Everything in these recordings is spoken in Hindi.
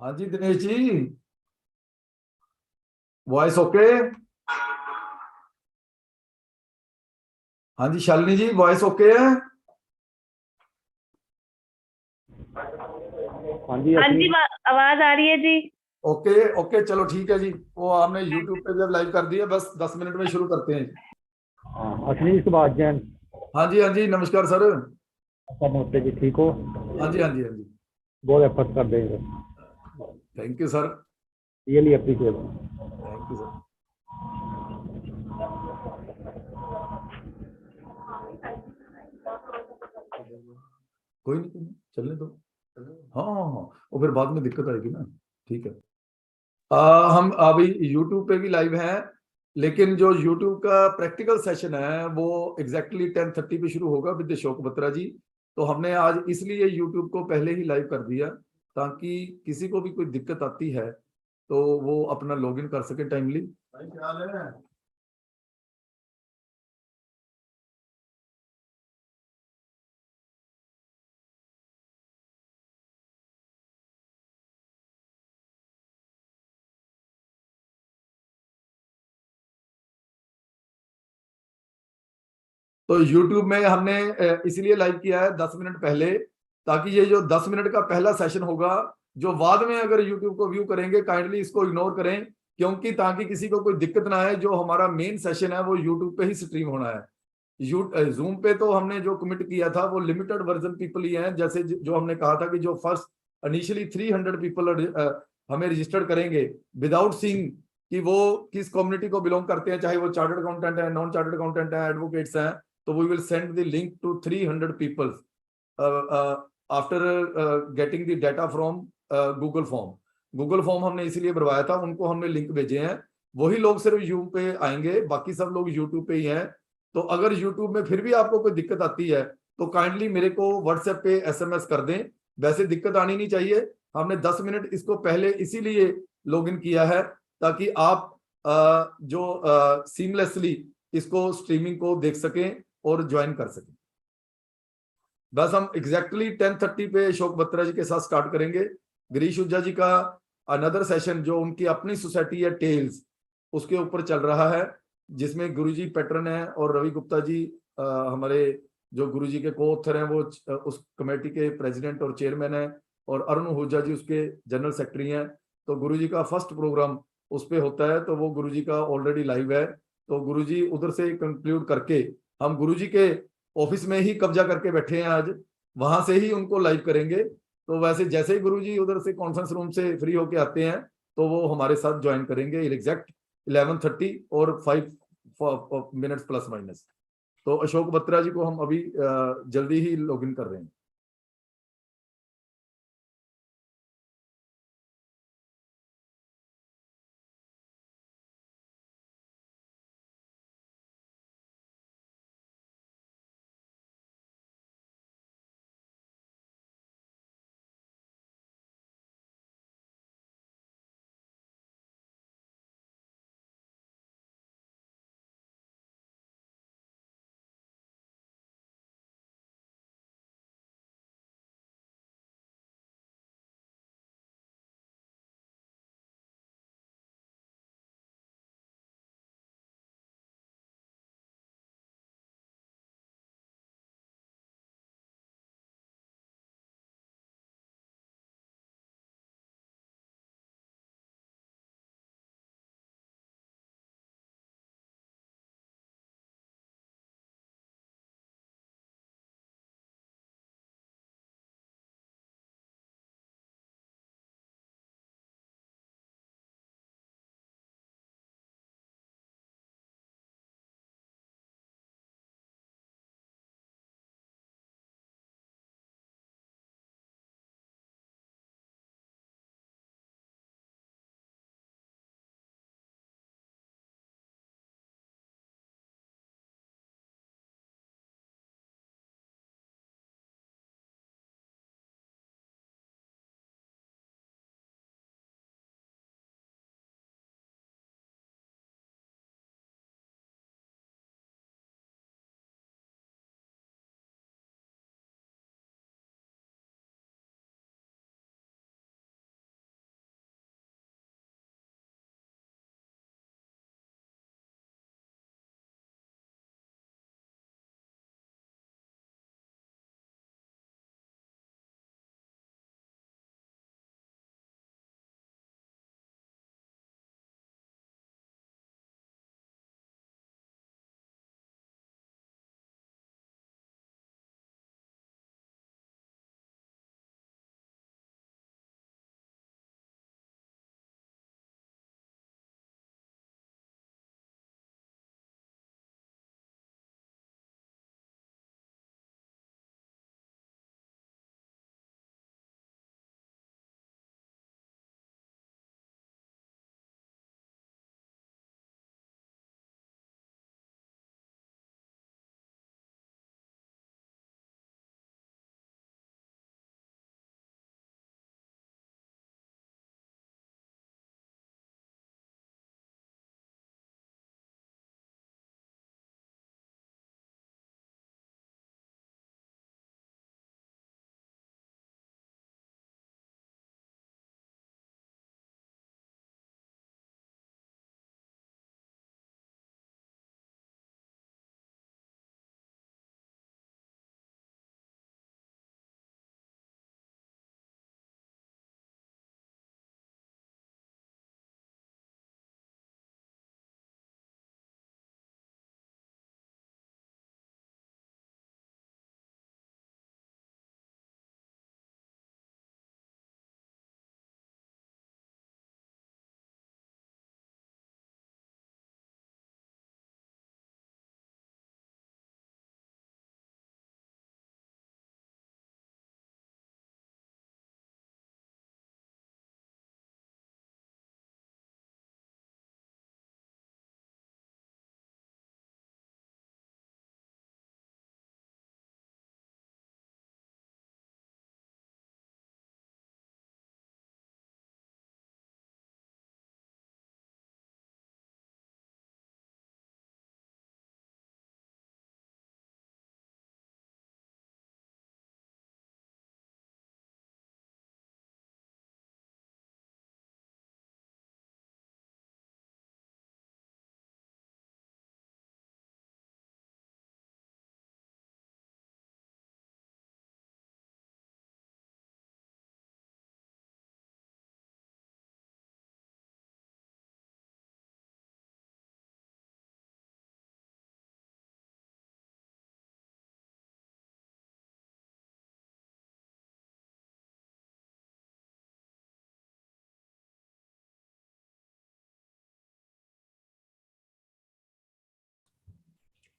हाँ जी दिनेश जी। Voice okay. हाँ जी शालिनी जी, वॉइस ओके है। हाँ जी हाँ असली। जी, आवाज आ रही है जी। ओके ओके, चलो ठीक है जी। वो हमने यूट्यूब पे जब लाइव कर दिया, बस 10 मिनट में शुरू करते हैं। हाँ असली सुभाष जैन। हाँ जी नमस्कार सर। सर नमस्ते जी, ठीक हो? हाँ जी हाँ जी हाँ जी। बहुत एफर्ट कर देंगे। Thank you sir. Really appreciate. Thank you sir. कोई नहीं कोई नहीं, चलने दो। हाँ हाँ हाँ, और फिर बाद में दिक्कत आएगी ना। ठीक है। हम अभी यूट्यूब पे भी लाइव हैं, लेकिन जो यूट्यूब का प्रैक्टिकल सेशन है वो एग्जैक्टली 10:30 पे शुरू होगा विद अशोक बत्रा जी। तो हमने आज इसलिए यूट्यूब को पहले ही लाइव कर दिया, ताकि किसी को भी कोई दिक्कत आती है तो वो अपना लॉगिन कर सके टाइमली। भाई क्या हाल है? तो YouTube में हमने इसलिए लाइव किया है 10 मिनट पहले, ताकि ये जो 10 मिनट का पहला सेशन होगा, जो बाद में अगर YouTube को व्यू करेंगे काइंडली इसको इग्नोर करें, क्योंकि ताकि किसी को कोई दिक्कत ना है। जो हमारा मेन सेशन है वो YouTube पे ही स्ट्रीम होना है। जूम पे तो हमने जो कमिट किया था वो लिमिटेड वर्जन पीपल ही हैं। जैसे जो हमने कहा था कि जो फर्स्ट इनिशियली 300 पीपल हमें रजिस्टर्ड करेंगे, विदाउट सीइंग कि वो किस कम्युनिटी को बिलोंग करते हैं, चाहे वो चार्टर्ड अकाउंटेंट है, नॉन चार्टर्ड अकाउंटेंट है, एडवोकेट्स हैं, तो we will send the link to 300 people after getting the data from Google form. Google form हमने इसीलिए भरवाया था, उनको हमने लिंक भेजे हैं। वही लोग सिर्फ यूट्यूब पे आएंगे, बाकी सब लोग यूट्यूब पे ही हैं। तो अगर यूट्यूब में फिर भी आपको कोई दिक्कत आती है तो काइंडली मेरे को व्हाट्सएप पे एसएमएस कर दें। वैसे दिक्कत आनी नहीं चाहिए। हमने 10 मिनट इसको पहले इसीलिए लॉगिन किया है, ताकि आप जो सीमलेसली इसको स्ट्रीमिंग को देख सकें और ज्वाइन कर सकें। बस हम एग्जैक्टली 10:30 पे अशोक बत्रा जी के साथ स्टार्ट करेंगे। गिरीश हुज्जा जी का अनदर सेशन जो उनकी अपनी सोसाइटी है टेल्स, उसके ऊपर चल रहा है, जिसमें गुरुजी पैटर्न है और रवि गुप्ता जी हमारे जो गुरुजी के को ऑथर हैं, वो उस कमेटी के प्रेसिडेंट और चेयरमैन हैं, और अरुण हुज्जा जी उसके जनरल सेक्रेटरी हैं। तो गुरुजी का फर्स्ट प्रोग्राम उस पे होता है, तो वो गुरुजी का ऑलरेडी लाइव है। तो गुरुजी उधर से कंक्लूड करके हम गुरुजी के ऑफिस में ही कब्जा करके बैठे हैं आज, वहां से ही उनको लाइव करेंगे। तो वैसे जैसे ही गुरुजी उधर से कॉन्फ्रेंस रूम से फ्री होके आते हैं तो वो हमारे साथ ज्वाइन करेंगे एग्जैक्ट 11:30 और 5 मिनट्स प्लस माइनस। तो अशोक बत्रा जी को हम अभी जल्दी ही लॉगिन कर रहे हैं।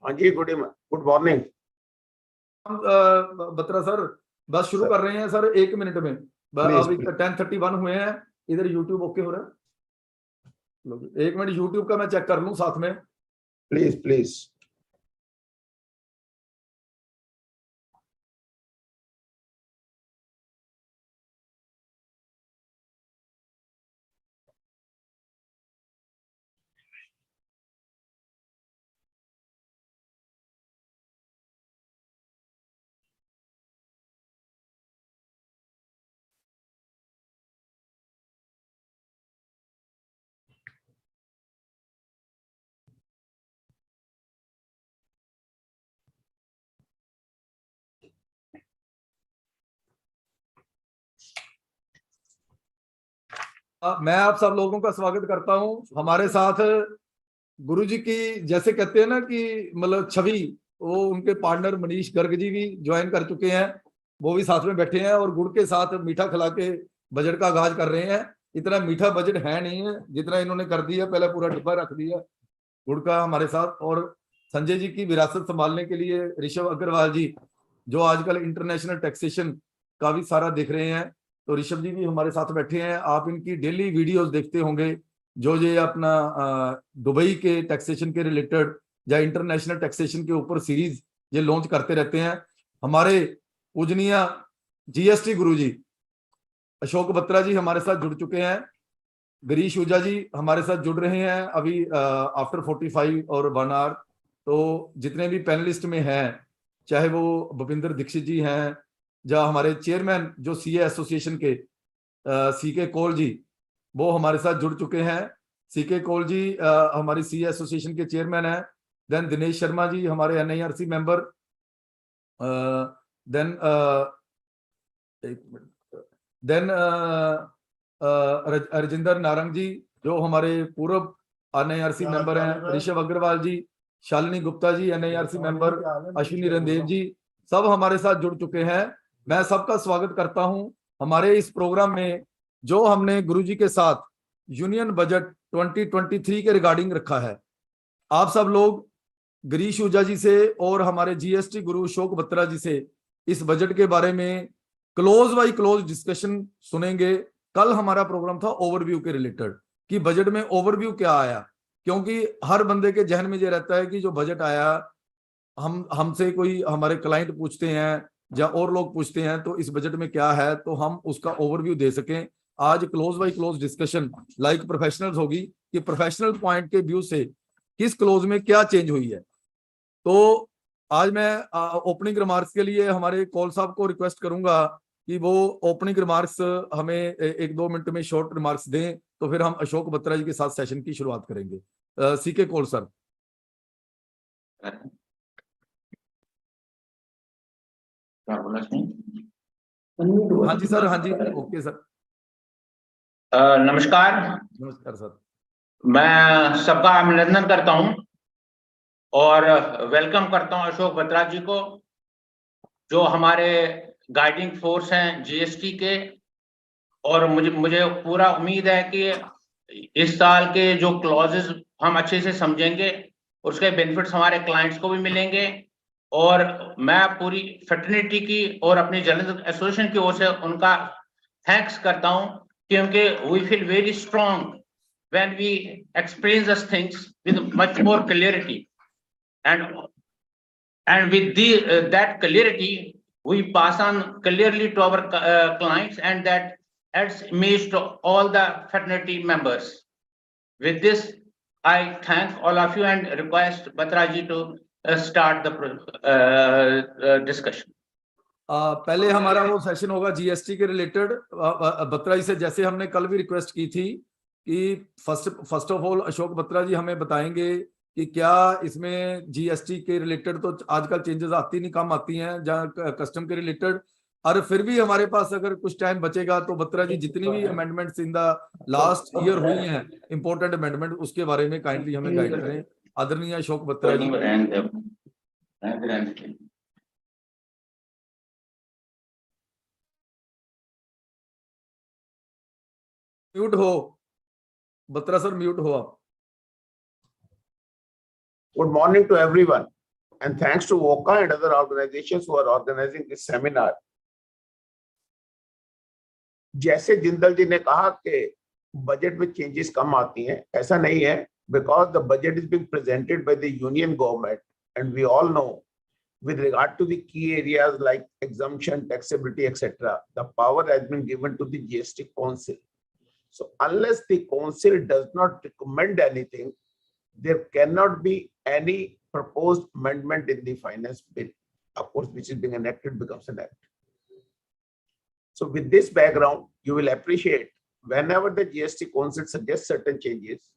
हाँ जी, गुड मॉर्निंग। बत्रा सर, बस शुरू कर रहे हैं सर 1 मिनट में। अभी 10:31 हुए हैं। इधर यूट्यूब ओके हो रहा है? 1 मिनट यूट्यूब का मैं चेक कर लूं साथ में। Please please. मैं आप सब लोगों का स्वागत करता हूं। हमारे साथ गुरु जी की, जैसे कहते हैं ना कि मतलब छवि, वो उनके पार्टनर मनीष गर्ग जी भी ज्वाइन कर चुके हैं। वो भी साथ में बैठे हैं और गुड़ के साथ मीठा खिला के बजट का आगाज कर रहे हैं। इतना मीठा बजट है नहीं है जितना इन्होंने कर दिया, पहले पूरा डिब्बा रख दिया गुड़ का हमारे साथ। और संजय जी की विरासत संभालने के लिए ऋषभ अग्रवाल जी, जो आजकल इंटरनेशनल टैक्सेशन का भी सारा देख रहे हैं, तो ऋषभ जी भी हमारे साथ बैठे हैं। आप इनकी डेली वीडियोस देखते होंगे, जो ये अपना दुबई के टैक्सेशन के रिलेटेड या इंटरनेशनल टैक्सेशन के ऊपर सीरीज ये लॉन्च करते रहते हैं। हमारे पूजनीय जीएसटी गुरु जी अशोक बत्रा जी हमारे साथ जुड़ चुके हैं। गिरीश ऊजा जी हमारे साथ जुड़ रहे हैं अभी आफ्टर 45 और 1 आवर। तो जितने भी पैनलिस्ट में हैं, चाहे वो भूपिंदर दीक्षित जी हैं, या हमारे चेयरमैन जो सीए एसोसिएशन के सीके कौल जी, वो हमारे साथ जुड़ चुके हैं। सीके कौल जी हमारी सीए एसोसिएशन के चेयरमैन हैं। देन दिनेश शर्मा जी हमारे एनआईआरसी मेंबर। देन एक मिनट, देन राजेंद्र नारंग जी, जो हमारे पूर्व एनआईआरसी मेंबर हैं। ऋषभ अग्रवाल जी, शालिनी गुप्ता जी एनआईआरसी मेंबर, अश्विनी रणदेव जी, सब हमारे साथ जुड़ चुके हैं। मैं सबका स्वागत करता हूं हमारे इस प्रोग्राम में, जो हमने गुरुजी के साथ यूनियन बजट 2023 के रिगार्डिंग रखा है। आप सब लोग गिरीश ऊजा जी से और हमारे जीएसटी गुरु अशोक बत्रा जी से इस बजट के बारे में क्लोज बाई क्लोज डिस्कशन सुनेंगे। कल हमारा प्रोग्राम था ओवरव्यू के रिलेटेड, कि बजट में ओवरव्यू क्या आया, क्योंकि हर बंदे के जहन में ये रहता है कि जो बजट आया, हमसे कोई हमारे क्लाइंट पूछते हैं या और लोग पूछते हैं तो इस बजट में क्या है, तो हम उसका ओवरव्यू दे सकें। आज close by close discussion like professionals होगी, कि प्रोफेशनल पॉइंट के व्यू से किस क्लोज में क्या चेंज हुई है। तो आज मैं ओपनिंग रिमार्क्स के लिए हमारे कौल साहब को रिक्वेस्ट करूंगा कि वो ओपनिंग रिमार्क्स हमें 1-2 मिनट में शॉर्ट रिमार्क्स दें, तो फिर हम अशोक बत्रा जी के साथ सेशन की शुरुआत करेंगे। CK Kaul sir. हाँ जी सर, हाँ जी, ओके सर। नमस्कार। नमस्कार सर। मैं सबका अभिनंदन करता हूं और वेलकम करता हूं अशोक बत्रा जी को, जो हमारे गाइडिंग फोर्स हैं जीएसटी के। और मुझे पूरा उम्मीद है कि इस साल के जो क्लॉजेस हम अच्छे से समझेंगे, उसके बेनिफिट्स हमारे क्लाइंट्स को भी मिलेंगे। और मैं पूरी फ्रेटर्निटी की और अपनी जर्नलिस्ट एसोसिएशन की ओर से उनका थैंक्स करता हूं, क्योंकि we feel very strong when we explain these things with much more clarity, and with that clarity we pass on clearly to our clients, and that adds image to all the fraternity members. With this, I thank all of you and request Batra ji to start the discussion. पहले हमारा वो सेशन होगा जीएसटी के रिलेटेड। बत्रा जी से जैसे हमने कल भी रिक्वेस्ट की थी कि first of all Ashok Batra ji हमें बताएंगे कि क्या इसमें जीएसटी के रिलेटेड तो आजकल चेंजेस आती नहीं, कम आती हैं, जहाँ कस्टम के रिलेटेड। और फिर भी हमारे पास अगर कुछ टाइम बचेगा तो बत्रा जी जितनी भी amendments in the last year हुई हैं, इंपॉर्टेंट अमेंडमेंट, उसके बारे में काइंडली हमें गाइड करें। आदरणीय अशोक बत्रा जी। म्यूट हो बत्रा सर, म्यूट हो आप। Good morning to everyone. And thanks to VOCA and other organizations who are organizing this seminar. जैसे जिंदल जी ने कहा कि बजट में चेंजेस कम आती हैं, ऐसा नहीं है, because the budget is being presented by the union government, and we all know with regard to the key areas like exemption, taxability, etc., the power has been given to the GST Council. So unless the council does not recommend anything, there cannot be any proposed amendment in the finance bill, of course, which is being enacted becomes an act. So with this background, you will appreciate whenever the GST Council suggests certain changes,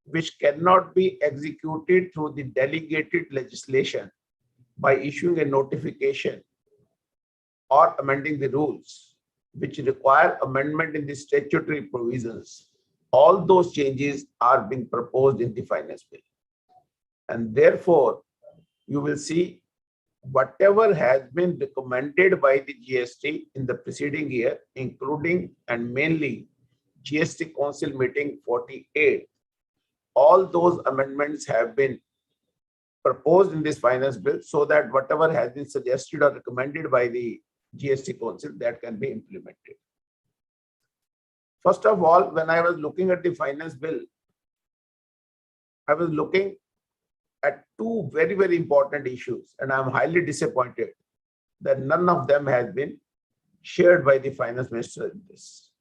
which cannot be executed through the delegated legislation by issuing a notification or amending the rules, which require amendment in the statutory provisions, all those changes are being proposed in the finance bill. And therefore, you will see whatever has been recommended by the GST in the preceding year, including and mainly GST Council meeting 48, all those amendments have been proposed in this finance bill so that whatever has been suggested or recommended by the GST Council, that can be implemented. First of all, when I was looking at the finance bill, I was looking at two very, very important issues, and I'm highly disappointed that none of them has been shared by the finance minister in this.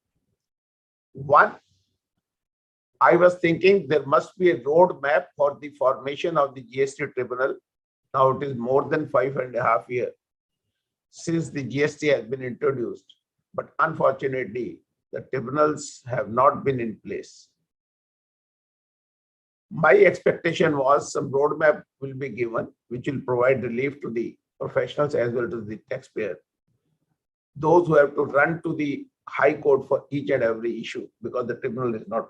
One, I was thinking there must be a roadmap for the formation of the GST tribunal. Now it is more than 5.5 years since the GST has been introduced, but unfortunately, the tribunals have not been in place. My expectation was some roadmap will be given, which will provide relief to the professionals as well as the taxpayer, those who have to run to the High Court for each and every issue because the tribunal is not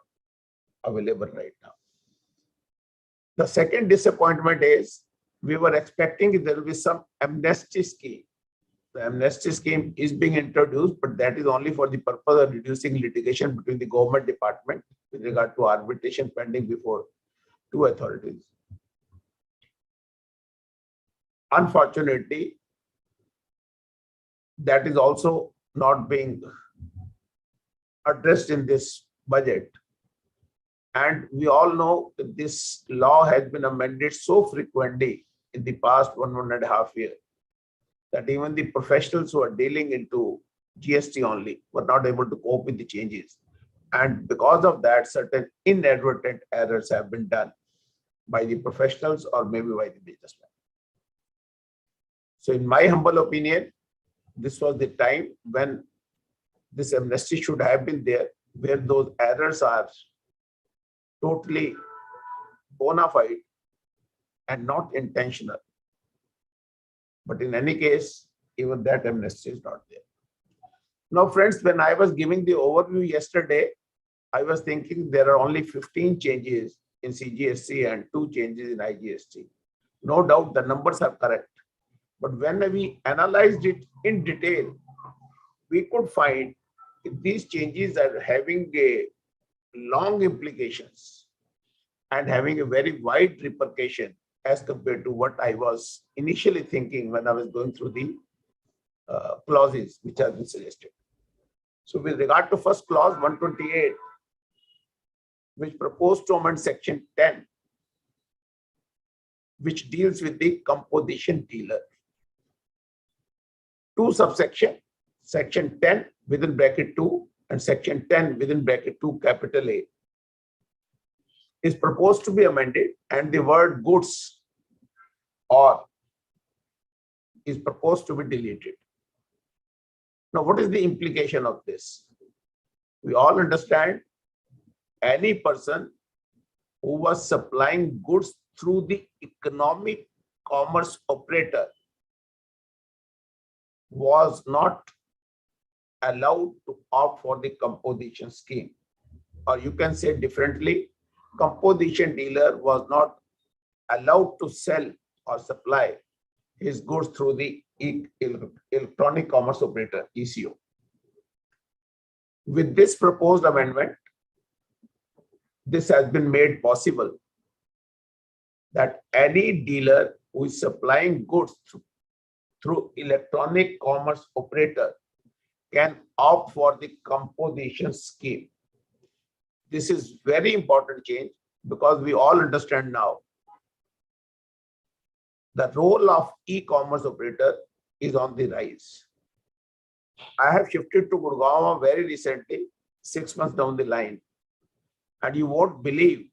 available right now. The second disappointment is we were expecting there will be some amnesty scheme. The amnesty scheme is being introduced, but that is only for the purpose of reducing litigation between the government department with regard to arbitration pending before two authorities. Unfortunately, that is also not being addressed in this budget. And we all know that this law has been amended so frequently in the past 1.5 years that even the professionals who are dealing into GST only were not able to cope with the changes. And because of that, certain inadvertent errors have been done by the professionals or maybe by the businessmen. So in my humble opinion, this was the time when this amnesty should have been there, where those errors are totally bona fide and not intentional. But in any case, even that amnesty is not there. Now, friends, when I was giving the overview yesterday, I was thinking there are only 15 changes in CGST and 2 changes in IGST. No doubt the numbers are correct. But when we analyzed it in detail, we could find these changes are having a long implications and having a very wide repercussion as compared to what I was initially thinking when I was going through the clauses which have been suggested. So with regard to first clause 128, which proposed to amend section 10, which deals with the composition dealer. 2 subsection, section 10 within bracket 2 and section 10 within bracket 2 capital A is proposed to be amended, and the word goods or is proposed to be deleted. Now, what is the implication of this? We all understand any person who was supplying goods through the economic commerce operator was not allowed to opt for the composition scheme. Or you can say differently, composition dealer was not allowed to sell or supply his goods through the electronic commerce operator, ECO. With this proposed amendment, this has been made possible that any dealer who is supplying goods through electronic commerce operator can opt for the composition scheme. This is very important change because we all understand now the role of e-commerce operator is on the rise. I have shifted to Gurgaon very recently, 6 months down the line, and you won't believe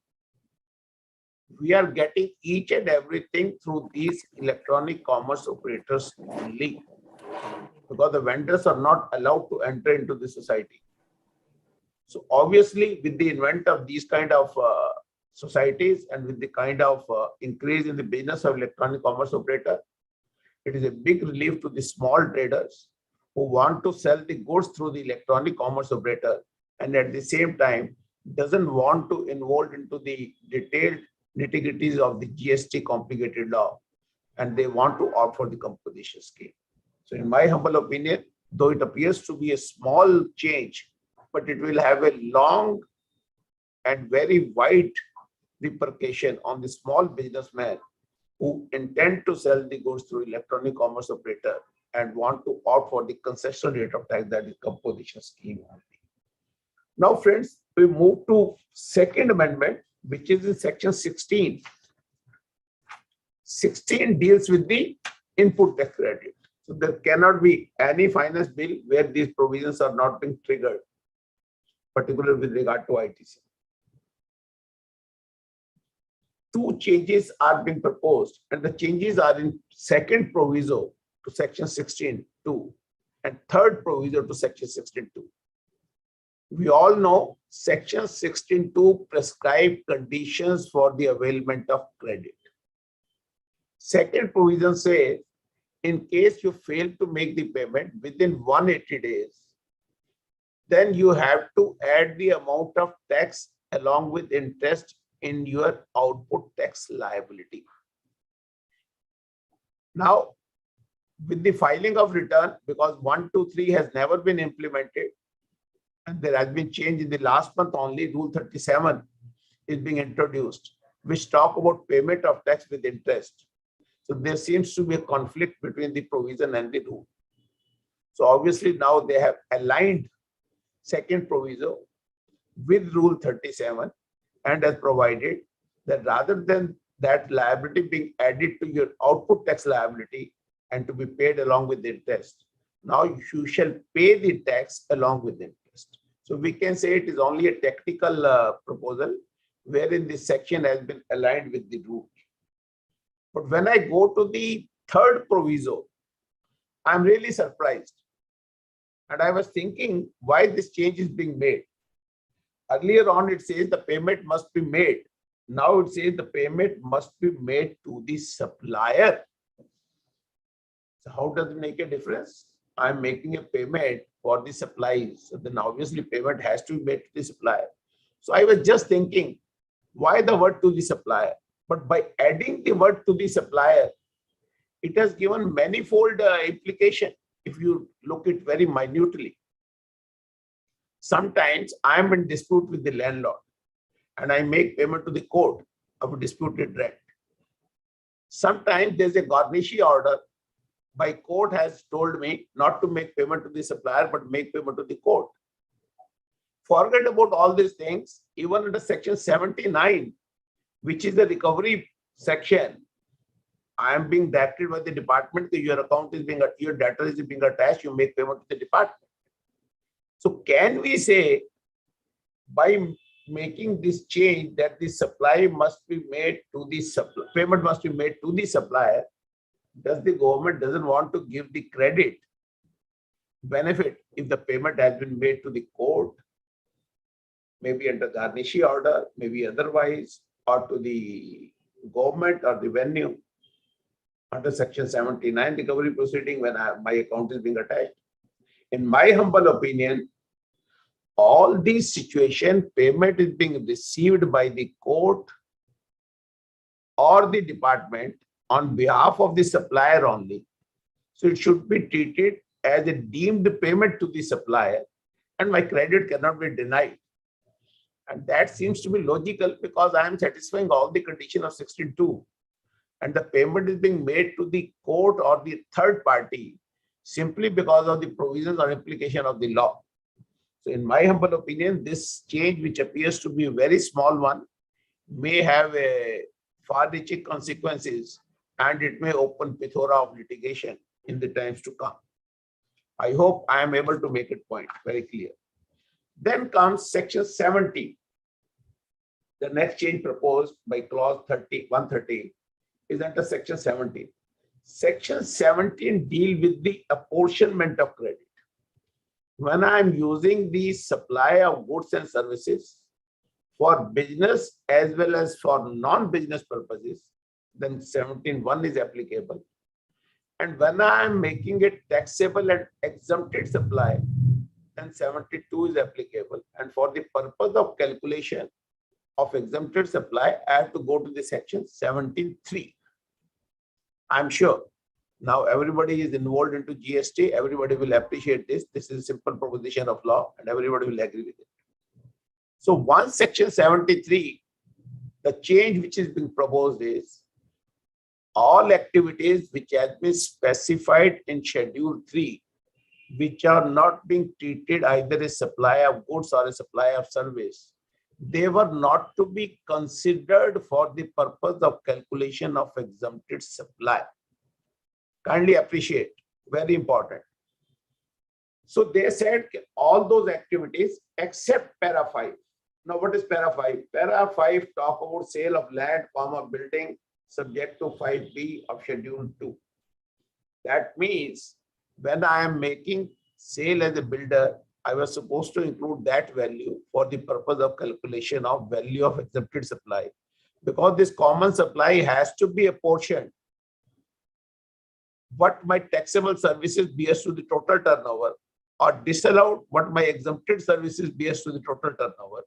we are getting each and everything through these electronic commerce operators only, because the vendors are not allowed to enter into the society. So obviously, with the advent of these kind of societies and with the kind of increase in the business of electronic commerce operator, it is a big relief to the small traders who want to sell the goods through the electronic commerce operator and at the same time doesn't want to involve into the detailed nitty-gritties of the GST complicated law, and they want to opt for the composition scheme. So in my humble opinion, though it appears to be a small change, but it will have a long and very wide repercussion on the small businessmen who intend to sell the goods through electronic commerce operator and want to opt for the concessional rate of tax, that is composition scheme only. Now, friends, we move to second amendment, which is in section 16. 16 deals with the input tax credit. So there cannot be any finance bill where these provisions are not being triggered, particularly with regard to ITC. Two changes are being proposed, and the changes are in second proviso to section 16(2) and third proviso to section 16(2). We all know section 16(2) prescribes conditions for the availment of credit. Second provision says, in case you fail to make the payment within 180 days, then you have to add the amount of tax along with interest in your output tax liability. Now, with the filing of return, because 123 has never been implemented, and there has been change in the last month only, Rule 37 is being introduced, which talk about payment of tax with interest. So there seems to be a conflict between the provision and the rule. So obviously now they have aligned second proviso with Rule 37 and has provided that rather than that liability being added to your output tax liability and to be paid along with the interest, now you shall pay the tax along with the interest. So we can say it is only a technical proposal wherein this section has been aligned with the rule. But when I go to the third proviso, I'm really surprised. And I was thinking why this change is being made. Earlier on, it says the payment must be made. Now it says the payment must be made to the supplier. So how does it make a difference? I'm making a payment for the supplies. So then obviously payment has to be made to the supplier. So I was just thinking, why the word to the supplier? But by adding the word to the supplier, it has given manifold implication if you look it very minutely. Sometimes I am in dispute with the landlord and I make payment to the court of a disputed rent. Sometimes there's a garnishee order. My court has told me not to make payment to the supplier, but make payment to the court. Forget about all these things. Even under section 79, which is the recovery section, I am being directed by the department that your account is being, your data is being attached, you make payment to the department. So can we say by making this change that the supply must be made to the supplier, payment must be made to the supplier, does the government doesn't want to give the credit benefit if the payment has been made to the court, maybe under garnishee order, maybe otherwise, or to the government or the venue under section 79 recovery proceeding when my account is being attached? In my humble opinion, all these situations, payment is being received by the court or the department on behalf of the supplier only. So it should be treated as a deemed payment to the supplier and my credit cannot be denied. And that seems to be logical because I am satisfying all the conditions of 16(2). and the payment is being made to the court or the third party simply because of the provisions or implication of the law. So in my humble opinion, this change, which appears to be a very small one, may have a far-reaching consequences, and it may open plethora of litigation in the times to come. I hope I am able to make it point very clear. Then comes section 70. The next change proposed by clause 130 is under section 17. Section 17 deal with the apportionment of credit. When I am using the supply of goods and services for business as well as for non-business purposes, then 17(1) is applicable. And when I am making it taxable and exempted supply, then 72 is applicable. And for the purpose of calculation of exempted supply, I have to go to the section 17(3). I'm sure now everybody is involved into GST. Everybody will appreciate this. This is a simple proposition of law and everybody will agree with it. So once section 73, the change which is being proposed is all activities which have been specified in schedule 3, which are not being treated either as supply of goods or a supply of service, they were not to be considered for the purpose of calculation of exempted supply. Kindly appreciate, very important. So they said all those activities except para 5. Now what is para 5? Para 5 talk about sale of land, building subject to 5B of schedule 2. That means when I am making sale as a builder, I was supposed to include that value for the purpose of calculation of value of exempted supply, because this common supply has to be apportioned. What my taxable services bears to the total turnover, or disallowed what my exempted services bears to the total turnover.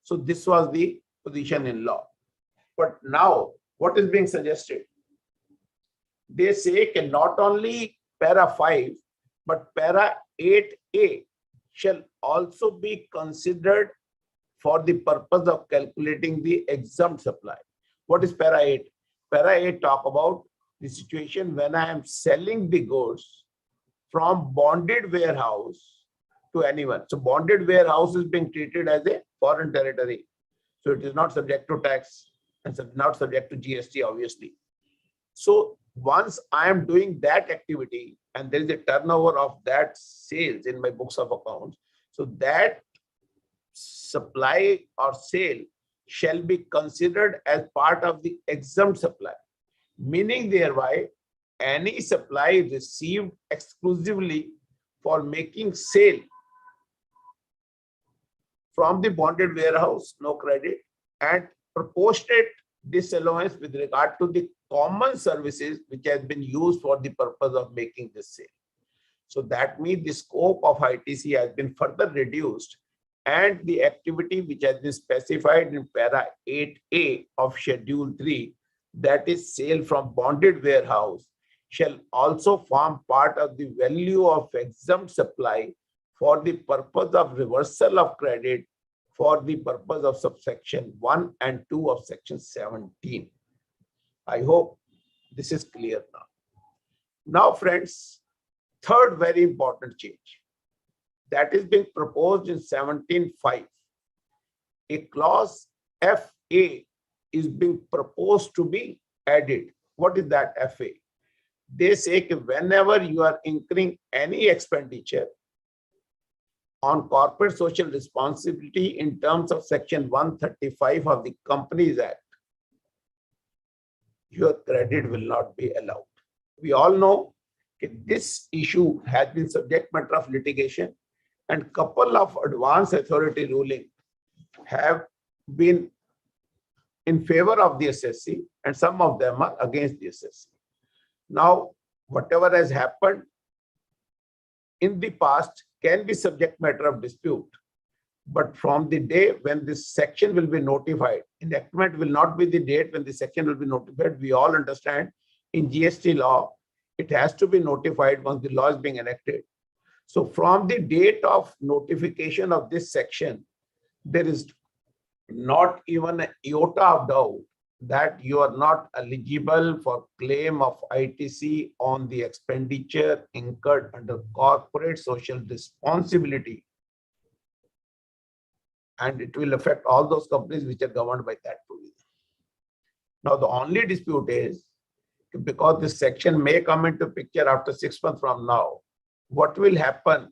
So this was the position in law. But now what is being suggested? They say can not only para 5, but para 8A shall also be considered for the purpose of calculating the exempt supply. What is para 8? Para 8 talk about the situation when I am selling the goods from bonded warehouse to anyone. So bonded warehouse is being treated as a foreign territory. So it is not subject to tax and not subject to GST, obviously. So once I am doing that activity and there is a turnover of that sales in my books of accounts, so that supply or sale shall be considered as part of the exempt supply, meaning thereby any supply received exclusively for making sale from the bonded warehouse, no credit, and proportionate disallowance with regard to the common services which has been used for the purpose of making this sale. So that means the scope of ITC has been further reduced, and the activity which has been specified in para 8A of schedule 3, that is sale from bonded warehouse, shall also form part of the value of exempt supply for the purpose of reversal of credit for the purpose of subsection 1 and 2 of section 17. I hope this is clear now. Now, friends, third very important change that is being proposed in 17(5. A clause FA is being proposed to be added. What is that FA? They say that whenever you are incurring any expenditure on corporate social responsibility in terms of section 135 of the Companies Act, your credit will not be allowed. We all know that this issue has been subject matter of litigation, and couple of advanced authority rulings have been in favor of the SSC and some of them are against the SSC. Now, whatever has happened in the past can be subject matter of dispute, but from the day when this section will be notified, enactment will not be the date when the section will be notified. We all understand in GST law, it has to be notified once the law is being enacted. So from the date of notification of this section, there is not even an iota of doubt that you are not eligible for claim of ITC on the expenditure incurred under corporate social responsibility. And it will affect all those companies which are governed by that provision. Now, the only dispute is, because this section may come into picture after 6 months from now, what will happen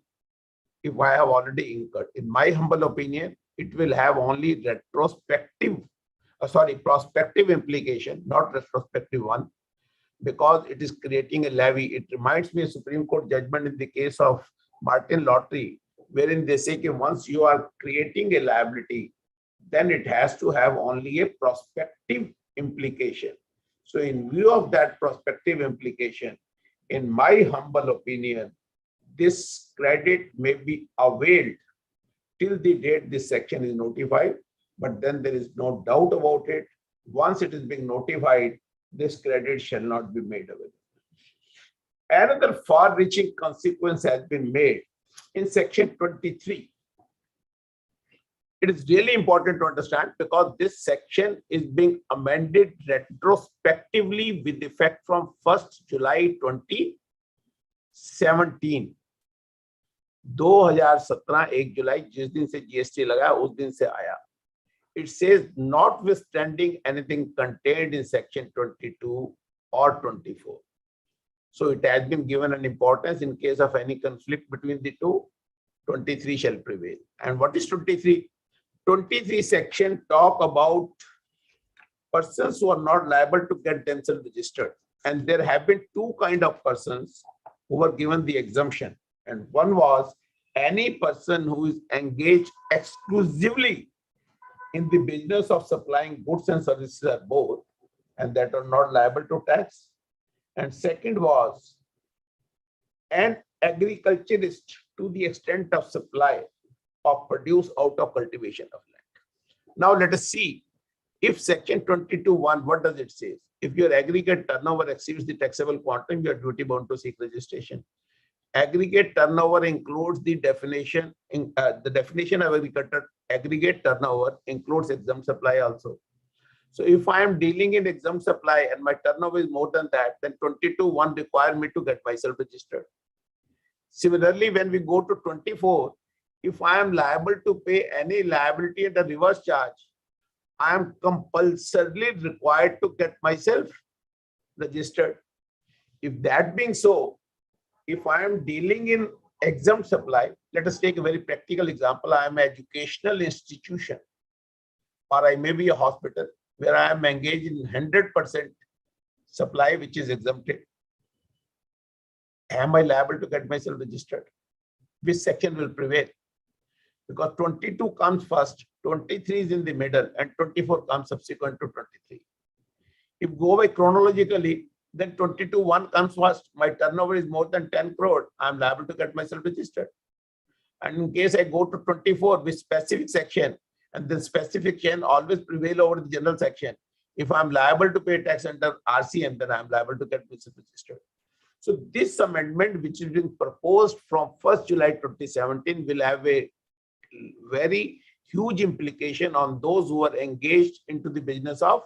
if I have already incurred? In my humble opinion, it will have only prospective implication, not retrospective one, because it is creating a levy. It reminds me of Supreme Court judgment in the case of Martin Lottery, wherein they say that once you are creating a liability, then it has to have only a prospective implication. So in view of that prospective implication, in my humble opinion, this credit may be availed till the date this section is notified, but then there is no doubt about it. Once it is being notified, this credit shall not be made available. Another far-reaching consequence has been made in section 23. It is really important to understand because this section is being amended retrospectively with effect from 1st July 2017. 2017 1 जुलाई जिस दिन से GST लगा उस दिन से आया. It says notwithstanding anything contained in section 22 or 24. So it has been given an importance in case of any conflict between the two. 23 shall prevail. And what is 23? 23 section talk about persons who are not liable to get themselves registered. And there have been two kind of persons who were given the exemption. And one was any person who is engaged exclusively in the business of supplying goods and services are both, and that are not liable to tax. And second was an agriculturist to the extent of supply of produce out of cultivation of land. Now let us see if section 22(1), what does it say? If your aggregate turnover exceeds the taxable quantum, you are duty bound to seek registration. Aggregate turnover includes the definition of agriculture. Aggregate turnover includes exempt supply also. So if I am dealing in exempt supply and my turnover is more than that, then 22(1) require me to get myself registered. Similarly, when we go to 24, if I am liable to pay any liability at a reverse charge, I am compulsorily required to get myself registered. If that being so, if I am dealing in exempt supply, let us take a very practical example. I am an educational institution, or I may be a hospital where I am engaged in 100% supply, which is exempted. Am I liable to get myself registered? Which section will prevail? Because 22 comes first, 23 is in the middle, and 24 comes subsequent to 23. If go by chronologically, then 22(1) comes first. My turnover is more than 10 crore. I am liable to get myself registered. And in case I go to 24 with specific section, and the specific section always prevail over the general section. If I am liable to pay tax under RCM, then I am liable to get myself registered. So this amendment, which is being proposed from 1st July 2017, will have a very huge implication on those who are engaged into the business of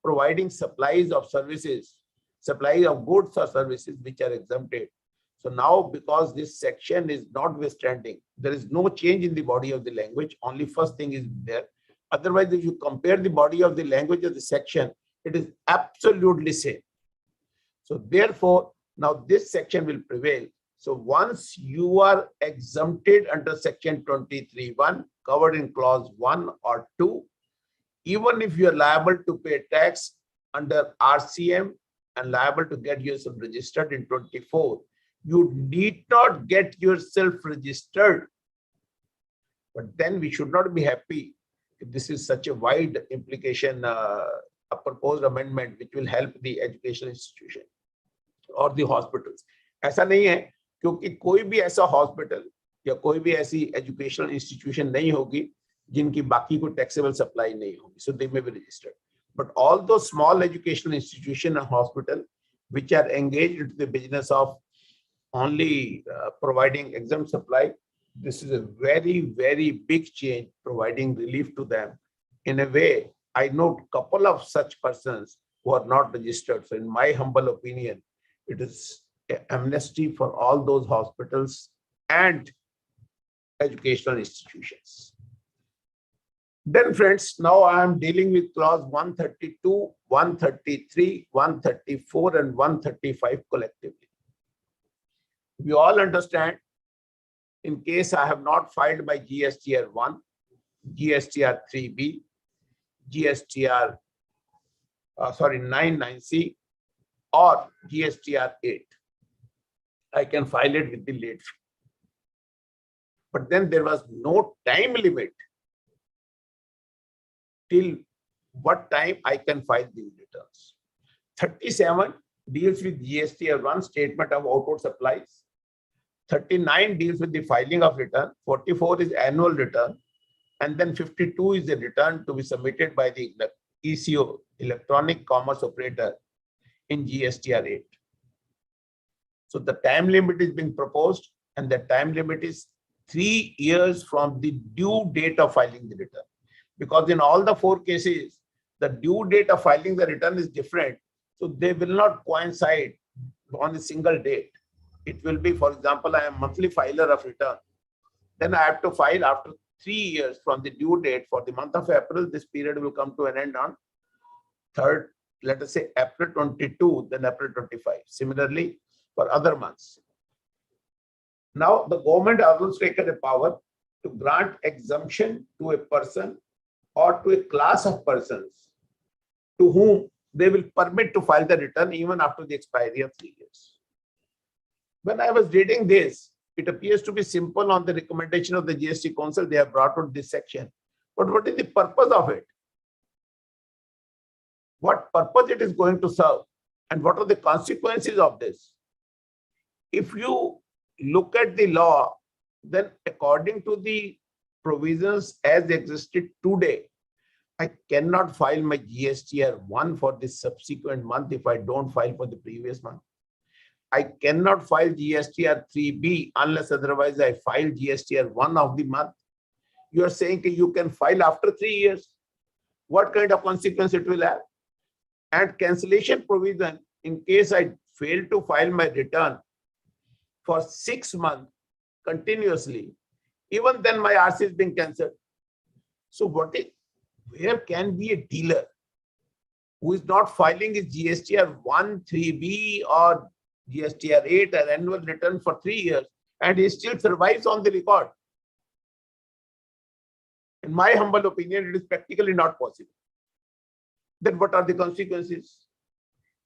providing supplies of services, supply of goods or services which are exempted. So now, because this section is notwithstanding, there is no change in the body of the language. Only first thing is there. Otherwise, if you compare the body of the language of the section, it is absolutely same. So therefore, now this section will prevail. So once you are exempted under section 23(1), covered in clause 1 or 2, even if you are liable to pay tax under RCM and liable to get yourself registered in 24, you need not get yourself registered. But then we should not be happy if this is such a wide implication, a proposed amendment which will help the educational institution or the hospitals. ऐसा नहीं है, क्योंकि कोई भी ऐसा हॉस्पिटल या कोई भी ऐसी एजुकेशनल इंस्टीट्यूशन नहीं होगी जिनकी बाकी को टैक्सेबल सप्लाई नहीं होगी. So they may be registered. But all those small educational institutions and hospital which are engaged into the business of only providing exempt supply, this is a very, very big change, providing relief to them in a way I know a couple of such persons who are not registered. So in my humble opinion, it is an amnesty for all those hospitals and educational institutions. Then friends, now I am dealing with clause 132, 133, 134 and 135 collectively. We all understand, in case I have not filed my GSTR 1, GSTR 3B, GSTR 99C or GSTR 8, I can file it with the late fee. But then there was no time limit till what time I can file these returns. 37 deals with GSTR 1, statement of outward supplies. 39 deals with the filing of return. 44 is annual return. And then 52 is the return to be submitted by the ECO, Electronic Commerce Operator, in GSTR 8. So the time limit is being proposed, and the time limit is 3 years from the due date of filing the return. Because in all the 4 cases, the due date of filing the return is different. So they will not coincide on a single date. It will be, for example, I am monthly filer of return. Then I have to file after 3 years from the due date. For the month of April, this period will come to an end on 3rd, let us say April 22, then April 25. Similarly, for other months. Now, the government has also taken the power to grant exemption to a person or to a class of persons to whom they will permit to file the return even after the expiry of 3 years. When I was reading this, it appears to be simple. On the recommendation of the GST Council, they have brought out this section. But what is the purpose of it? What purpose it is going to serve? And what are the consequences of this? If you look at the law, then according to the provisions as existed today, I cannot file my GSTR 1 for the subsequent month if I don't file for the previous month. I cannot file GSTR 3B unless otherwise I file GSTR 1 of the month. You are saying that you can file after 3 years. What kind of consequence it will have? And cancellation provision, in case I fail to file my return for 6 months continuously, even then my RC is being cancelled. So where can be a dealer who is not filing his GSTR 1, 3B or GSTR 8 or annual return for 3 years and he still survives on the record? In my humble opinion, it is practically not possible. Then what are the consequences?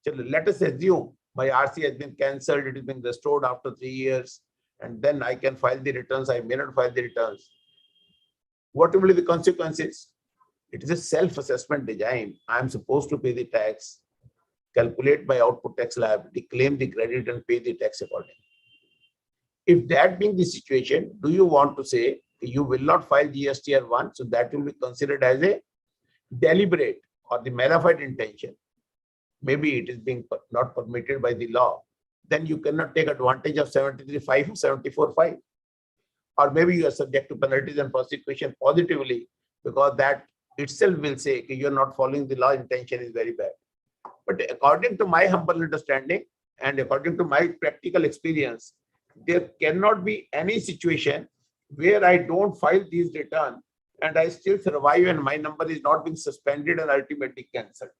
So let us assume my RC has been cancelled, it has been restored after 3 years, and then I can file the returns. I may not file the returns. What will be the consequences? It is a self-assessment design. I am supposed to pay the tax, calculate my output tax liability, claim the credit and pay the tax accordingly. If that being the situation, do you want to say you will not file GSTR 1, so that will be considered as a deliberate or the bona fide intention? Maybe it is being not permitted by the law. Then you cannot take advantage of 73(5) or 74(5). Or maybe you are subject to penalties and prosecution positively, because that itself will say you are not following the law, intention is very bad. But according to my humble understanding and according to my practical experience, there cannot be any situation where I don't file these returns and I still survive and my number is not being suspended and ultimately cancelled.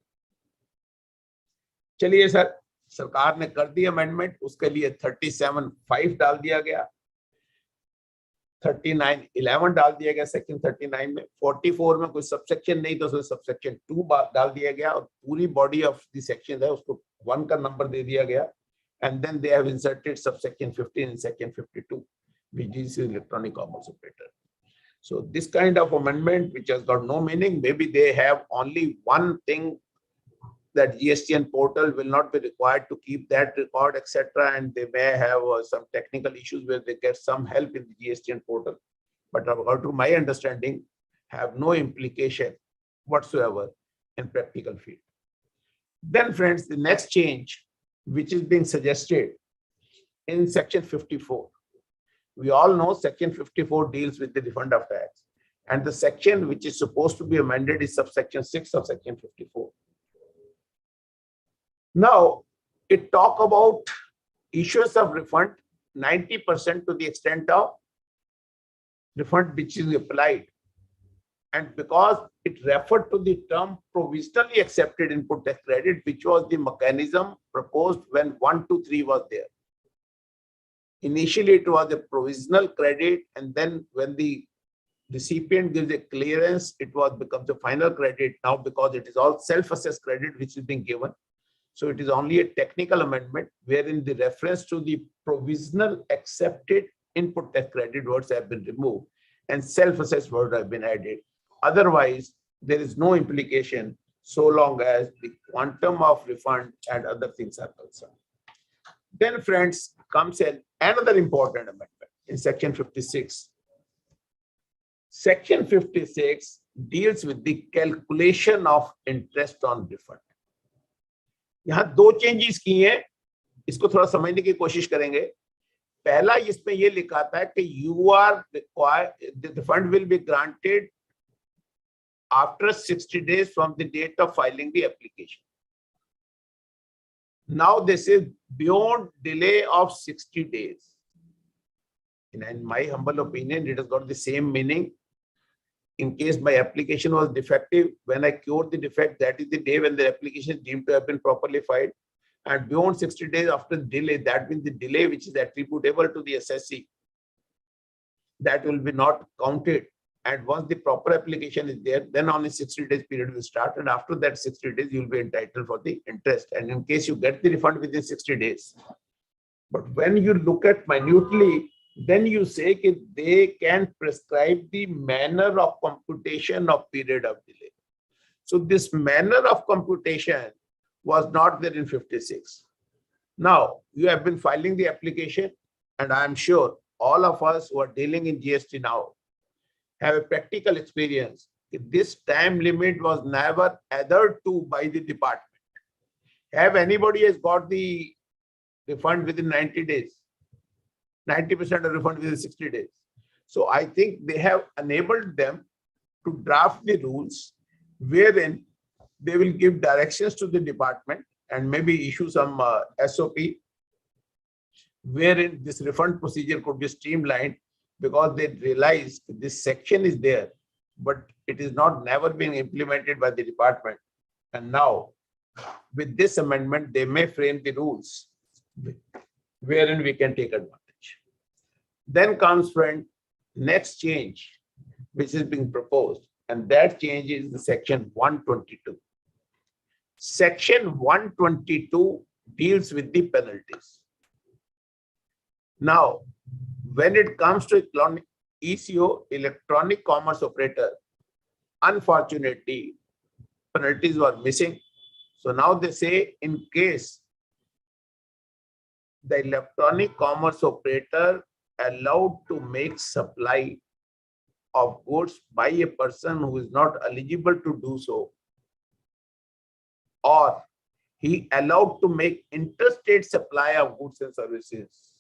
चलिए सर, सरकार ने कर दी अमेंडमेंट, उसके लिए 37(5) डाल दिया गया, 39(11) डाल दिया गया सेक्शन 39 में, 44 में कोई सबसेक्शन नहीं तो उसमें सबसेक्शन 2 डाल दिया गया और पूरी बॉडी ऑफ द सेक्शन है उसको 1 का नंबर दे दिया गया. And then they have inserted subsection 15 in section 52, which is electronic commerce operator. So this kind of amendment, which has got no meaning, maybe they have only one thing, that GSTN portal will not be required to keep that record, etc. And they may have some technical issues where they get some help in the GSTN portal. But according to my understanding, have no implication whatsoever in practical field. Then friends, the next change, which is being suggested in section 54. We all know section 54 deals with the refund of tax. And the section which is supposed to be amended is subsection 6 of section 54. Now, it talk about issuance of refund 90% to the extent of refund which is applied. And because it referred to the term provisionally accepted input tax credit, which was the mechanism proposed when 1, 2, 3 was there. Initially, it was a provisional credit, and then when the recipient gives a clearance, it becomes a final credit. Now, because it is all self-assessed credit which is being given, so it is only a technical amendment wherein the reference to the provisional accepted input tax credit words have been removed and self-assessed words have been added. Otherwise, there is no implication so long as the quantum of refund and other things are concerned. Then, friends, comes another important amendment in section 56. Section 56 deals with the calculation of interest on refund. यहाँ दो चेंजेस की हैं, इसको थोड़ा समझने की कोशिश करेंगे. पहला इसमें ये लिखा था कि you are required, the fund will be granted after 60 days from the date of filing the application. Now this is beyond delay of 60 days. In my humble opinion, it has got the same meaning. In case my application was defective, when I cured the defect, that is the day when the application is deemed to have been properly filed. And beyond 60 days after the delay, that means the delay which is attributable to the assessee, that will be not counted. And once the proper application is there, then only 60 days period will start. And after that 60 days, you will be entitled for the interest. And in case you get the refund within 60 days. But when you look at minutely, then you say that they can prescribe the manner of computation of period of delay. So this manner of computation was not there in 56. Now, you have been filing the application, and I am sure all of us who are dealing in GST now have a practical experience. This time limit was never adhered to by the department. Have anybody has got the refund within 90 days? 90% of refund within 60 days. So I think they have enabled them to draft the rules wherein they will give directions to the department and maybe issue some SOP wherein this refund procedure could be streamlined, because they realize this section is there, but it is not never been implemented by the department. And now with this amendment, they may frame the rules wherein we can take advantage. Then comes, friend, next change which is being proposed, and that change is the section 122. Section 122 deals with the penalties. Now, when it comes to ECO, electronic commerce operator, unfortunately, penalties were missing. So now they say in case the electronic commerce operator allowed to make supply of goods by a person who is not eligible to do so, or he allowed to make interstate supply of goods and services,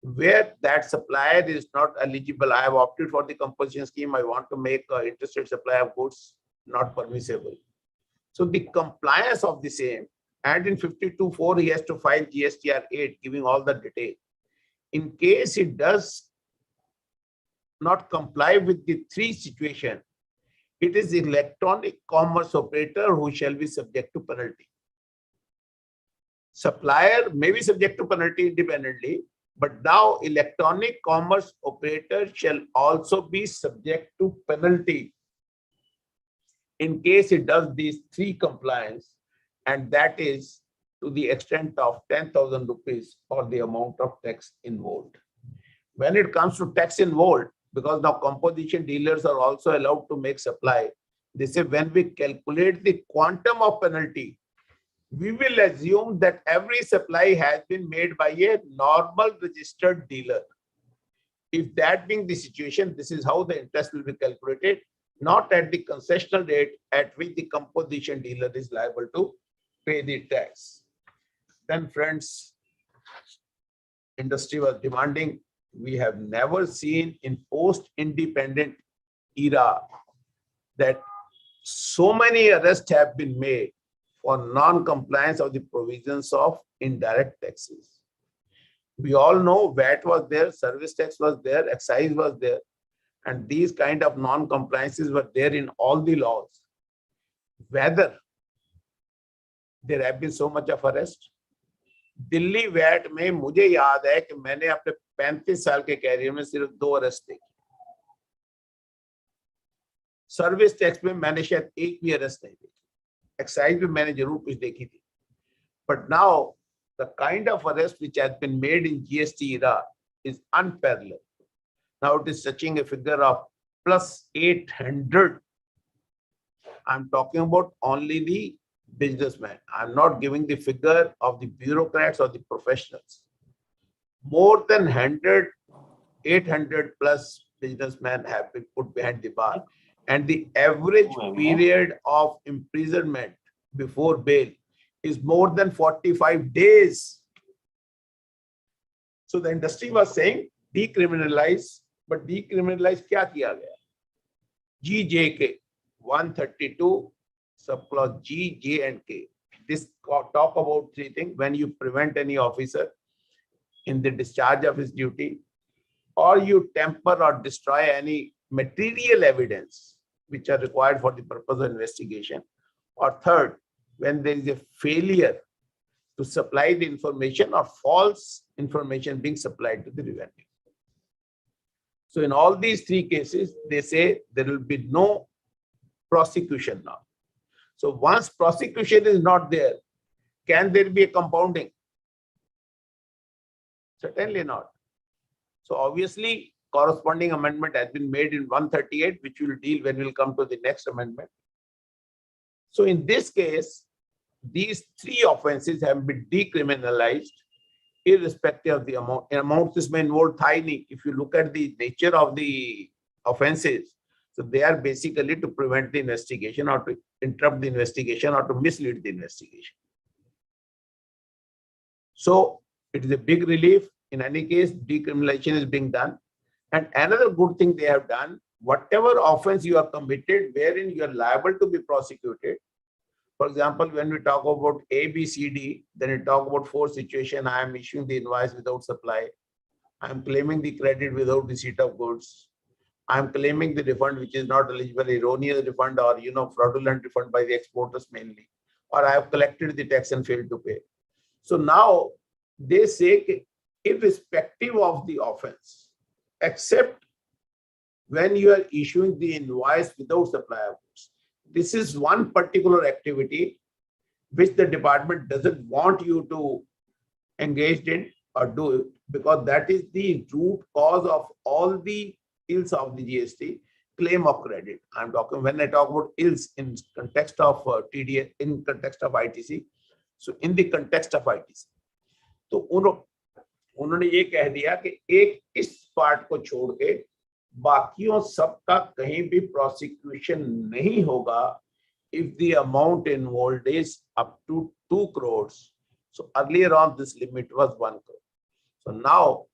where that supplier is not eligible. I have opted for the composition scheme. I want to make interstate supply of goods, not permissible. So the compliance of the same, and in 52(4), he has to file GSTR 8, giving all the detail. In case it does not comply with the three situations, it is electronic commerce operator who shall be subject to penalty. Supplier may be subject to penalty independently, but now electronic commerce operator shall also be subject to penalty in case it does these three compliance, and that is to the extent of 10,000 rupees or the amount of tax involved. When it comes to tax involved, because now composition dealers are also allowed to make supply, they say when we calculate the quantum of penalty, we will assume that every supply has been made by a normal registered dealer. If that being the situation, this is how the interest will be calculated, not at the concessional rate at which the composition dealer is liable to pay the tax. Then, friends, industry was demanding we have never seen in post-independent era that so many arrests have been made for non-compliance of the provisions of indirect taxes. We all know VAT was there, service tax was there, excise was there, and these kind of non-compliances were there in all the laws. Whether there have been so much of arrest, Delhi VAT में मुझे याद है कि मैंने अपने 35 साल के कैरियर में सिर्फ 2 अरेस्ट देखी। सर्विस टैक्स में मैंने शायद एक भी अरेस्ट नहीं देखी, एक्साइज में मैंने जरूर कुछ देखी थी, but now the kind of arrest which has been made in GST era is unparalleled. Now it is touching a figure of plus 800. I'm talking about only the businessmen. I'm not giving the figure of the bureaucrats or the professionals. More than 100, 800 plus businessmen have been put behind the bar. And the average period of imprisonment before bail is more than 45 days. So the industry was saying decriminalize, but decriminalize kya kiya gaya? GJK 132 subclause G, J and K. This talk about 3 things: when you prevent any officer in the discharge of his duty, or you tamper or destroy any material evidence which are required for the purpose of investigation, or third, when there is a failure to supply the information or false information being supplied to the revenue. So in all these 3 cases, they say there will be no prosecution now. So once prosecution is not there, can there be a compounding? Certainly not. So obviously, corresponding amendment has been made in 138, which we will deal when we will come to the next amendment. So in this case, these 3 offenses have been decriminalized irrespective of the amount. Amounts is may involve tiny. If you look at the nature of the offenses, so they are basically to prevent the investigation or to interrupt the investigation or to mislead the investigation. So it is a big relief. In any case, decriminalization is being done. And another good thing they have done, whatever offense you are committed wherein you are liable to be prosecuted. For example, when we talk about A, B, C, D, then we talk about 4 situations. I am issuing the invoice without supply. I am claiming the credit without receipt of goods. I am claiming the refund which is not eligible, erroneous refund or fraudulent refund by the exporters mainly. Or I have collected the tax and failed to pay. So now they say irrespective of the offense, except when you are issuing the invoice without supply of goods. This is one particular activity which the department doesn't want you to engage in or do it, because that is the root cause of all the ills of the GST, claim of credit. I'm talking, when I talk about ills in context of TDS, in context of ITC. So in the context of ITC, तो उन्होंने ये कह दिया कि एक इस पार्ट को छोड़ के बाकियों सबका कहीं भी prosecution नहीं होगा if the amount involved is up to 2 crores. So earlier on this limit was 1 crore. So now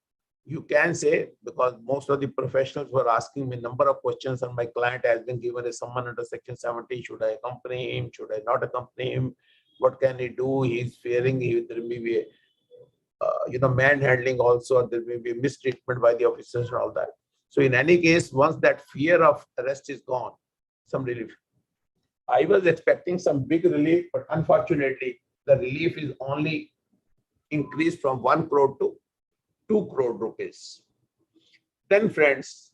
you can say, because most of the professionals were asking me a number of questions and my client has been given a summon under section 70, should I accompany him, should I not accompany him, what can he do, he's fearing there may be a manhandling also, there may be mistreatment by the officers and all that. So in any case, once that fear of arrest is gone, some relief. I was expecting some big relief, but unfortunately, the relief is only increased from 1 crore to 2 crore rupees. Then, friends,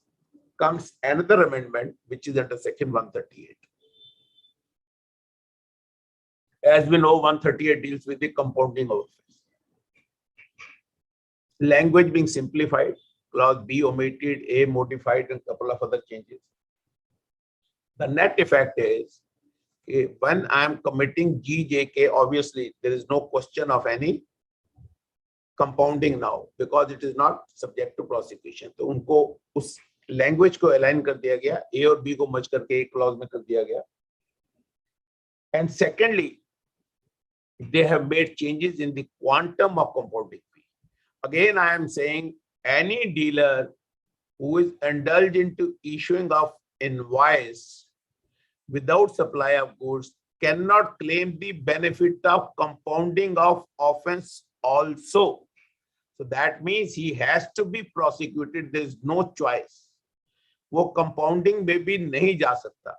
comes another amendment, which is under section 138. As we know, 138 deals with the compounding of offense. Language being simplified, clause B omitted, A modified, and a couple of other changes. The net effect is, when I am committing GJK, obviously there is no question of any compounding now because it is not subject to prosecution. तो उनको उस language को align कर दिया गया, A और B को merge करके एक clause में कर दिया गया. And secondly, they have made changes in the quantum of compounding fee. Again, I am saying any dealer who is indulged into issuing of invoice without supply of goods cannot claim the benefit of compounding of offense also. So that means he has to be prosecuted. There is no choice. वो compounding में भी नहीं जा सकता.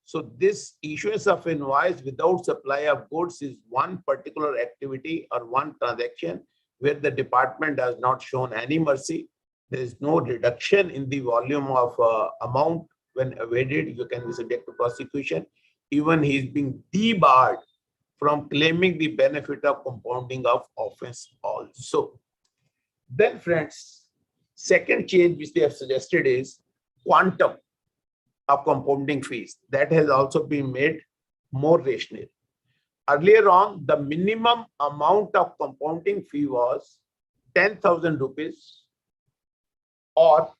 So this issuance of invoice without supply of goods is one particular activity or one transaction where the department has not shown any mercy. There is no reduction in the volume of amount when evaded. You can be subject to prosecution. Even he is being debarred from claiming the benefit of compounding of offense also. Then friends, second change which they have suggested is quantum of compounding fees. That has also been made more rational. Earlier on, the minimum amount of compounding fee was 10,000 rupees or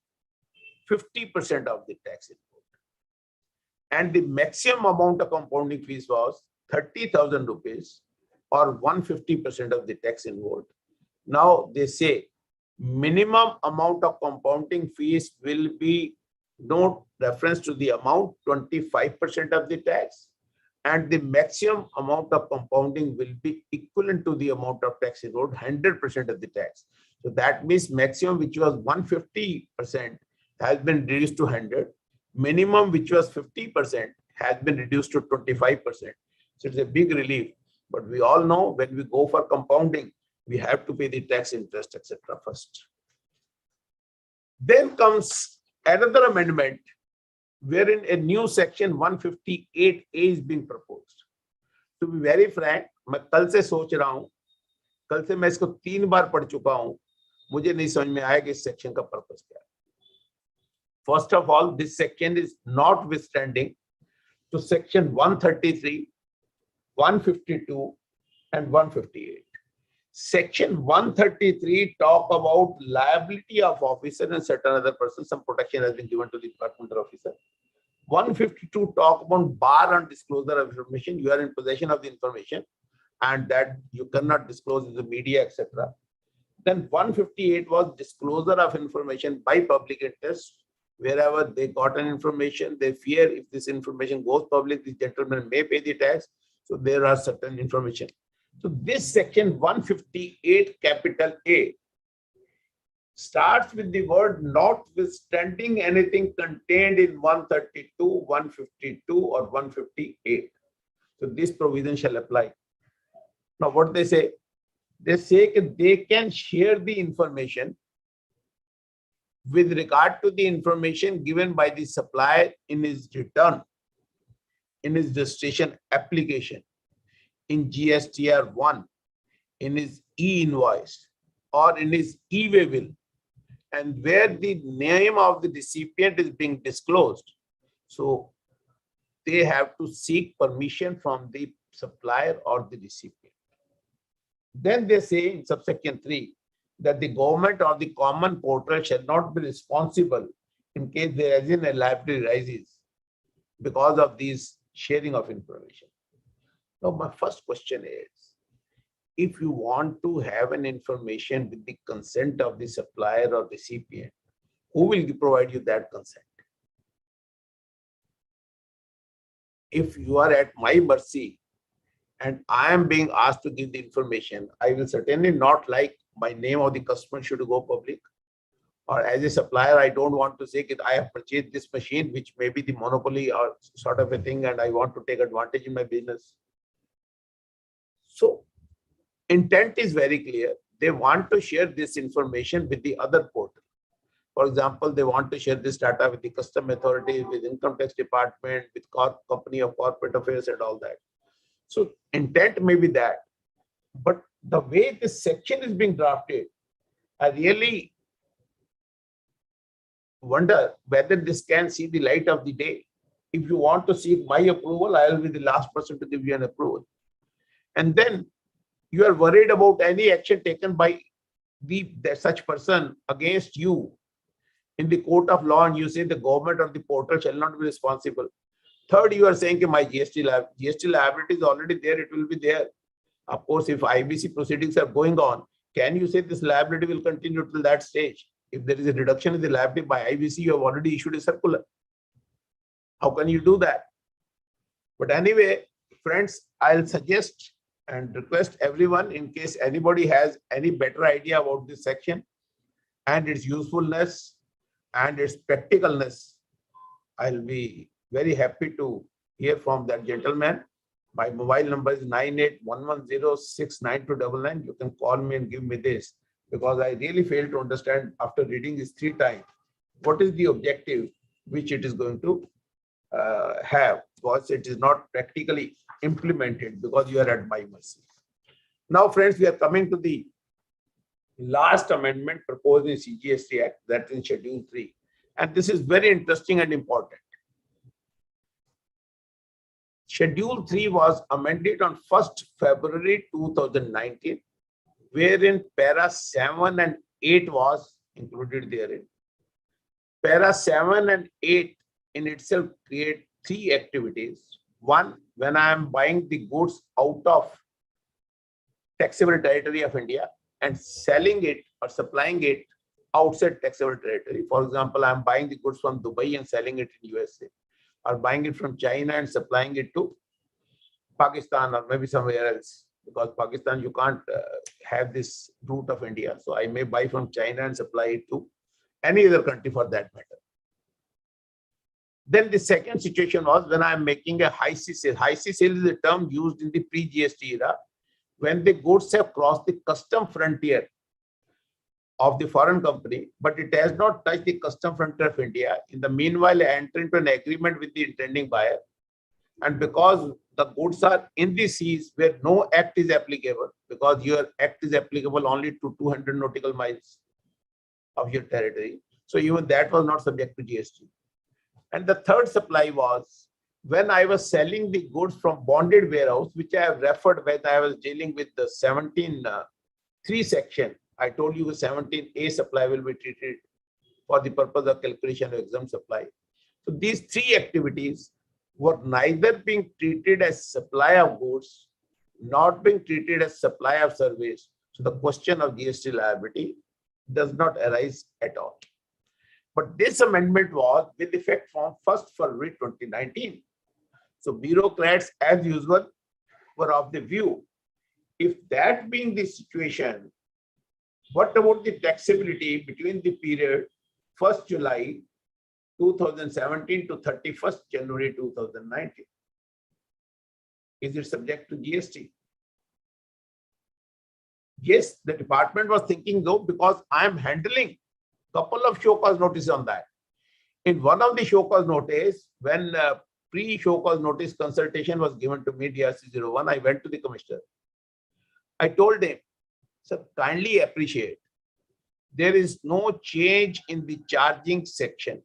50% of the tax input. And the maximum amount of compounding fees was 30,000 rupees or 150% of the tax involved. Now they say minimum amount of compounding fees will be no reference to the amount, 25% of the tax, and the maximum amount of compounding will be equivalent to the amount of tax involved, 100% of the tax. So that means maximum, which was 150%, has been reduced to 100. Minimum, which was 50%, has been reduced to 25%. So it's a big relief. But we all know when we go for compounding, we have to pay the tax, interest, etc. first. Then comes another amendment wherein a new section 158A is being proposed. To be very frank, मैं कल से सोच रहा हूं, कल से मैं इसको 3 बार पढ़ चुका हूं, मुझे नहीं समझ में आया कि इस सेक्शन का पर्पस क्या है. First of all, this section is notwithstanding to section 133, 152 and 158. Section 133 talk about liability of officer and certain other persons. Some protection has been given to the departmental officer. 152 talk about bar on disclosure of information. You are in possession of the information and that you cannot disclose in the media, etc. Then 158 was disclosure of information by public interest. Wherever they got an information, they fear if this information goes public, the gentleman may pay the tax. So there are certain information. So this section 158 capital A starts with the word notwithstanding anything contained in 132, 152 or 158. So this provision shall apply. Now what they say? They say that they can share the information with regard to the information given by the supplier in his return, in his registration application, in GSTR 1, in his e-invoice or in his e-way bill, and where the name of the recipient is being disclosed. So they have to seek permission from the supplier or the recipient. Then they say in subsection 3 that the government or the common portal shall not be responsible in case there is a liability arises because of these sharing of information. Now, my first question is, if you want to have an information with the consent of the supplier or recipient, who will provide you that consent? If you are at my mercy and I am being asked to give the information, I will certainly not like my name of the customer should go public. Or as a supplier, I don't want to say that I have purchased this machine, which may be the monopoly or sort of a thing, and I want to take advantage in my business. So intent is very clear. They want to share this information with the other portal. For example, they want to share this data with the custom authority, with income tax department, with company of corporate affairs and all that. So intent may be that, but the way this section is being drafted, I really wonder whether this can see the light of the day. If you want to seek my approval, I will be the last person to give you an approval. And then you are worried about any action taken by such person against you in the court of law, and you say the government or the portal shall not be responsible. Third, you are saying that my GST liability is already there, it will be there. Of course, if IBC proceedings are going on, can you say this liability will continue till that stage? If there is a reduction in the liability by IBC, you have already issued a circular. How can you do that? But anyway, friends, I'll suggest and request everyone, in case anybody has any better idea about this section and its usefulness and its practicalness, I'll be very happy to hear from that gentleman. My mobile number is 9811069299. You can call me and give me this, because I really fail to understand after reading this 3 times what is the objective which it is going to have, because it is not practically implemented, because you are at my mercy. Now, friends, we are coming to the last amendment proposed in CGST Act, that is in Schedule 3. And this is very interesting and important. Schedule 3 was amended on 1st February 2019, wherein para 7 and 8 was included therein. Para 7 and 8 in itself create 3 activities. One, when I am buying the goods out of taxable territory of India and selling it or supplying it outside taxable territory. For example, I am buying the goods from Dubai and selling it in USA, or buying it from China and supplying it to Pakistan or maybe somewhere else, because Pakistan, you can't have this route of India. So I may buy from China and supply it to any other country for that matter. Then the second situation was when I am making a high sea sale. High sea sale is a term used in the pre-GST era, when the goods have crossed the custom frontier of the foreign company, but it has not touched the custom frontier of India. In the meanwhile, I enter into an agreement with the intending buyer. And because the goods are in the seas where no act is applicable, because your act is applicable only to 200 nautical miles of your territory. So even that was not subject to GST. And the third supply was when I was selling the goods from bonded warehouse, which I have referred when I was dealing with the 17(3) section. I told you the 17A supply will be treated for the purpose of calculation of exempt supply. So these 3 activities were neither being treated as supply of goods, not being treated as supply of service. So the question of GST liability does not arise at all. But this amendment was with effect from 1st February 2019. So bureaucrats, as usual, were of the view, if that being the situation, what about the taxability between the period 1st July 2017 to 31st January 2019? Is it subject to GST? Yes, the department was thinking though, because I am handling a couple of show cause notices on that. In one of the show cause notice, when pre-show cause notice consultation was given to me, DRC01, I went to the commissioner. I told him, sir, kindly appreciate, there is no change in the charging section.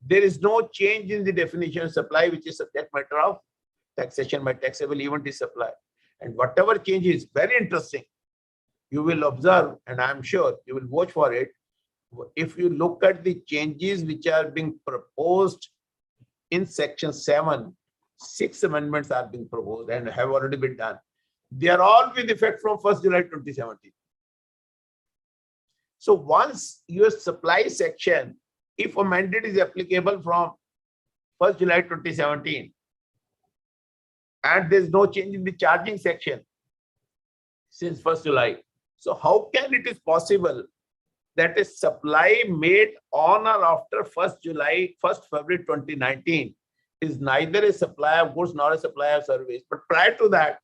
There is no change in the definition of supply, which is subject matter of taxation by taxable event is supply. And whatever change is very interesting, you will observe, and I'm sure you will watch for it. If you look at the changes which are being proposed in section 7, 6 amendments are being proposed and have already been done. They are all with effect from 1st July 2017. So once your supply section, if amended, is applicable from 1st July 2017, and there's no change in the charging section since 1st July. So how can it is possible that a supply made on or after 1st February 2019 is neither a supply of goods nor a supply of service, but prior to that,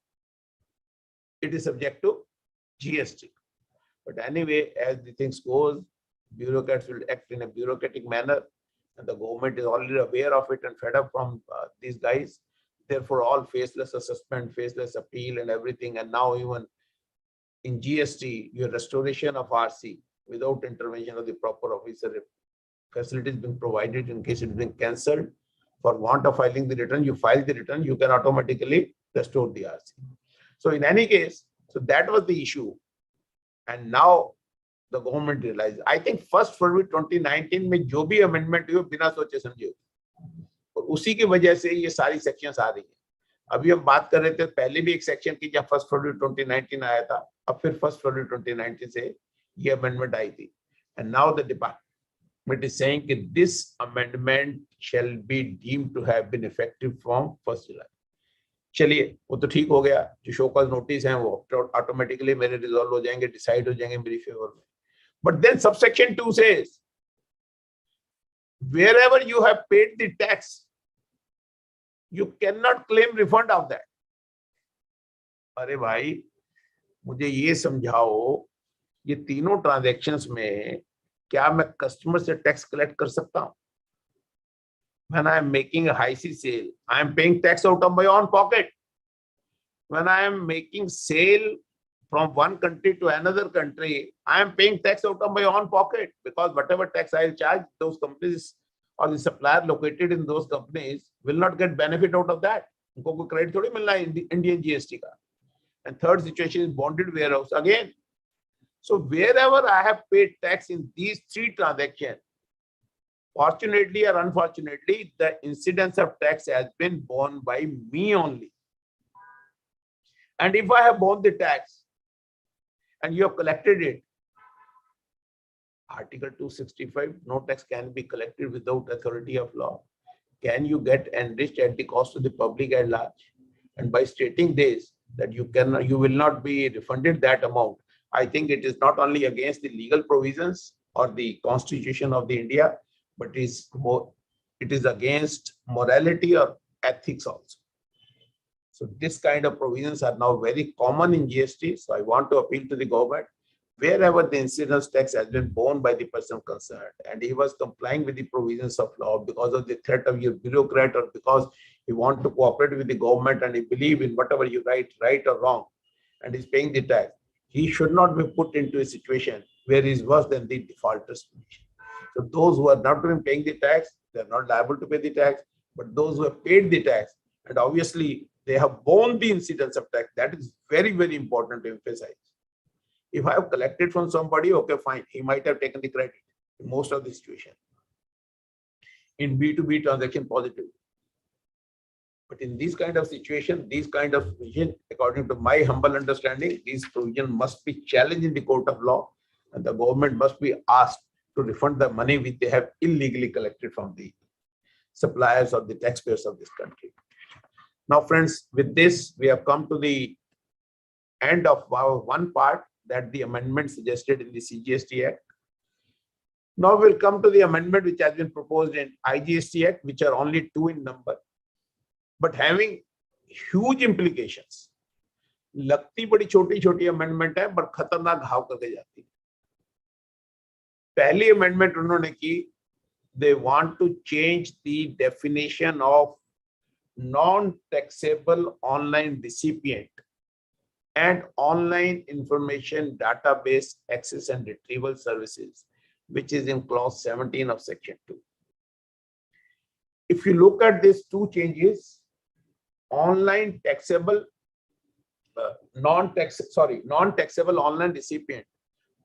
it is subject to GST. But anyway, as the things goes, bureaucrats will act in a bureaucratic manner, and the government is already aware of it and fed up from these guys. Therefore, all faceless assessment, faceless appeal and everything. And now even in GST, your restoration of RC without intervention of the proper officer, if facilities being provided in case it's been cancelled for want of filing the return, you file the return, you can automatically restore the RC. So in any case, so that was the issue. And now the government realized, I think 1st February 2019 में जो भी amendment हुई बिना सोचे समझे, और उसी की वजह से ये सारी sections आ रही हैं. अभी हम बात कर रहे थे, पहले भी एक section की जब 1st February 2019 आया था, अब फिर 1st February 2019 से ये अमेंडमेंट आई थी, and now the department is saying that this amendment shall be deemed to have been effective from 1st July. चलिए वो तो ठीक हो गया, जो शो कॉज नोटिस हैं वो ऑटोमेटिकली मेरे रिजॉल्व हो जाएंगे, डिसाइड हो जाएंगे मेरी फेवर में. But then subsection 2 says wherever you have paid the tax you cannot claim refund of that. अरे भाई मुझे ये समझाओ, ये तीनों ट्रांजैक्शंस में क्या मैं कस्टमर से टैक्स कलेक्ट कर सकता हूं? When I am making a high sea sale, I am paying tax out of my own pocket. When I am making sale from one country to another country, I am paying tax out of my own pocket, because whatever tax I will charge, those companies or the supplier located in those companies will not get benefit out of that. उनको कोई credit थोड़ी मिलना है Indian GST का. And third situation is bonded warehouse again. So wherever I have paid tax in these three transactions, fortunately or unfortunately, the incidence of tax has been borne by me only. And if I have borne the tax and you have collected it, Article 265, no tax can be collected without authority of law. Can you get enriched at the cost of the public at large? And by stating this, that you will not be refunded that amount, I think it is not only against the legal provisions or the Constitution of the India, but it is against morality or ethics also. So this kind of provisions are now very common in GST. So I want to appeal to the government, wherever the incidence tax has been borne by the person concerned, and he was complying with the provisions of law because of the threat of your bureaucrat, or because he want to cooperate with the government and he believe in whatever you write, right or wrong, and is paying the tax, he should not be put into a situation where he is worse than the defaulters. So those who are not even paying the tax, they are not liable to pay the tax, but those who have paid the tax, and obviously they have borne the incidence of tax, that is very, very important to emphasize. If I have collected from somebody, okay, fine, he might have taken the credit in most of the situation. In B2B transaction, positive. But in this kind of situation, these kind of provision, according to my humble understanding, these provisions must be challenged in the court of law, and the government must be asked to refund the money which they have illegally collected from the suppliers or the taxpayers of this country. Now, friends, with this, we have come to the end of our one part, that the amendment suggested in the CGST Act. Now we'll come to the amendment which has been proposed in IGST Act, which are only 2 in number, but having huge implications. लगती बड़ी छोटी-छोटी amendment है, पर खतरनाक घाव करके जाती है. पहली amendment उन्होंने की, they want to change the definition of non-taxable online recipient and online information database access and retrieval services, which is in clause 17 of section 2. If you look at these two changes, online taxable, non-taxable online recipient,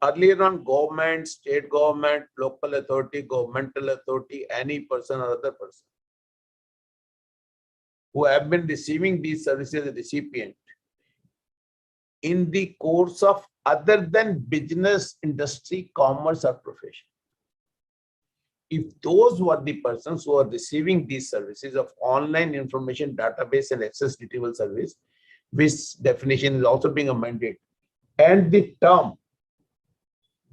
earlier on government, state government, local authority, governmental authority, any person or other person who have been receiving these services as a recipient in the course of other than business, industry, commerce, or profession. If those were the persons who are receiving these services of online information database and access retrieval service, which definition is also being amended, and the term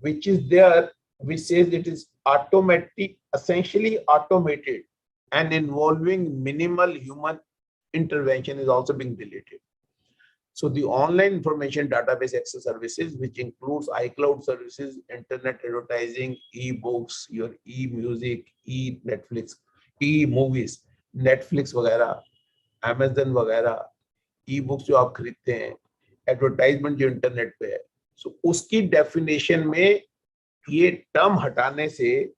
which is there, which says it is automatic, essentially automated and involving minimal human intervention, is also being deleted. So the online information database access services, which includes iCloud services, internet advertising, e-books, your e-music, e-Netflix, e-movies, Netflix वगैरह, Amazon वगैरह, e-books जो आप खरीदते हैं, advertisement जो internet पे है, so उसकी definition में ये term हटाने से,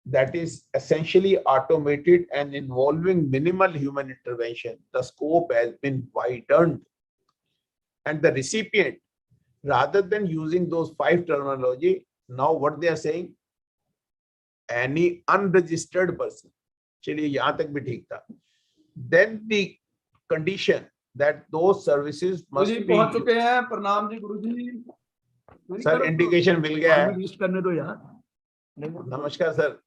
that is essentially automated and involving minimal human intervention, the scope has been widened. And the recipient, rather than using those 5 terminology, now what they are saying, any unregistered person. चलिए यहाँ तक भी ठीक था. Then the condition that those services must be. पहुंच चुके हैं. प्रणाम जी गुरुजी. सर इंडिकेशन मिल गया है। लिस्ट करने दो यार। नमस्कार सर।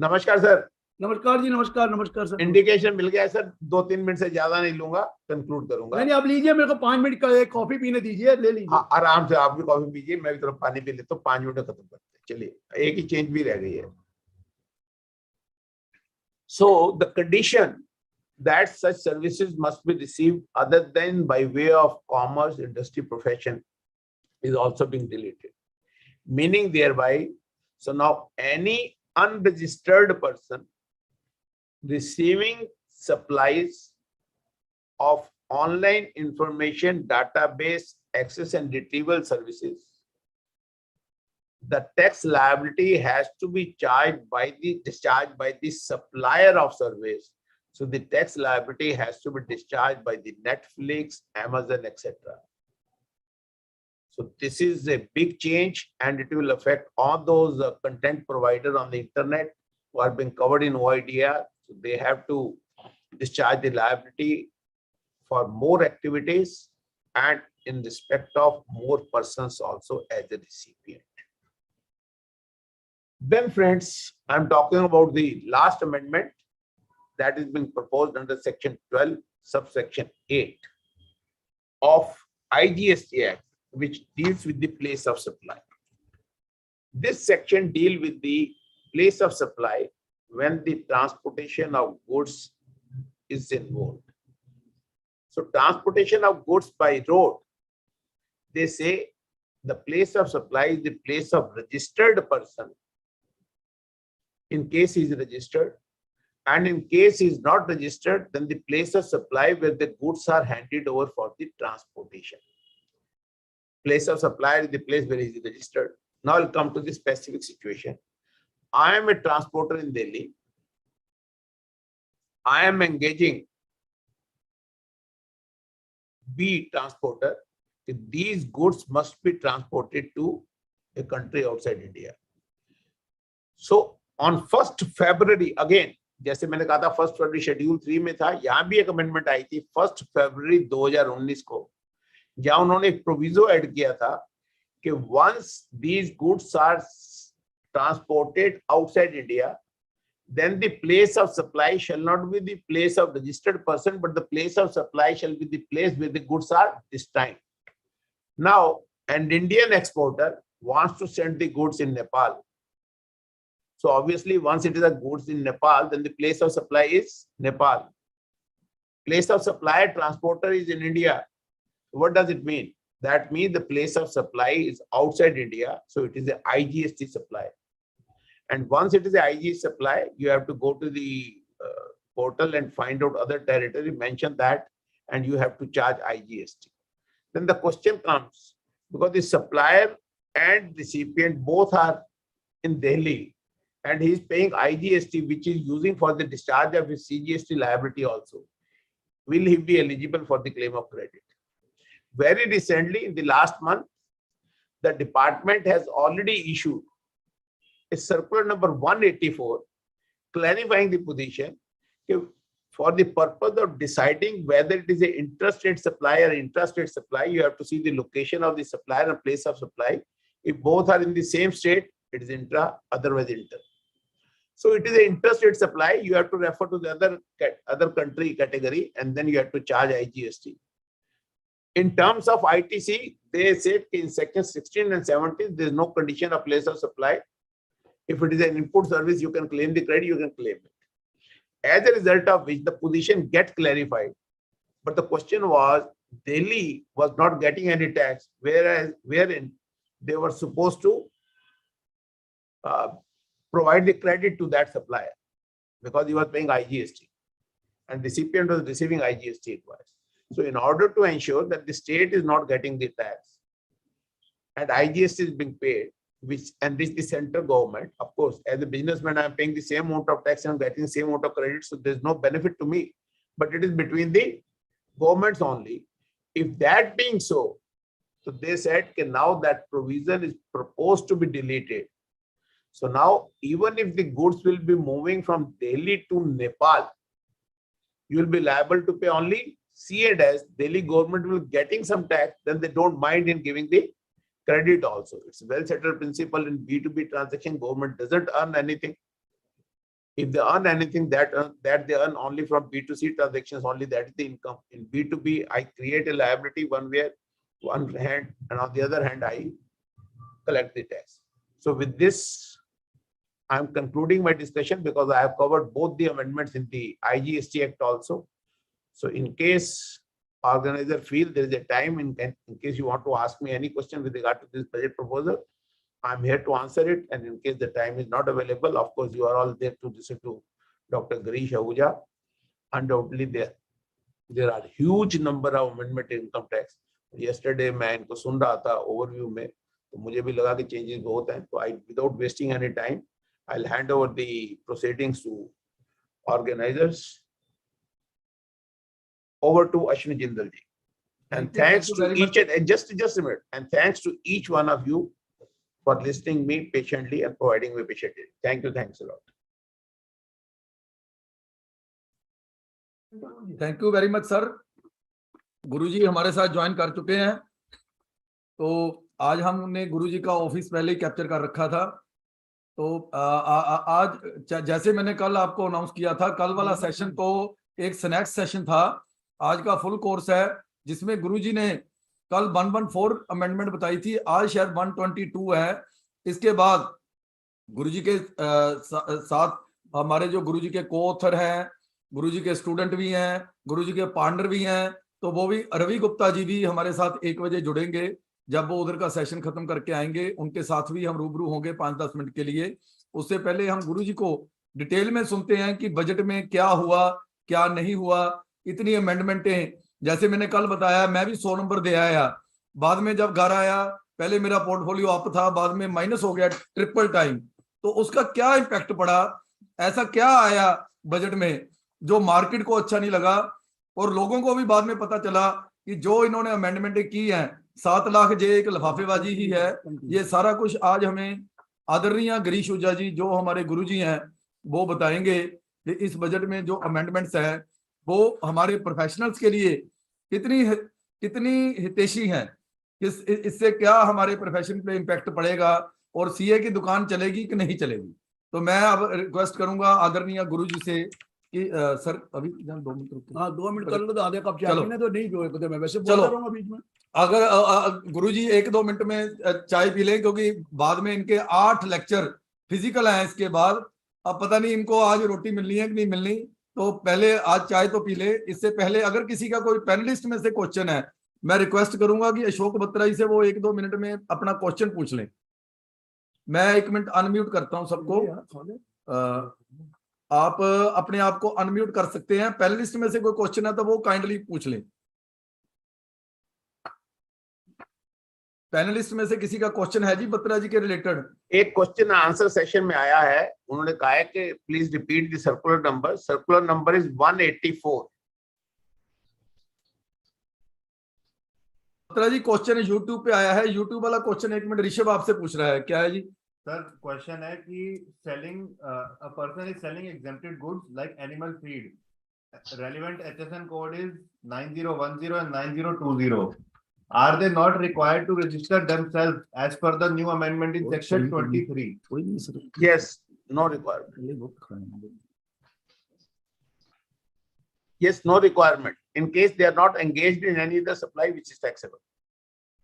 नमस्कार सर। नमस्कार जी, नमस्कार नमस्कार सर। इंडिकेशन मिल गया है सर, 2-3 मिनट से ज्यादा नहीं लूंगा, कंक्लूड करूंगा। नहीं, आप लीजिए, मेरे को 5 मिनट का एक कॉफी पीने दीजिए, ले लीजिए। हाँ, आराम से आप भी कॉफी पीजिए, मैं भी थोड़ा पानी पी लेता हूँ, 5 मिनट में खत्म करते हैं। चलिए, एक ही चेंज भी रह गई है। So the condition that such services must be received other than by way of commerce, industry, profession is also being deleted. Meaning thereby, so now any unregistered person receiving supplies of online information database access and retrieval services, the tax liability has to be discharged by the supplier of service. So the tax liability has to be discharged by the Netflix, Amazon, etc. So this is a big change, and it will affect all those content providers on the internet who are being covered in OIDR. So they have to discharge the liability for more activities and in respect of more persons also as a recipient. Then friends, I'm talking about the last amendment that is being proposed under section 12, subsection 8 of IGST Act, which deals with the place of supply. This section deals with the place of supply when the transportation of goods is involved. So transportation of goods by road, they say the place of supply is the place of registered person in case he is registered, and in case he is not registered, then the place of supply where the goods are handed over for the transportation. Place of supply is the place where he is registered. Now I'll come to the specific situation. I am a transporter in Delhi. I am engaging B transporter. These goods must be transported to a country outside India. So on 1st February, again, जैसे मैंने कहा था 1st February शेड्यूल 3 में था, यहाँ भी एक अमेंडमेंट आई थी 1st February 2019 को, जहां उन्होंने एक प्रोविजो ऐड किया था कि once these goods are transported outside India, then the place of supply shall not be the place of registered person, but the place of supply shall be the place where the goods are destined. Now, an Indian exporter wants to send the goods in Nepal. So obviously, once it is a goods in Nepal, then the place of supply is Nepal. Place of supply transporter is in India. What does it mean? That means the place of supply is outside India. So it is a IGST supply. And once it is a IGST supply, you have to go to the portal and find out other territory, mention that, and you have to charge IGST. Then the question comes, because the supplier and recipient both are in Delhi, and he is paying IGST, which is using for the discharge of his CGST liability also. Will he be eligible for the claim of credit? Very recently, in the last month, the department has already issued a circular number 184 clarifying the position for the purpose of deciding whether it is an intrastate supply or intrastate supply. You have to see the location of the supplier and place of supply. If both are in the same state, it is intra, otherwise inter. So it is an interstate supply. You have to refer to the other country category, and then you have to charge IGST. In terms of ITC, they said in section 16 and 17, there is no condition of place of supply. If it is an input service, you can claim the credit, you can claim it. As a result of which the position gets clarified. But the question was, Delhi was not getting any tax, wherein they were supposed to provide the credit to that supplier because he was paying IGST and recipient was receiving IGST advice. So in order to ensure that the state is not getting the tax and IGST is being paid, and this is the central government, of course, as a businessman, I am paying the same amount of tax and I'm getting the same amount of credit. So there's no benefit to me, but it is between the governments only. If that being so they said that now that provision is proposed to be deleted. So now, even if the goods will be moving from Delhi to Nepal, you will be liable to pay only C and S. Delhi government will getting some tax, then they don't mind in giving the credit also. It's a well settled principle in B2B transaction. Government doesn't earn anything. If they earn anything, that they earn only from B2C transactions, only that is the income. In B2B, I create a liability one hand, and on the other hand, I collect the tax. So with this, I'm concluding my discussion because I have covered both the amendments in the IGST Act also. So in case organizer feel there is a time, in case you want to ask me any question with regard to this budget proposal, I'm here to answer it. And in case the time is not available, of course, you are all there to listen to Dr. Girish Ahuja. Undoubtedly, there are huge number of amendment in income tax. Yesterday, मैं इनको सुन रहा था overview में, तो मुझे भी लगा कि changes बहुत हैं. So without wasting any time, I'll hand over the proceedings to organizers. Over to Ashwini Jindal ji. And thanks to each and just a minute. And thanks to each one of you for listening me patiently and providing me patiently. Thank you. Thanks a lot. Thank you very much sir. Guruji हमारे साथ ज्वाइन कर चुके हैं. तो आज हमने गुरुजी का ऑफिस पहले ही कैप्चर कर रखा था. तो आज जैसे मैंने कल आपको अनाउंस किया था, कल वाला सेशन तो एक स्नैक्स सेशन था. आज का फुल कोर्स है जिसमें गुरुजी ने कल 114 अमेंडमेंट बताई थी. आज शायद 122 है. इसके बाद गुरुजी के साथ हमारे जो गुरुजी के को ऑथर हैं, गुरुजी के स्टूडेंट भी हैं, गुरुजी के पार्टनर भी हैं. तो वो भी रवि गुप्ता जी भी हमारे साथ 1 बजे जुड़ेंगे. जब वो उधर का सेशन खत्म करके आएंगे उनके साथ भी हम रूबरू होंगे 5-10 मिनट के लिए. उससे पहले हम गुरुजी को डिटेल में सुनते हैं कि बजट में क्या हुआ, क्या नहीं हुआ. इतनी अमेंडमेंटें, जैसे मैंने कल बताया, मैं भी 100 नंबर दे आया. बाद में जब घर आया, पहले मेरा पोर्टफोलियो अप था, बाद में माइनस हो गया ट्रिपल टाइम. तो उसका क्या इम्पैक्ट पड़ा, ऐसा क्या आया बजट में जो मार्केट को अच्छा नहीं लगा. और लोगों को भी बाद में पता चला कि जो इन्होंने अमेंडमेंटें की हैं 7 लाख जे एक लिफाफेबाजी ही है. ये सारा कुछ आज हमें आदरणीय गिरीश आहूजा जी जो हमारे गुरुजी हैं वो बताएंगे कि इस बजट में जो अमेंडमेंट्स हैं वो हमारे प्रोफेशनल्स के लिए कितनी हितैषी हैं. इससे क्या हमारे प्रोफेशन पे इम्पैक्ट पड़ेगा और सीए की दुकान चलेगी कि नहीं चलेगी. तो मैं अब रिक्वेस्ट करूंगा आदरणीय गुरुजी से कि सर अभी 2 मिनट रुकिए. हाँ 2 मिनट कर लो तो आधे कप चाय पीने तो नहीं पियोगे. मैं वैसे चलो. बोलता रहूंगा बीच में. अगर गुरुजी 1-2 मिनट में चाय पी लें, क्योंकि बाद में इनके 8 लेक्चर फिजिकल हैं. इसके बाद अब पता नहीं इनको आज रोटी मिलनी है कि नहीं मिलनी. तो पहले आज चाय तो पी ले. इससे पहले अगर किसी का कोई पैनलिस्ट में से क्वेश्चन है, मैं रिक्वेस्ट करूंगा कि अशोक बत्रा जी से वो 1-2 मिनट में अपना क्वेश्चन पूछ लें. मैं 1 मिनट अनम्यूट करता हूं सबको. आप अपने आप को अनम्यूट कर सकते हैं. पैनलिस्ट में से कोई क्वेश्चन है तो वो काइंडली पूछ लें. पैनलिस्ट में से किसी का क्वेश्चन है जी बत्रा जी के रिलेटेड? एक क्वेश्चन आंसर सेशन में आया है. उन्होंने कहा है कि please repeat the circular number. Circular number is 184. Batra ji question YouTube पे आया है. यूट्यूब वाला क्वेश्चन 1 मिनट ऋषभ आपसे पूछ रहा है. क्या है जी? सर क्वेश्चन है कि selling a person is selling exempted goods like animal feed. Relevant HSN code is 9010 and 9020. Are they not required to register themselves as per the new amendment in section 23? Yes, no requirement. Yes, no requirement. In case they are not engaged in any other supply which is taxable.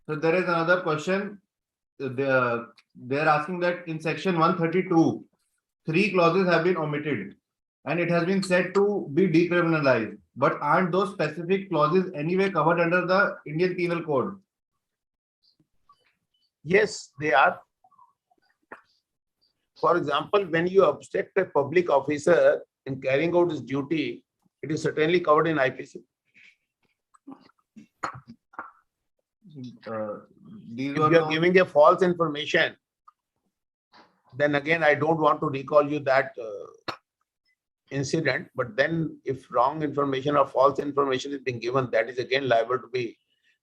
So there is another question. They are asking that in section 132, 3 clauses have been omitted and it has been said to be decriminalized. But aren't those specific clauses anyway covered under the Indian Penal Code? Yes, they are. For example, when you obstruct a public officer in carrying out his duty, it is certainly covered in IPC. If you are giving a false information, then again, I don't want to recall you that incident, but then if wrong information or false information is being given, that is again liable to be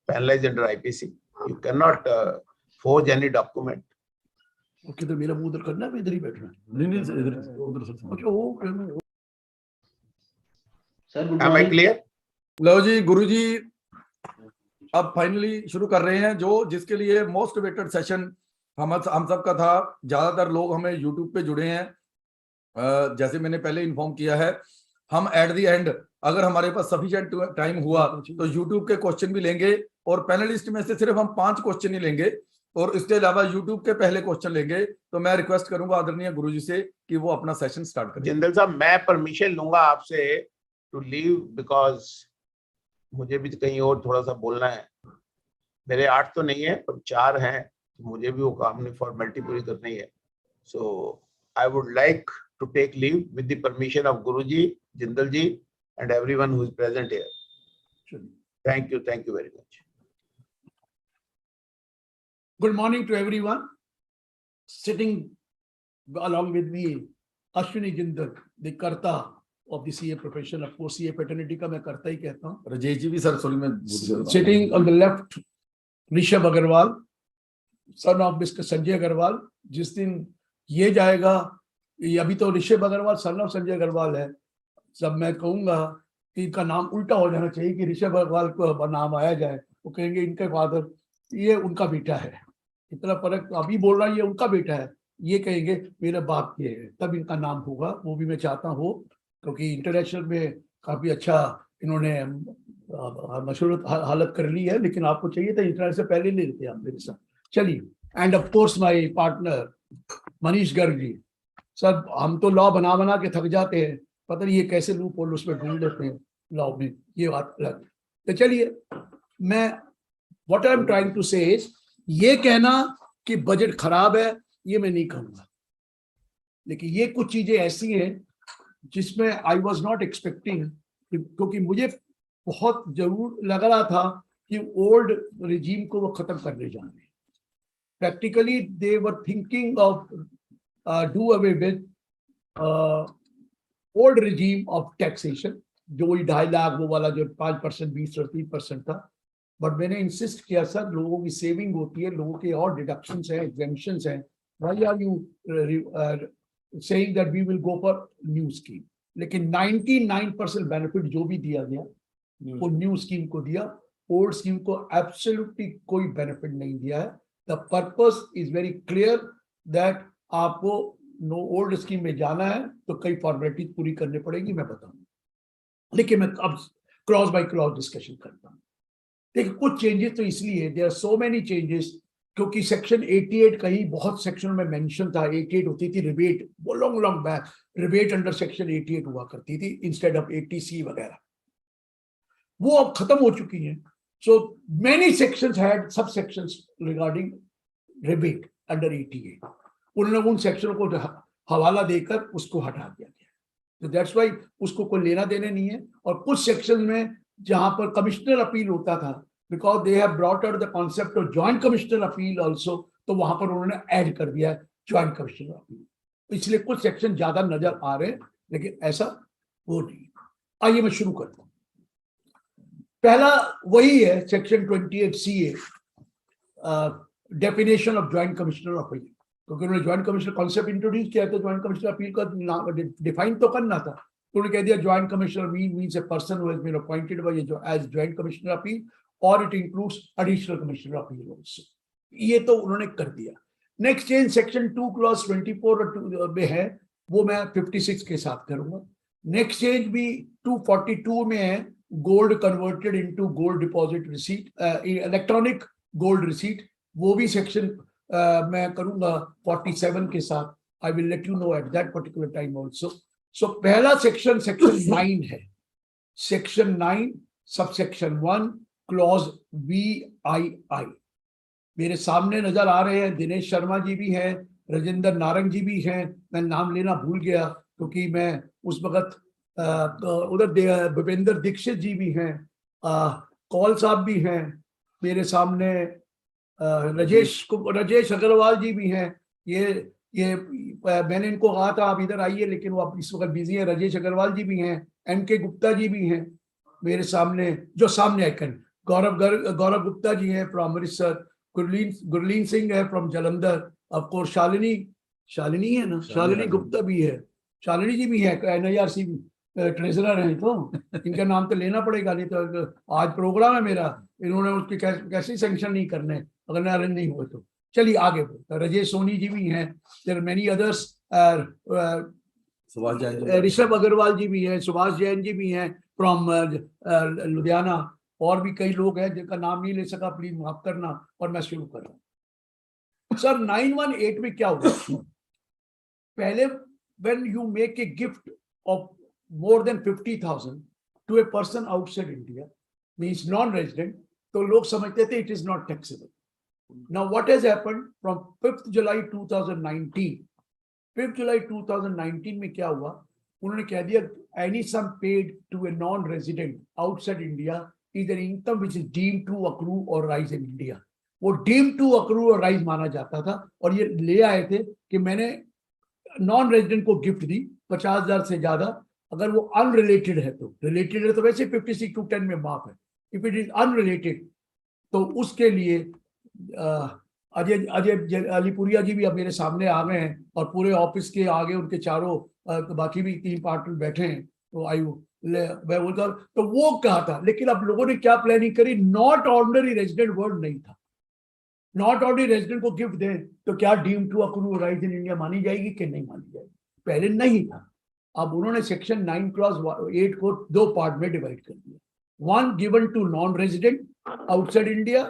penalized under IPC. You cannot forge any document. Okay तो मेरा मुंह उधर करना है, इधर ही बैठना है. नहीं इधर उधर से. अच्छा वो सर Am I clear? लो जी गुरुजी अब फाइनली शुरू कर रहे हैं, जो जिसके लिए मोस्ट वेटेड सेशन हम सब का था। ज्यादातर लोग हमें यूट्यूब पे जुड़े हैं। जैसे मैंने पहले इन्फॉर्म किया है, हम एट द एंड अगर हमारे पास सफिशिएंट टाइम हुआ तो यूट्यूब के क्वेश्चन भी लेंगे, और पैनलिस्ट में से सिर्फ हम 5 क्वेश्चन ही लेंगे, और इसके अलावा यूट्यूब के पहले क्वेश्चन लेंगे। तो मैं रिक्वेस्ट करूंगा आदरणीय गुरुजी से कि वो अपना सेशन स्टार्ट करें। जिंदल साहब, मैं परमिशन लूंगा आपसे टू लीव, बिकॉज मुझे भी कहीं और थोड़ा सा बोलना है। मेरे 8 तो नहीं है पर 4 हैं, तो मुझे भी वो काम नहीं, फॉर्मेलिटी पूरी करनी है। So I would like to take leave with the permission of Guruji, Jindal ji, and everyone who is present here. Thank you very much. Good morning to everyone. Sitting along with me, Ashwini Jindal, the Karta of the CA profession. Of course, CA fraternity का मैं करता ही कहता हूँ. राजेश जी भी सर, सॉरी मैं Sitting on the left, Rishabh Agrawal, son of Mr. Sanjay Agrawal. जिस दिन ये जाएगा, अभी तो ऋषभ अग्रवाल सन ऑफ संजय अग्रवाल है, सब मैं कहूंगा कि इनका नाम उल्टा हो जाना चाहिए कि ऋषभ अग्रवाल को नाम आया जाए, वो कहेंगे इनके फादर, ये उनका बेटा है। इतना फर्क, अभी बोल रहा है ये उनका बेटा है, ये कहेंगे मेरे बाप के है, तब इनका नाम होगा। वो भी मैं चाहता हूँ, क्योंकि इंटरनेशनल में काफी अच्छा इन्होंने मशहूर हालत कर ली है, लेकिन आपको चाहिए था इंटरनेशनल से पहले ले लेते आप मेरे साथ। चलिए, end of course my partner Manish Garg ji. Sir, हम तो लॉ बना बना के थक जाते हैं, पता नहीं ये कैसे लूप होल उसमें ढूंढ लेते हैं लॉ में, ये बात अलग है। तो चलिए, मैं what I am trying to say is, ये कहना कि बजट खराब है ये मैं नहीं कहूंगा, लेकिन ये कुछ चीजें ऐसी हैं जिसमें आई वाज नॉट एक्सपेक्टिंग, क्योंकि मुझे बहुत जरूर लग रहा था कि ओल्ड रिजीम को वो खत्म करने जा रहे हैं। Practically they were thinking of do away with old regime of taxation, जो वही 2.5 लाख वो वाला जो 5%, 20 और 30% था। बट मैंने इंसिस्ट किया, सर लोगों की सेविंग होती है, लोगों के और डिडक्शंस हैं, एग्जेम्पशंस हैं, why are you saying that we will go for new scheme. लेकिन 99% बेनिफिट जो भी दिया गया वो न्यू स्कीम को दिया, ओल्ड स्कीम को एब्सोल्युटली कोई बेनिफिट नहीं दिया है। The purpose is very clear that आपको नो ओल्ड स्कीम में जाना है तो कई फॉर्मेलिटीज पूरी करनी पड़ेगी, मैं बताऊंगा, लेकिन मैं अब क्लॉज बाय क्लॉज डिस्कशन करता हूँ। देखिए, कुछ चेंजेस तो इसलिए, there are so many changes, क्योंकि सेक्शन 88 कहीं बहुत सेक्शनों में मेंशन था। 88 होती थी रिबेट, वो long back rebate under section 88 हुआ करती थी इंस्टेड ऑफ 80C वगैरह, वो अब खत्म हो चुकी हैं। सो मेनी सेक्शंस हैड सब सेक्शंस रिगार्डिंग रिबेट अंडर 88, उन्होंने उन सेक्शनों को हवाला देकर उसको हटा दिया गया, तो दैट्स वाई उसको कोई लेना देने नहीं है। और कुछ सेक्शन में जहां पर कमिश्नर अपील होता था, because they have brought out the concept of joint commissioner appeal also, तो वहां पर उन्होंने ऐड कर दिया जॉइंट कमिश्नर अपील, इसलिए कुछ सेक्शन ज्यादा नजर आ रहे हैं, लेकिन ऐसा वो नहीं। आइए मैं शुरू करता हूँ। पहला वही है section 28CA, definition of joint commissioner appeal, क्योंकि उन्होंने जॉइंट कमिश्नर कॉन्सेप्ट इंट्रोड्यूस किया तो जॉइंट कमिश्नर अपील का डिफाइन तो करना था, तो उन्होंने कह दिया joint commissioner means a person who has been appointed by as joint commissioner appeal और it includes additional commissioner appeal also, ये तो उन्होंने कर दिया। नेक्स्ट चेंज सेक्शन 2 क्लॉज 24 में है, वो मैं 56 के साथ करूंगा। नेक्स्ट चेंज भी 242 में है, gold converted into gold deposit receipt, electronic gold receipt, वो भी सेक्शन मैं करूंगा 47 के साथ। I will let you know at that particular time also. So पहला सेक्शन 9 है, सेक्शन 9 सबसेक्शन 1 क्लॉज VII। मेरे सामने नजर आ रहे हैं, दिनेश शर्मा जी भी हैं, राजेंद्र नारंग जी भी हैं, मैं नाम लेना भूल गया क्योंकि मैं उस वक्त उधर भूपेंद्र दीक्षित जी भी हैं, कौल साहब भी हैं मेरे सामने, राजेश अग्रवाल जी भी हैं। ये मैंने इनको कहा था आप इधर आइए, लेकिन वो इस वक्त बिजी है। राजेश अग्रवाल जी भी हैं, NK गुप्ता जी भी हैं मेरे सामने, जो सामने आइकन, गौरव गुप्ता जी हैं फ्रॉम अमृतसर, गुरलीन सिंह है from Jalandhar, of course Shalini है ना, शालिनी गुप्ता भी है, शालिनी जी भी है NIRC ट्रेजरर हैं, तो इनका नाम तो लेना पड़ेगा, नहीं तो आज प्रोग्राम है मेरा, इन्होंने उसकी कैसे सैंक्शन नहीं करने अगर नारायण नहीं हुए तो। चलिए आगे बढ़ते। राजेश सोनी जी भी हैं, there many others, Subhash Jain ji, Rishabh Agarwal ji भी हैं, सुभाष जैन जी भी हैं फ्रॉम लुधियाना, और भी कई लोग हैं जिनका नाम नहीं ले सका, प्लीज माफ करना। और मैं शुरू कर रहा हूँ। सर 918 में क्या हुआ? पहले when you make a gift of more than 50,000 to a person outside India, means non-resident, तो लोग समझते थे it is not taxable. Now what has happened from 5th July 2019, 5th July 2019 में क्या हुआ? उन्होंने कह दिया any sum paid to a non-resident outside India is an income which is deemed to accrue or rise in India. वो deemed to accrue or rise माना जाता था, और ये ले आए थे कि मैंने नॉन रेजिडेंट को गिफ्ट दी 50,000 से ज्यादा, अगर वो अनरिलेटेड है तो, रिलेटेड है तो वैसे 56(2)(10) में माफ है, इफ इट इज अनरिलेटेड तो उसके लिए अजय अजय अलीपुरिया जी भी अब मेरे सामने आ गए हैं, और पूरे ऑफिस के आगे उनके चारों बाकी भी 3 पार्टनर बैठे हैं, तो मैं बोलता, तो वो कहा था। लेकिन अब लोगों ने क्या प्लानिंग करी, नॉट ऑर्डिनरी रेजिडेंट वर्ड नहीं था, नॉट ऑर्डिनरी रेजिडेंट को गिफ्ट दें तो क्या deem to accrue arise in India मानी जाएगी कि नहीं मानी जाएगी? पहले नहीं था। अब उन्होंने सेक्शन 9 क्लॉज 8 को 2 पार्ट में डिवाइड कर दिया। One given to non resident outside India,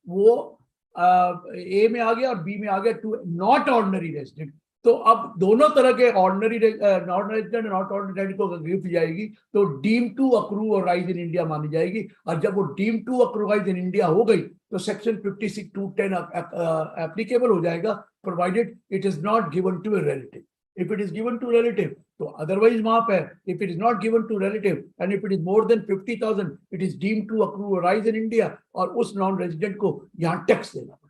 वो ए में आ गया, और बी में आ गया टू नॉट ऑर्डिनरी रेजिडेंट। तो अब दोनों तरह के ordinary non resident not ordinary को गिफ्ट जाएगी तो डीम टू अक्रू और राइज इन इंडिया मानी जाएगी। और जब वो deem to accrue arise in India हो गई तो सेक्शन 56(2)(10) एप्लीकेबल हो जाएगा, provided it is not given to a relative. If it is given to relative तो अदरवाइज माफ है, if it is not given to relative and if it is more then 50,000 it is deem to accrue और राइज इन इंडिया, और उस नॉन रेजिडेंट को यहाँ टैक्स देना पड़ेगा।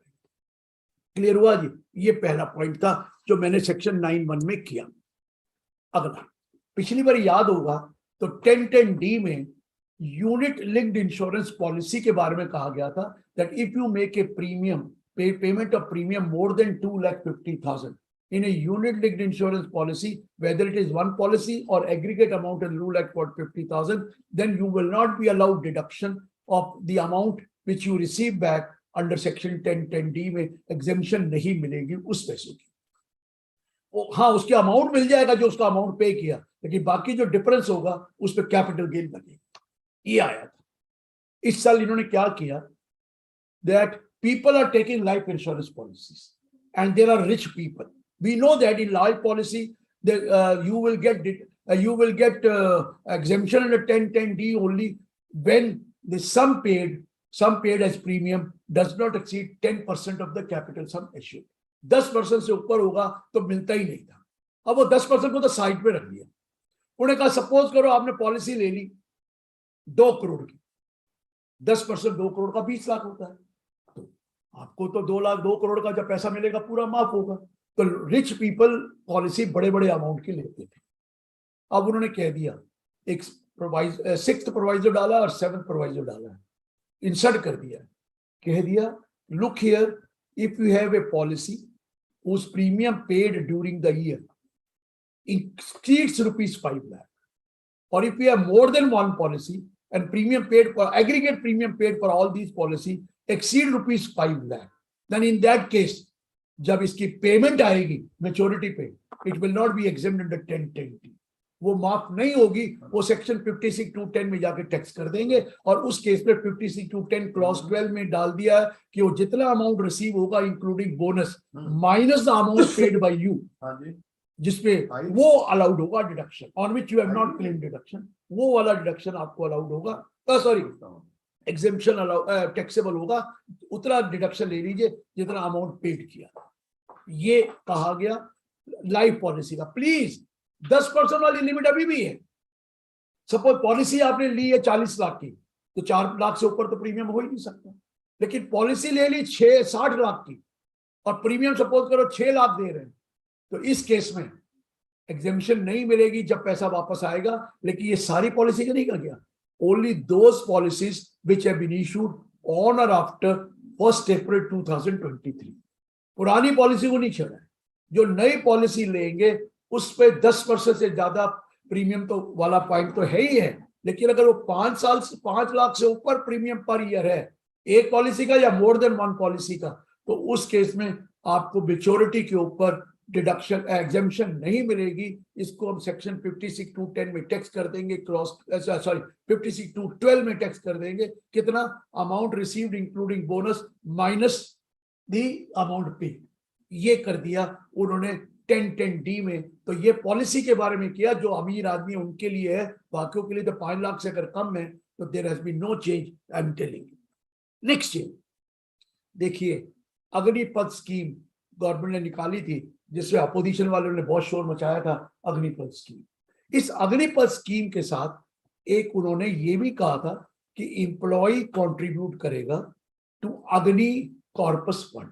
क्लियर हुआ जी? ये पहला पॉइंट था जो मैंने सेक्शन 9(1) में किया। अगला, पिछली बार याद होगा तो 10(10)(d) में यूनिट लिंक्ड इंश्योरेंस पॉलिसी के बारे में कहा गया था that if you make a premium payment of premium more than 2,50,000 in a unit linked insurance policy, whether it is one policy or aggregate amount in 2,50,000, then you will not be allowed deduction of the amount which you receive back under section 10(10)(d) में exemption नहीं मिलेगी उस पैसे की। हाँ, उसके अमाउंट मिल जाएगा जो उसका अमाउंट पे किया, लेकिन बाकी जो डिफरेंस होगा उस पर कैपिटल गेन लगेगा। ये आया था। इस साल इन्होंने क्या किया, that people are taking life insurance policies and there are rich people. We know that in life policy that you will get exemption under 10(10)(d) only when the sum paid as premium does not exceed 10% of the capital sum issued। 10% से ऊपर होगा तो मिलता ही नहीं था। अब वो 10% को तो साइड पे रख दिया। उन्होंने कहा सपोज करो आपने पॉलिसी ले ली 2 करोड़ की, 10% 2 करोड़ का 20 लाख होता है, तो आपको तो 2 करोड़ का जब पैसा मिलेगा पूरा माफ होगा। तो रिच पीपल पॉलिसी बड़े बड़े अमाउंट की लेते थे। अब उन्होंने कह दिया एक 6th प्रोवाइजर डाला और 7th प्रोवाइजर डाला, इंसर्ट कर दिया, कह दिया look here, if you have a policy whose premium paid during the year exceeds ₹5 lakh, or if you have more than one policy and premium paid for aggregate premium paid for all these policy exceed ₹5 lakh, then in that case जब इसकी पेमेंट आएगी मैच्योरिटी पे, it will not be exempt under 10(10)(d), वो माफ नहीं होगी, वो सेक्शन 56(2)(10) में जाके टैक्स कर देंगे। और उस केस में 56(2)(10) क्लॉज 12 में डाल दिया है कि वो जितना अमाउंट रिसीव होगा including bonus minus the amount paid by you, जिसपे वो अलाउड होगा deduction, on which you have not claim deduction, वो वाला डिडक्शन आपको अलाउड होगा, सॉरी एग्जेम्पशन टैक्सेबल होगा, उतना डिडक्शन ले लीजिए जितना अमाउंट पेड किया। ये कहा गया लाइफ पॉलिसी का। प्लीज 10% वाली लिमिट अभी भी है। सपोज पॉलिसी आपने ली है 40 लाख की, तो 4 लाख से ऊपर तो प्रीमियम हो ही नहीं सकता। लेकिन पॉलिसी ले ली 60 लाख की और प्रीमियम सपोज करो 6 लाख दे रहे हैं, तो इस केस में एग्जेम्पशन नहीं मिलेगी जब पैसा वापस आएगा। लेकिन ये सारी पॉलिसी का नहीं कर गया, only those policies which have been issued on और आफ्टर 1 अप्रैल 2023। पुरानी पॉलिसी को नहीं छोड़ा है। जो नई पॉलिसी लेंगे उस पे 10% से ज्यादा प्रीमियम तो वाला पॉइंट तो है ही है, लेकिन अगर वो 5 लाख से ऊपर प्रीमियम पर ईयर है एक पॉलिसी का या मोर देन वन पॉलिसी का, तो उस केस में आपको मैच्योरिटी के ऊपर डिडक्शन एग्जेम्पशन नहीं मिलेगी। इसको हम सेक्शन 56(2)(10) में टैक्स कर देंगे, क्रॉस 56(2)(12) में टैक्स कर देंगे। कितना? Amount received including bonus minus the amount पे। ये कर दिया उन्होंने 10(10)(d) में। तो ये पॉलिसी के बारे में किया, जो अमीर आदमी उनके लिए है, बाकियों के लिए तो 5 लाख से अगर कम है तो there has been no change, I am telling you. Next year देखिए, अग्निपथ स्कीम गवर्नमेंट ने निकाली थी, जिसमें अपोजिशन वालों ने बहुत शोर मचाया था, अग्निपथ स्कीम। इस अग्निपथ स्कीम के साथ एक उन्होंने ये भी कहा था कि एम्प्लॉय कंट्रीब्यूट करेगा टू अग्नि कॉर्पस फंड।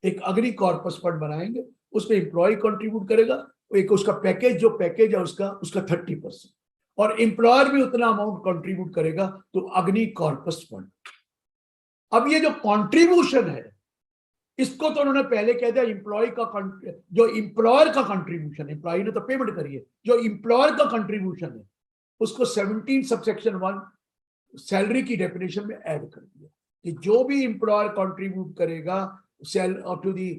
एक अग्नि कॉर्पस फंड बनाएंगे, उसमें एम्प्लॉय कंट्रीब्यूट करेगा, एक उसका पैकेज जो पैकेज है उसका 30%, और एम्प्लॉयर भी उतना अमाउंट कंट्रीब्यूट करेगा तो अग्नि कॉर्पस फंड। अब ये जो कंट्रीब्यूशन है, इसको तो उन्होंने पहले कह दिया एम्प्लॉय का, जो एम्प्लॉयर का कंट्रीब्यूशन, एम्प्लॉय ने तो पेमेंट करी है, जो एम्प्लॉयर का कंट्रीब्यूशन है उसको 17 सबसेक्शन 1 सैलरी की डेफिनेशन में ऐड कर दिया कि जो भी एम्प्लॉयर कंट्रीब्यूट करेगा to the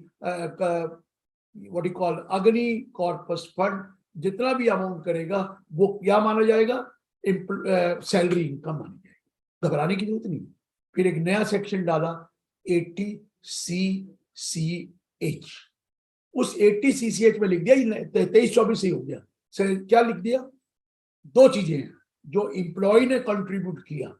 what you call Agni corpus fund, जितना भी अमाउंट करेगा वो क्या माना जाएगा? सैलरी इनकम माना जाएगा। घबराने की जरूरत नहीं। फिर एक नया सेक्शन डाला 80CCH। उस 80CCH में लिख दिया, 23-24 ही हो गया सर, क्या लिख दिया? दो चीजें हैं, जो एम्प्लॉय ने कंट्रीब्यूट किया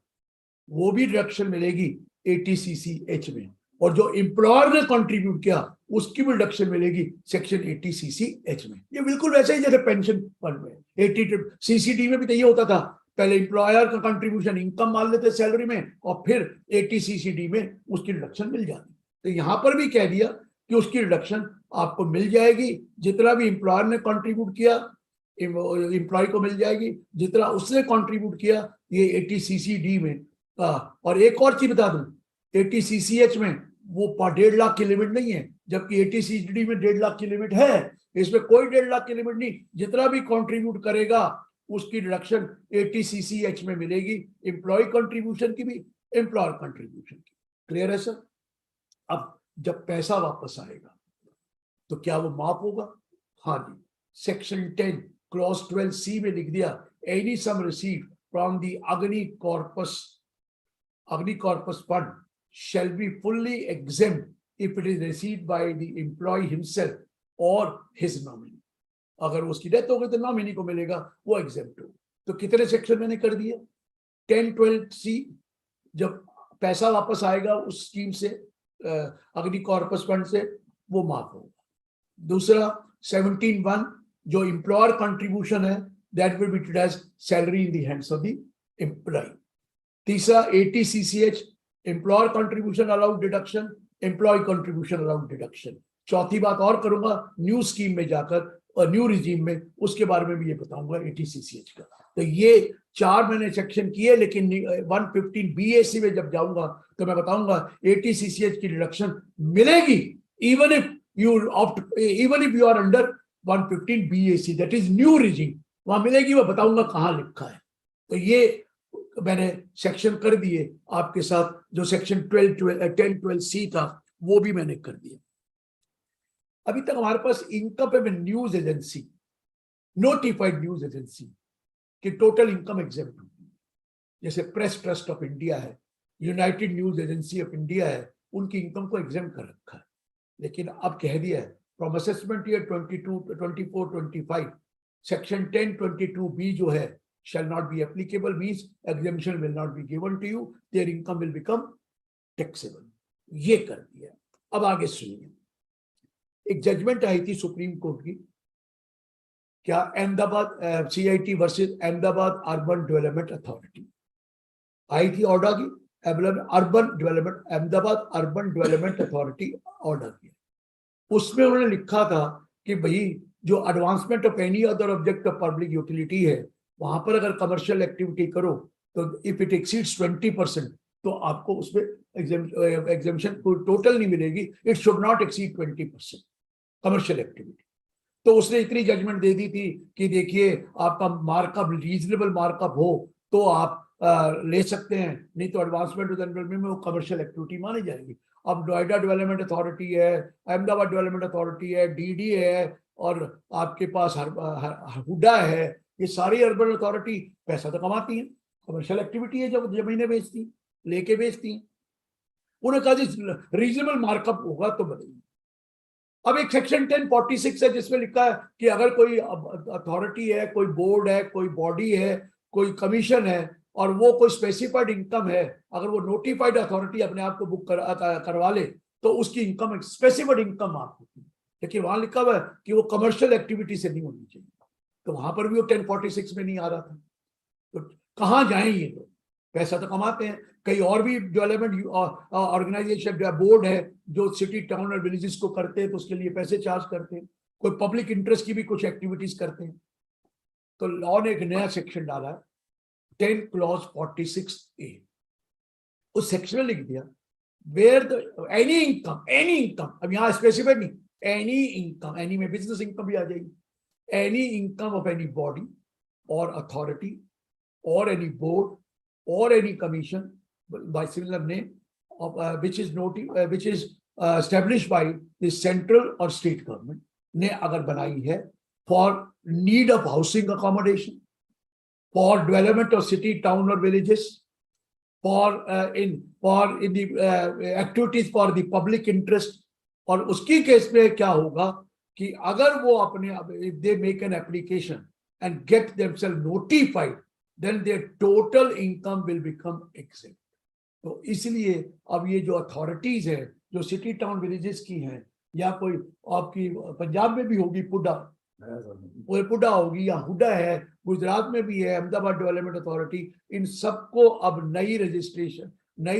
वो भी डिडक्शन मिलेगी 80CCH में, और जो एम्प्लॉयर ने कंट्रीब्यूट किया उसकी भी डिडक्शन मिलेगी सेक्शन 80CCH में। ये बिल्कुल वैसे ही जैसे पेंशन फंड में 80CCD में भी तो ये होता था, पहले एम्प्लॉयर का कंट्रीब्यूशन इनकम मान लेते सैलरी में, और फिर 80CCD में उसकी डिडक्शन मिल जाती। तो यहां पर भी कह दिया कि उसकी डिडक्शन आपको मिल जाएगी, जितना भी एम्प्लॉयर ने कंट्रीब्यूट किया एम्प्लॉय को मिल जाएगी, जितना उसने कंट्रीब्यूट किया ये 80CCD में। और एक और चीज बता दूं, 80CCH में वो 1.5 लाख की लिमिट नहीं है, जबकि 80CCD में 1.5 लाख की लिमिट है। इसमें कोई 1.5 लाख की लिमिट नहीं, जितना भी कंट्रीब्यूट करेगा उसकी डिडक्शन 80CCH में मिलेगी, एम्प्लॉय कंट्रीब्यूशन की भी, एम्प्लॉयर कंट्रीब्यूशन की। क्लियर है सर? अब जब पैसा वापस आएगा तो क्या वो माफ होगा? हाँ जी, सेक्शन 10 क्लॉज 12C में लिख दिया, any sum received from the Agni corpus fund shall be fully exempt if it is received by the employee himself or his nominee. अगर उसकी डेथ हो गई तो नॉमिनी को मिलेगा, वो एग्जेम्प्ट हो। तो कितने सेक्शन मैंने कर दिए? 10-12C, जब पैसा वापस आएगा उस स्कीम से, अग्नि कॉर्पस फंड से, वो माफ होगा। दूसरा 17(1) जो एम्प्लॉयर कंट्रीब्यूशन है, that will be treated as salary in the hands of the employee. तीसरा 80CCH, employer contribution allowed deduction, employee contribution allowed deduction. चौथी बात और करूंगा न्यू स्कीम में जाकर और न्यू रिजीम में, उसके बारे में भी ये बताऊंगा 80CCH का। तो ये 4 मैंने सेक्शन किए, लेकिन 115BAC में जब जाऊंगा तो मैं बताऊंगा 80CCH की डिडक्शन मिलेगी even if you are under 115BAC, that is new regime, वहां मिलेगी, वो बताऊंगा कहां लिखा है। तो ये मैंने सेक्शन कर दिए आपके साथ, जो सेक्शन 10-12C था वो भी मैंने कर दिया। अभी तक हमारे पास इनकम पे news agency, notified news agency कि टोटल इनकम एग्जेम्प्ट होती है, जैसे प्रेस ट्रस्ट ऑफ इंडिया है, United news agency of India है, उनकी इनकम को एग्जेम्प्ट कर रखा है। लेकिन अब कह दिया है from assessment year 24-25 section 10(22)B जो है shall not be applicable, means exemption will not be given to you, their income will become taxable। ये कर दिया। अब आगे सुनिए, एक जजमेंट आई थी सुप्रीम कोर्ट की, क्या Ahmedabad CIT versus Ahmedabad urban development authority आई थी, ऑर्डर की urban development, Ahmedabad urban development authority order की। उसमें उन्होंने लिखा था कि भाई जो advancement of any other object of public utility है, वहां पर अगर कमर्शियल एक्टिविटी करो तो इफ इट एक्सीड्स 20% तो आपको उसमें एग्जेम्पशन टोटल नहीं मिलेगी, it should not exceed 20% commercial activity. तो उसने इतनी जजमेंट दे दी थी कि देखिए आपका मार्कअप रीजनेबल मार्कअप हो तो आप ले सकते हैं, नहीं तो एडवांसमेंट ऑफ डेवलपमेंट में वो कमर्शियल एक्टिविटी मानी जाएगी। अब नोएडा डेवलपमेंट अथॉरिटी है, अहमदाबाद डेवलपमेंट अथॉरिटी है, डीडी है, और आपके पास हुडा है, ये सारी अर्बन अथॉरिटी पैसा तो कमाती है, कमर्शियल एक्टिविटी है, जब जमीनें बेचती लेके बेचती हैं। उन्हें कहा रीजनेबल मार्कअप होगा तो बनेगी। अब एक सेक्शन 1046 है जिसमें लिखा है कि अगर कोई अथॉरिटी है, कोई बोर्ड है, कोई बॉडी है, कोई कमीशन है, और वो कोई स्पेसिफाइड इनकम है, अगर वो नोटिफाइड अथॉरिटी अपने आप को बुक करवा ले तो उसकी इनकम एक स्पेसिफाइड इनकम मार्क होती है। लेकिन वहां लिखा हुआ है कि वो कमर्शियल एक्टिविटी से नहीं होनी चाहिए, तो वहां पर भी वो 1046 में नहीं आ रहा था। तो कहाँ जाए ये लोग, पैसा तो कमाते हैं। कई और भी डेवलपमेंट ऑर्गेनाइजेशन बोर्ड है जो सिटी टाउन और विलेजेस को करते हैं, तो उसके लिए पैसे चार्ज करते हैं। कोई पब्लिक इंटरेस्ट की भी कुछ एक्टिविटीज करते हैं। तो लॉ ने एक नया सेक्शन डाला है 10 क्लॉज 46A। उस सेक्शन में लिख दिया वेयर द एनी इनकम, अब यहाँ स्पेसिफाइड नहीं, एनी इनकम, एनी में बिजनेस इनकम भी आ जाएगी, any income of any body और authority or any board or any commission by similar name of, which is established by the central or state government ने अगर बनाई है for need of housing accommodation, for development of city, town or villages, for in the activities for the public interest। और उसकी केस में क्या होगा कि अगर वो अपने if they make an application and get themselves notified, then their total income will become exempt। तो इसलिए अब ये जो अथॉरिटीज है जो सिटी टाउन विलेजेस की हैं, या कोई आपकी पंजाब में भी होगी पुडा होगी, या हुडा है, गुजरात में भी है अहमदाबाद डेवलपमेंट अथॉरिटी, इन सबको अब नई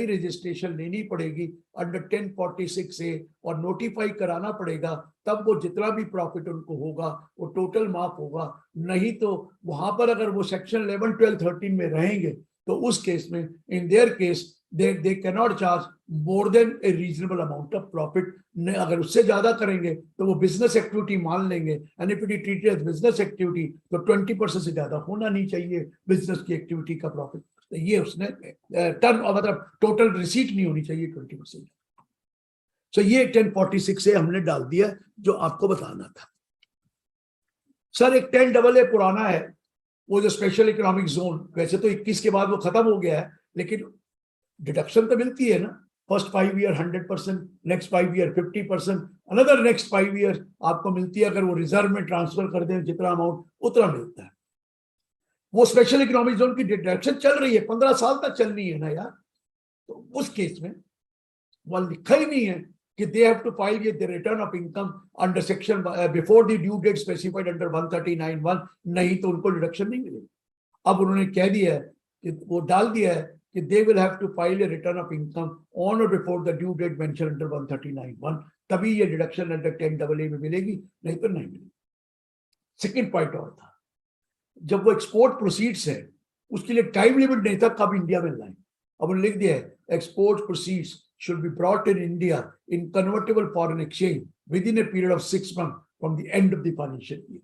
रजिस्ट्रेशन लेनी पड़ेगी अंडर 1046 से, और नोटिफाई कराना पड़ेगा, तब वो जितना भी प्रॉफिट उनको होगा वो टोटल माफ होगा। नहीं तो वहां पर अगर वो सेक्शन 11, 12, 13 में रहेंगे तो उस केस में in their case they cannot charge more than a reasonable amount of profit। अगर उससे ज्यादा करेंगे तो वो बिजनेस एक्टिविटी मान लेंगे, and if it is treated as business activity तो 20% से ज्यादा होना नहीं चाहिए बिजनेस की एक्टिविटी का प्रॉफिट। तो ये उसने टर्म मतलब टोटल रिसीट नहीं होनी चाहिए 20%। सो ये 1046 से हमने डाल दिया जो आपको बताना था। सर एक 10AA पुराना है, वो जो स्पेशल इकोनॉमिक जोन, वैसे तो 21 के बाद वो खत्म हो गया है, लेकिन डिडक्शन तो मिलती है ना, first 5 year 100%, next 5 year 50%, another next 5 year आपको मिलती है। अगर वो रिजर्व में ट्रांसफर कर दें जितना अमाउंट उतना मिलता है। वो स्पेशल इकोनॉमिक जोन की डिडक्शन चल रही है, 15 साल तक चलनी है ना यार। तो उस केस में वह लिखा ही नहीं है कि they have to file the return of income under section before the due date specified under 139(1), नहीं तो उनको डिडक्शन नहीं मिलेगी। अब उन्होंने कह दिया है कि वो डाल दिया है कि they will have to file a return of income on or before the due date mentioned under 139(1), तभी ये डिडक्शन अंडर 10AA में मिलेगी, नहीं तो नहीं मिलेगी। सेकंड पॉइंट और था, जब वो एक्सपोर्ट प्रोसीड्स है उसके लिए टाइम लिमिट नहीं था कब इंडिया में लाएं। अब उन्होंने लिख दिया है export proceeds should be brought in India in convertible foreign exchange within a period of 6 months from the end of the financial year।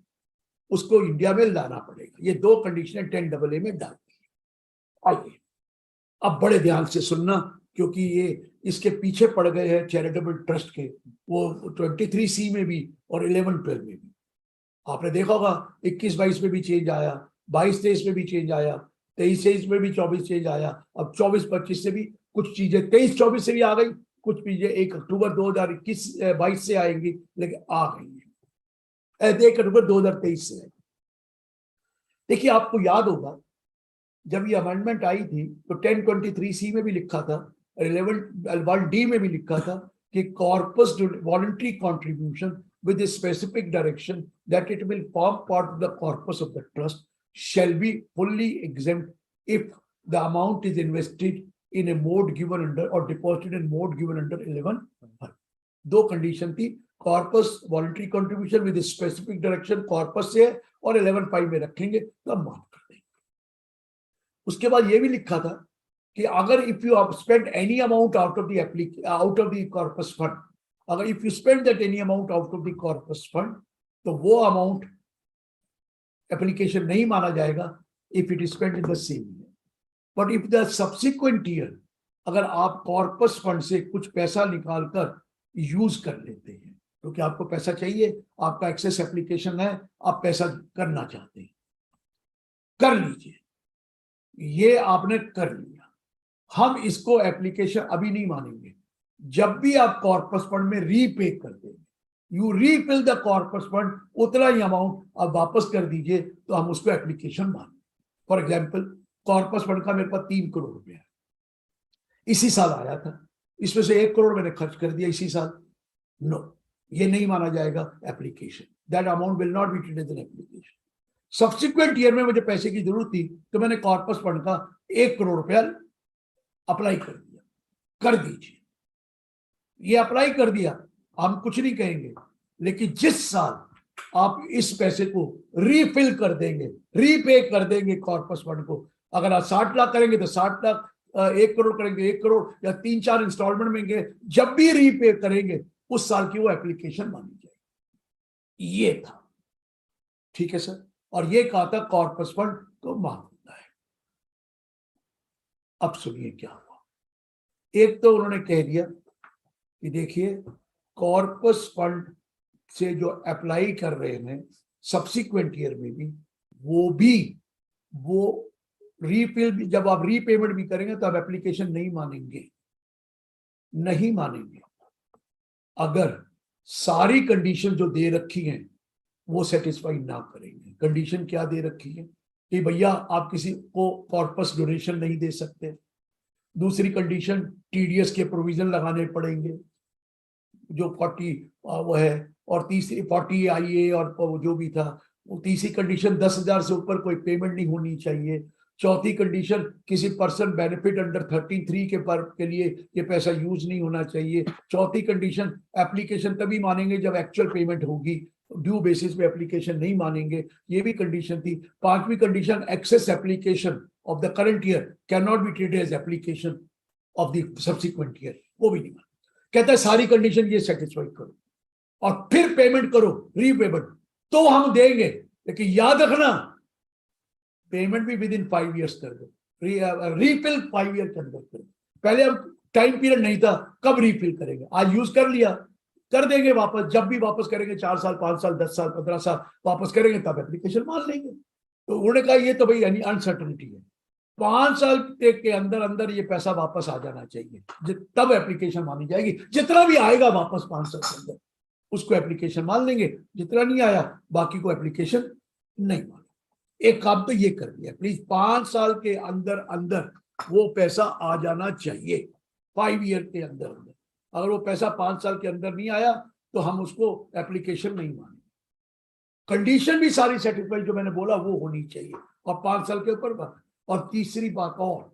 उसको इंडिया में लाना पड़ेगा। ये दो कंडीशनें 10AA में डाल दी। आइए अब बड़े ध्यान से सुनना, क्योंकि ये इसके पीछे पड़ गए हैं चैरिटेबल ट्रस्ट के, वो 23C में भी और 11-12 में भी। आपने देखा होगा 21-22 में भी चेंज आया, 22-23 में भी चेंज आया, 23-23 में भी 24 चेंज आया, अब 24-25 से भी कुछ चीजें 23-24 से भी आ गई, कुछ चीजें 1 अक्टूबर 2021-22 से आएंगी, लेकिन आ गई है 1 अक्टूबर 2023 से। देखिए आपको याद होगा जब ये अमेंडमेंट आई थी तो 1023C में भी लिखा था, 11(1)D में भी लिखा था कि corpus voluntary contribution with specific direction that it will form part of the corpus of the trust shall be fully exempt if the amount is invested in a mode given under or deposited in mode given under 11. दो कंडीशन थी, corpus voluntary contribution with specific direction corpus से, और 11(5) में रखेंगे तो हम माफ कर देंगे। उसके बाद ये भी लिखा था कि अगर if you spend any amount out of the corpus fund, अगर if you spend that any amount out of the corpus fund तो वो अमाउंट एप्लीकेशन नहीं माना जाएगा if it is spend in the same year. But if the subsequent year, अगर आप कॉर्पस फंड से कुछ पैसा निकालकर यूज कर लेते हैं, क्योंकि आपको पैसा चाहिए, आपका एक्सेस एप्लीकेशन है, आप पैसा करना चाहते हैं, कर लीजिए, ये आपने कर लिया। हम इसको एप्लीकेशन अभी नहीं मानेंगे। जब भी आप कॉर्पस फंड में रीपे कर देंगे, you refill the corpus fund, उतना ही अमाउंट आप वापस कर दीजिए, तो हम उसको एप्लीकेशन मानेंगे। फॉर एग्जाम्पल, कॉर्पस फंड का मेरे पास 3 करोड़ रुपया है, इसी साल आया था, इसमें से 1 करोड़ मैंने खर्च कर दिया इसी साल। नो, ये नहीं माना जाएगा application. That amount will not be treated as an application. Subsequent year में मुझे पैसे की जरूरत थी, तो मैंने कॉर्पस फंड का 1 करोड़ रुपया अप्लाई कर दिया। कर दीजिए, ये अप्लाई कर दिया, हम कुछ नहीं कहेंगे। लेकिन जिस साल आप इस पैसे को रीफिल कर देंगे, रीपे कर देंगे कॉर्पस फंड को, अगर आप 60 लाख करेंगे तो 60 लाख, 1 करोड़ करेंगे 1 करोड़, या 3-4 इंस्टॉलमेंट में जब भी रीपे करेंगे उस साल की वो एप्लीकेशन मानी जाएगी। ये था, ठीक है सर। और ये कहा था कॉर्पस फंड को माफ होता है। अब सुनिए क्या हुआ। एक तो उन्होंने कह दिया कि देखिए, कॉर्पस फंड से जो अप्लाई कर रहे हैं सब्सिक्वेंट ईयर में भी, वो रीफिल भी, जब आप रीपेमेंट भी करेंगे तो आप एप्लीकेशन नहीं मानेंगे, नहीं मानेंगे, अगर सारी कंडीशन जो दे रखी हैं वो सेटिस्फाई ना करेंगे। कंडीशन क्या दे रखी है कि भैया आप किसी को कॉर्पस डोनेशन नहीं दे सकते। दूसरी कंडीशन, टीडीएस के प्रोविजन लगाने पड़ेंगे जो 40 वो है, और तीसरी 40 आईए और जो भी था वो। तीसरी कंडीशन, 10,000 से ऊपर कोई पेमेंट नहीं होनी चाहिए। चौथी कंडीशन, किसी पर्सन बेनिफिट अंडर 13(3) के लिए ये पैसा यूज नहीं होना चाहिए। चौथी कंडीशन, एप्लीकेशन तभी मानेंगे जब एक्चुअल पेमेंट होगी, ड्यू बेसिस पे एप्लीकेशन नहीं मानेंगे, ये भी कंडीशन थी। पांचवी condition, excess application of the current year can not be treated as application of the subsequent year, वो भी नहीं माना। कहता है सारी कंडीशन ये सेटिस्फाई करो और फिर पेमेंट करो, रीपेमेंट, तो हम देंगे। लेकिन याद रखना, पेमेंट भी विद इन 5 ईयर्स कर दो, रीफिल 5 ईयर के अंदर कर दो। पहले अब टाइम पीरियड नहीं था, कब रीफिल करेंगे, आज यूज कर लिया, कर देंगे वापस। जब भी वापस करेंगे 4 साल, 5 साल, 10 साल, 15 साल वापस करेंगे, तब एप्लीकेशन मान लेंगे। तो उन्होंने कहा ये तो भाई अनसर्टनिटी है, 5 साल के अंदर अंदर ये पैसा वापस आ जाना चाहिए, तब एप्लीकेशन मानी जाएगी। जितना भी आएगा वापस 5 साल के अंदर उसको एप्लीकेशन मान लेंगे, जितना नहीं आया बाकी को एप्लीकेशन नहीं माने। एक काम तो ये कर दिया, प्लीज 5 साल के अंदर अंदर वो पैसा आ जाना चाहिए, 5 ईयर के अंदर अंदर। अगर वो पैसा 5 साल के अंदर नहीं आया तो हम उसको एप्लीकेशन नहीं मानेंगे। कंडीशन भी सारी सेटिस्फाई जो मैंने बोला वो होनी चाहिए, और 5 साल के ऊपर। और तीसरी बात, और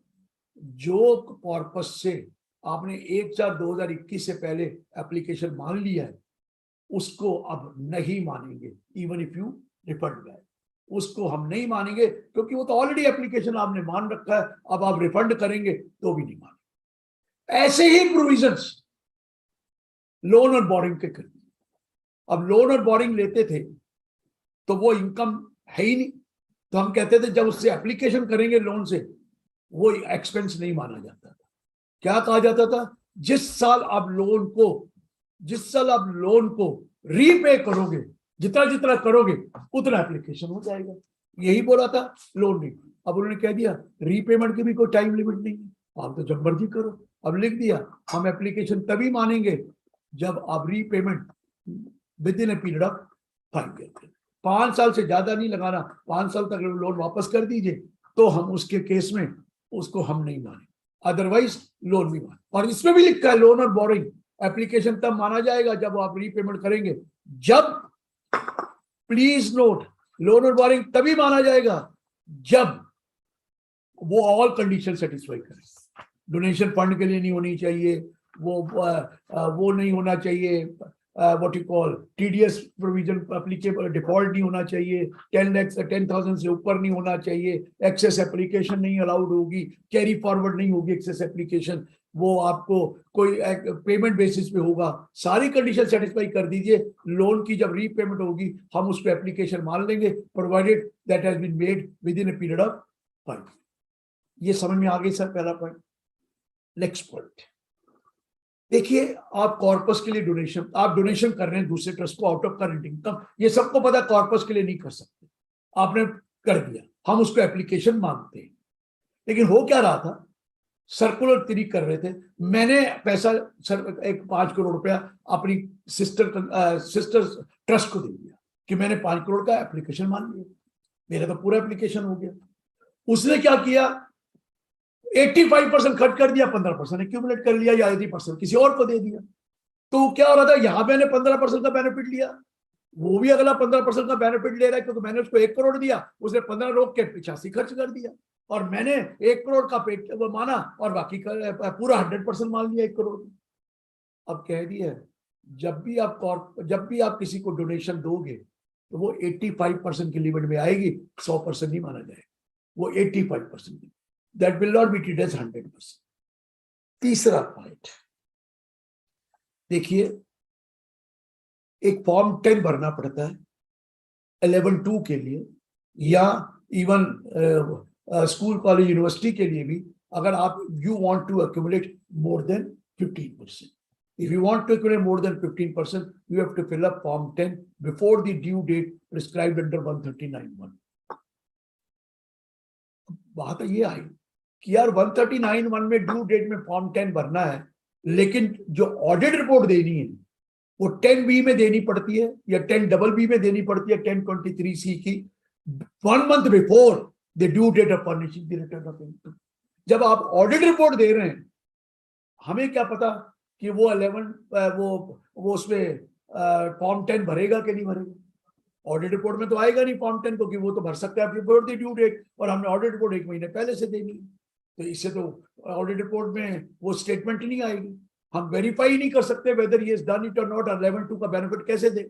जो कॉर्पस से आपने 1/4/2021 से पहले एप्लीकेशन मान लिया है, उसको अब नहीं मानेंगे, even if you refund back, उसको हम नहीं मानेंगे, क्योंकि वो तो ऑलरेडी एप्लीकेशन आपने मान रखा है। अब आप रिफंड करेंगे तो भी नहीं मानेंगे। ऐसे ही प्रोविजंस लोन और बोरिंग के कर दिए। अब लोन और बोरिंग लेते थे तो वो इनकम है ही नहीं, तो हम कहते थे जब उससे एप्लीकेशन करेंगे लोन से, वो एक्सपेंस नहीं माना जाता था। क्या कहा जाता था, जिस साल आप लोन को रीपे करोगे, जितना जितना करोगे उतना एप्लीकेशन हो जाएगा, यही बोला था लोन नहीं। अब उन्होंने कह दिया रीपेमेंट की भी कोई टाइम लिमिट नहीं है, आप तो जब मर्जी करो। अब लिख दिया हम एप्लीकेशन तभी मानेंगे जब आप repayment with in a period of 5 year, 5 साल से ज्यादा नहीं लगाना, 5 साल तक लोन वापस कर दीजिए, तो हम उसके केस में उसको हम नहीं माने, अदरवाइज लोन भी माने। और इसमें भी लिखा है लोन और बोरिंग एप्लीकेशन तब माना जाएगा जब आप रीपेमेंट करेंगे, जब, प्लीज नोट, लोन और बोरिंग तभी माना जाएगा जब वो ऑल कंडीशन सेटिस्फाई करे। डोनेशन फंड के लिए नहीं होनी चाहिए, वो नहीं होना चाहिए, what you call TDS provision applicable, default नहीं होना चाहिए, 10,000 से ऊपर नहीं होना चाहिए, एक्सेस एप्लीकेशन नहीं अलाउड होगी, कैरी फॉरवर्ड नहीं होगी एक्सेस एप्लीकेशन, वो आपको कोई पेमेंट बेसिस पे होगा, सारी कंडीशन सेटिस्फाई कर दीजिए, लोन की जब रीपेमेंट होगी हम उसको एप्लीकेशन मान लेंगे, provided that has been made within a period of 5। ये समझ में आ गई सर पहला पॉइंट। नेक्स्ट पॉइंट देखिए, आप कॉर्पस के लिए डोनेशन, आप डोनेशन कर रहे हैं दूसरे ट्रस्ट को आउट ऑफ करंट इनकम, ये सबको पता कॉर्पस के लिए नहीं कर सकते, आपने कर दिया, हम उसको एप्लीकेशन मांगते हैं। लेकिन हो क्या रहा था, सर्कुलर 3 कर रहे थे, मैंने पैसा सर एक 5 करोड़ रुपया अपनी सिस्टर ट्रस्ट को दे दिया कि मैंने 5 करोड़ का एप्लीकेशन मान लिया, मेरा तो पूरा एप्लीकेशन हो गया। उसने क्या किया, 85% खर्च कर दिया, 15% एक्यूमुलेट कर लिया, या 80% किसी और को दे दिया। तो क्या हो रहा था, यहां मैंने 15% का बेनिफिट लिया, वो भी अगला 15% का बेनिफिट ले रहा है, क्योंकि मैंने उसको 1 करोड़ दिया, उसने 15 रोक के 85 खर्च कर दिया, और मैंने 1 करोड़ का पेट वो माना और बाकी का पूरा 100% मान लिया 1 करोड़। अब कह दिया जब भी आप किसी को डोनेशन दोगे तो वो 85% की लिमिट में आएगी, 100% नहीं माना जाएगा, वो 85%। That will not be treated as 100%। तीसरा पॉइंट देखिए, एक फॉर्म 10 भरना पड़ता है 11(2) के लिए, या इवन स्कूल कॉलेज यूनिवर्सिटी के लिए भी, अगर आप you want to accumulate more than 15%, if you want to accumulate more than 15%, you have to fill up form 10 before the due date prescribed under 139(1). बात ये आई कि यार 139(1) में ड्यू डेट में फॉर्म 10 भरना है, लेकिन जो ऑडिट रिपोर्ट देनी है वो 10B में देनी पड़ती है, या 10BB में देनी पड़ती है, 1023C की 1 month before the due date of furnishing the return of income. जब आप ऑडिट रिपोर्ट दे रहे हैं, हमें क्या पता कि वो 11 वो उसमें फॉर्म 10 भरेगा कि नहीं भरेगा। ऑडिट रिपोर्ट में तो आएगा नहीं फॉर्म 10, क्योंकि वो तो भर सकता है बिफोर द ड्यू डेट, और हमने ऑडिट रिपोर्ट 1 महीने पहले से देनी है, तो इससे तो ऑडिट रिपोर्ट में वो स्टेटमेंट ही नहीं आएगी, हम वेरीफाई नहीं कर सकते weather he has done it और नॉट, और 11(2) का बेनिफिट कैसे दे।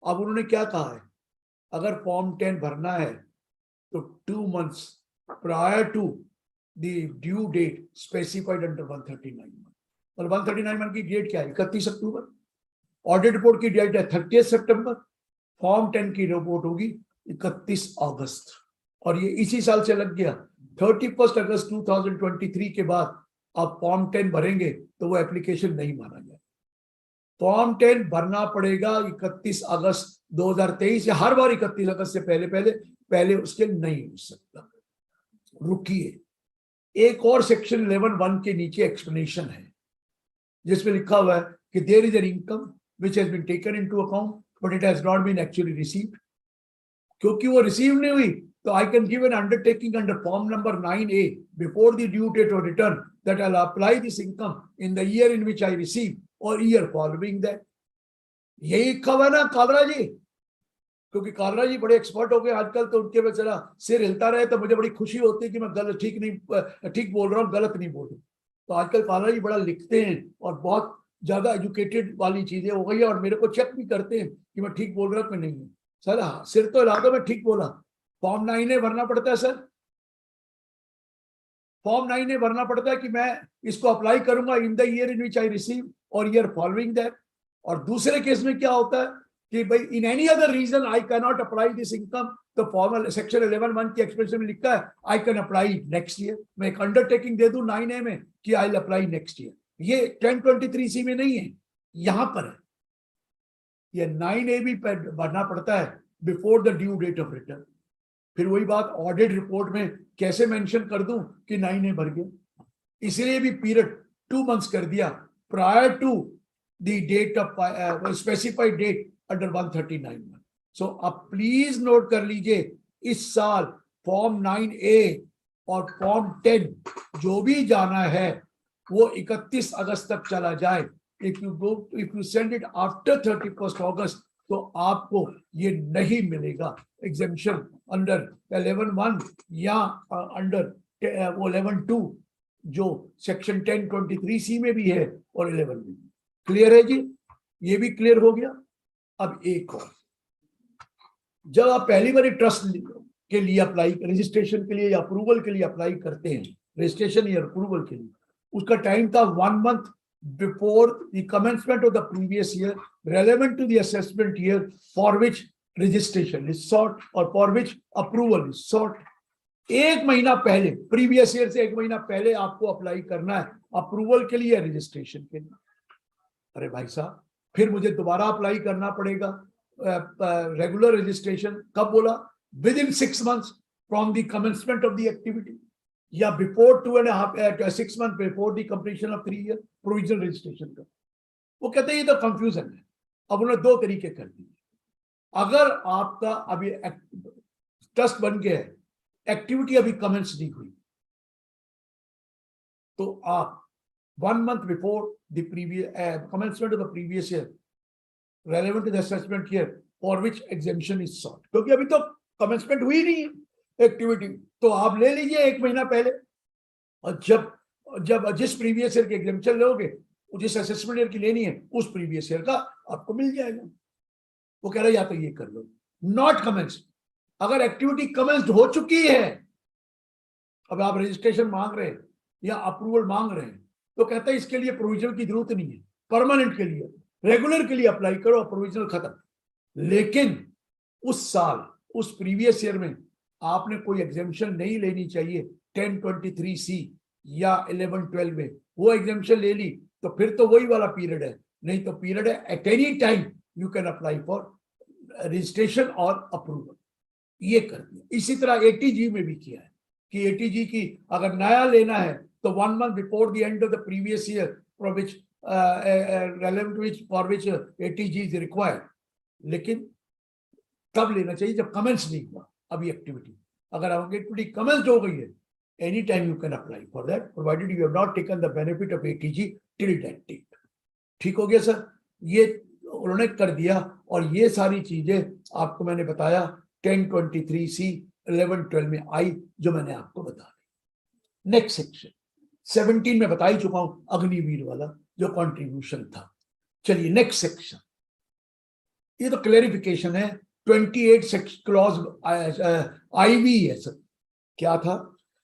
अब उन्होंने क्या कहा है, अगर फॉर्म 10 भरना है तो 2 months prior to the due date specified under 139(1). और 139(1) की डेट क्या है, 31 अक्टूबर। ऑडिट रिपोर्ट की डेट है 30 सितंबर। फॉर्म 10 की रिपोर्ट होगी 31 अगस्त, और ये इसी साल से लग गया। 31 अगस्त 2023 के बाद आप फॉर्म 10 भरेंगे तो वो एप्लीकेशन नहीं माना जाए। फॉर्म 10 भरना पड़ेगा 31 अगस्त 2023, या हर बार 31 अगस्त से पहले उसके नहीं हो सकता। रुकिए, एक और सेक्शन 11(1) के नीचे एक्सप्लेनेशन है, जिसमें लिखा हुआ है कि there is an income which has been taken into account but it has not been actually received. क्योंकि वो रिसीव नहीं हुई, तो I can give an undertaking under form number 9A before the due date of return that I will apply this income in the year in which I receive or year following that. यही लिखा हुआ है ना कालरा जी, क्योंकि कालरा जी बड़े एक्सपर्ट हो गए आजकल, तो उनके बेचारा सिर हिलता रहे तो मुझे बड़ी खुशी होती है कि मैं गलत ठीक बोल रहा हूँ, गलत नहीं बोल रहा। तो आजकल कालरा जी बड़ा लिखते हैं और बहुत ज्यादा एजुकेटेड वाली चीजें हो गई है, और मेरे को चेक भी करते हैं कि मैं ठीक बोल रहा हूँ कि नहीं है। सर सिर तो हिला दो, मैं ठीक बोला। फॉर्म 9A भरना पड़ता है सर, फॉर्म 9A भरना पड़ता है कि मैं इसको अप्लाई करूंगा in the year in which I receive or year following that. और दूसरे केस में क्या होता है कि भाई in any other reason I can not apply this income, तो फॉर्मल सेक्शन 11(1) की एक्सप्रेशन में लिखा है I can apply next year. मैं एक अंडरटेकिंग दे दूं 9A में कि I will apply next year. ये 1023C में नहीं है, यहां पर है। ये 9A भी भरना पड़ता है before the due date of return. फिर वही बात, ऑडिट रिपोर्ट में कैसे मेंशन कर दूं कि 9A भर गया, इसलिए भी पीरियड 2 months कर दिया prior to the date of specified date under 139(1). So अब प्लीज नोट कर लीजिए, इस साल फॉर्म 9A और फॉर्म 10 जो भी जाना है वो 31 अगस्त तक चला जाए। If you send it after 31 अगस्त तो आपको ये नहीं मिलेगा एग्जेम्पशन अंडर 11(1) या अंडर वो 11(2) जो सेक्शन 1023C में भी है और 11 में। क्लियर है जी, ये भी क्लियर हो गया। अब एक और, जब आप पहली बार ट्रस्ट के लिए अप्लाई, रजिस्ट्रेशन के लिए या अप्रूवल के लिए अप्लाई करते हैं, रजिस्ट्रेशन या अप्रूवल के लिए, उसका टाइम था 1 month before the commencement of the previous year relevant to the assessment year for which registration is sought और for which approval is sought. 1 महीना पहले, प्रीवियस ईयर से 1 महीना पहले आपको अप्लाई करना है अप्रूवल के लिए, रजिस्ट्रेशन के लिए। अरे भाई साहब, फिर मुझे दोबारा अप्लाई करना पड़ेगा रेगुलर रजिस्ट्रेशन। कब बोला? Within 6 months from the commencement of the activity, या before 6 months before the completion of 3 year provisional registration का। वो कहते हैं ये तो कंफ्यूजन है। अब उन्होंने 2 तरीके कर दिए। अगर आपका अभी ट्रस्ट बन गया है, एक्टिविटी अभी कमेंस नहीं हुई, तो आप 1 month before the previous commencement of the previous year relevant to the assessment year for which exemption is sought, क्योंकि अभी तो कमेंसमेंट हुई नहीं है एक्टिविटी, तो आप ले लीजिए 1 महीना पहले। और जब जिस प्रीवियस ईयर के एग्जेम्पशन लोगे, जिस असेसमेंट ईयर की लेनी है उस प्रीवियस ईयर का आपको मिल जाएगा। वो कह रहा है या तो ये कर लो। नॉट कमेंस, अगर एक्टिविटी कमेंस्ड हो चुकी है, अब आप रजिस्ट्रेशन मांग रहे हैं या अप्रूवल मांग रहे हैं, तो कहता है इसके लिए प्रोविजनल की जरूरत नहीं है, परमानेंट के लिए रेगुलर के लिए अप्लाई करो, प्रोविजनल खत्म। लेकिन उस साल, उस प्रीवियस ईयर में आपने कोई एग्जेम्पशन नहीं लेनी चाहिए 1023C या 1112 में, वो एग्जेम्पशन ले ली तो फिर तो वही वाला पीरियड है। नहीं तो पीरियड है at any time you can apply for registration और अप्रूवल। ये कर दिया। इसी तरह ATG में भी किया है कि ATG की अगर नया लेना है तो 1 month before the end of the previous year for which relevant which for which ATG is required, लेकिन तब लेना चाहिए जब कमेंस नहीं हुआ अभी एक्टिविटी। अगर आपकी एक्टिविटी कमेंस हो गई है, any time you can apply for that provided you have not taken the benefit of ATG till that date. ठीक हो गया सर? ये उन्होंने कर दिया। और ये सारी चीजें आपको मैंने बताया 1023C 1112 में आई, जो मैंने आपको बता दी। नेक्स्ट सेक्शन 17 में बता ही चुका हूं, अग्निवीर वाला जो कंट्रीब्यूशन था। चलिए नेक्स्ट सेक्शन, ये तो क्लेरिफिकेशन है। 28 क्लॉज IV है सर। क्या था?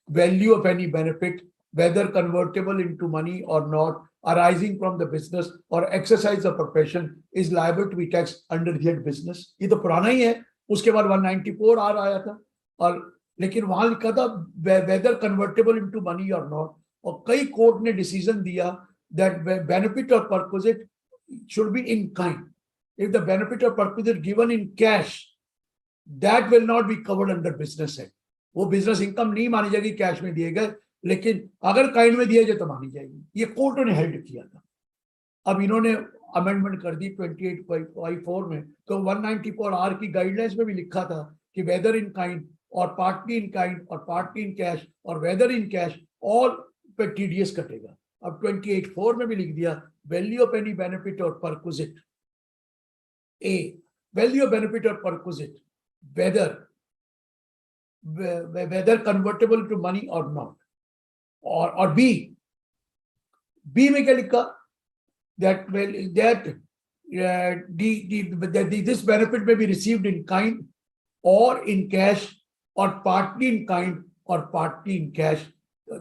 Value of any benefit whether convertible into money or not arising from the business or exercise of profession is liable to be taxed under that business। ये तो पुराना ही है। उसके बाद 194 आया था, और लेकिन वहां लिखा था whether convertible into money or not, और कई कोर्ट ने डिसीजन दिया that benefit or perquisite should be in kind। if the benefit or perquisite given in cash, that will not be covered under business act। वो बिजनेस इनकम नहीं मानी जाएगी कैश में दिए गए, लेकिन अगर काइंड में दिया जाए तो मानी जाएगी। ये कोर्टों ने हेल्ड किया था। अब इन्होंने अमेंडमेंट कर दी 28.54 में, तो 194R की गाइडलाइंस में भी लिखा था कि वेदर इन काइंड और पार्टली इन काइंड और पार्टली इन कैश और वेदर इन कैश ऑल पे TDS कटेगा। अब 28.4 में भी लिख दिया वैल्यू ऑफ एनी बेनिफिट और perquisite. A, value of benefit और perquisite whether convertible to money or not। और B में क्या लिखा? that this benefit may be received in kind or in cash or partly in kind or partly in cash।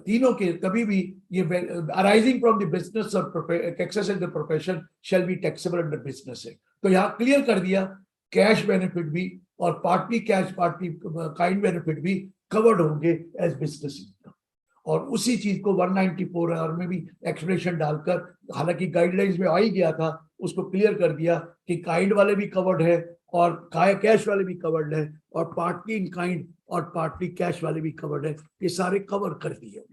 तीनों के कभी भी ये arising from the business or exercise of the profession shall be taxable under business है। तो यहाँ क्लियर कर दिया कैश बेनिफिट भी और partly cash partly kind benefit भी कवर्ड होंगे एज बिजनेस इनकम। और उसी चीज को 194R में भी एक्सप्रेशन डालकर, हालांकि गाइडलाइंस में आ ही गया था, उसको क्लियर कर दिया कि काइंड वाले भी कवर्ड है और कैश वाले भी कवर्ड है और पार्टली इन काइंड और पार्टली कैश वाले भी कवर्ड है। ये सारे कवर कर दिए।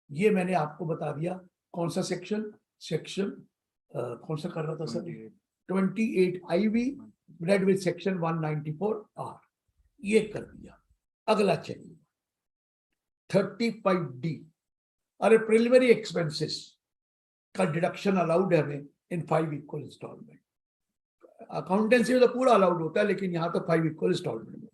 ये मैंने आपको बता दिया। कौन सा सेक्शन कौन सा कर रहा था sir? 28 IV read with section 194R, ये कर दिया। अगला चलिए 35D। अरे प्रिलिमिनरी एक्सपेंसेस का डिडक्शन अलाउड है हमें इन 5 इक्वल इंस्टॉलमेंट। अकाउंटेंसी में तो पूरा अलाउड होता है, लेकिन यहाँ तो 5 इक्वल इंस्टॉलमेंट में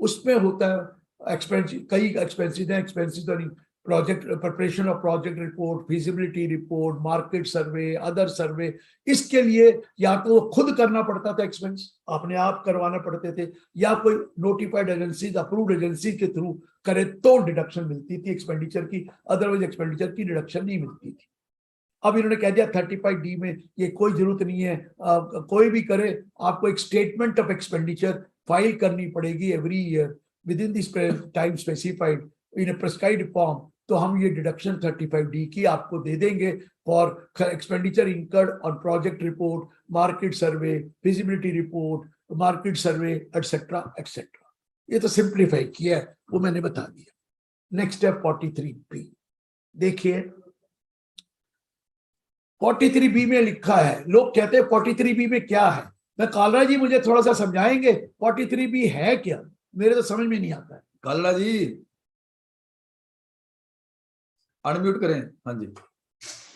उसमें होता है एक्सपेंस। कई एक्सपेंसेस हैं, एक्सपेंसेस तो नहीं, project preparation of project report, feasibility report, market survey, other survey, इसके लिए या तो खुद करना पड़ता था एक्सपेंस, अपने आप करवाना पड़ते थे, या कोई नोटिफाइड एजेंसीज, अप्रूव्ड एजेंसी के थ्रू करे तो डिडक्शन मिलती थी एक्सपेंडिचर की, अदरवाइज एक्सपेंडिचर की डिडक्शन नहीं मिलती थी। अब इन्होंने कह दिया 35D में ये कोई जरूरत नहीं है, कोई भी करे, आपको एक स्टेटमेंट ऑफ एक्सपेंडिचर फाइल करनी पड़ेगी every year with in this time specified in A prescribed form, तो हम ये डिडक्शन 35D की आपको दे देंगे for expenditure incurred on project report, market survey, feasibility report, market survey etcetera etcetera. ये तो सिंप्लीफाई किया है, वो मैंने बता दिया। नेक्स्ट है 43B। देखिए 43B में लिखा है, लोग कहते हैं 43B में क्या है, मैं कालरा जी मुझे थोड़ा सा समझाएंगे 43B है क्या, मेरे तो समझ में नहीं आता है। कालरा जी अनम्यूट करें। हाँ जी।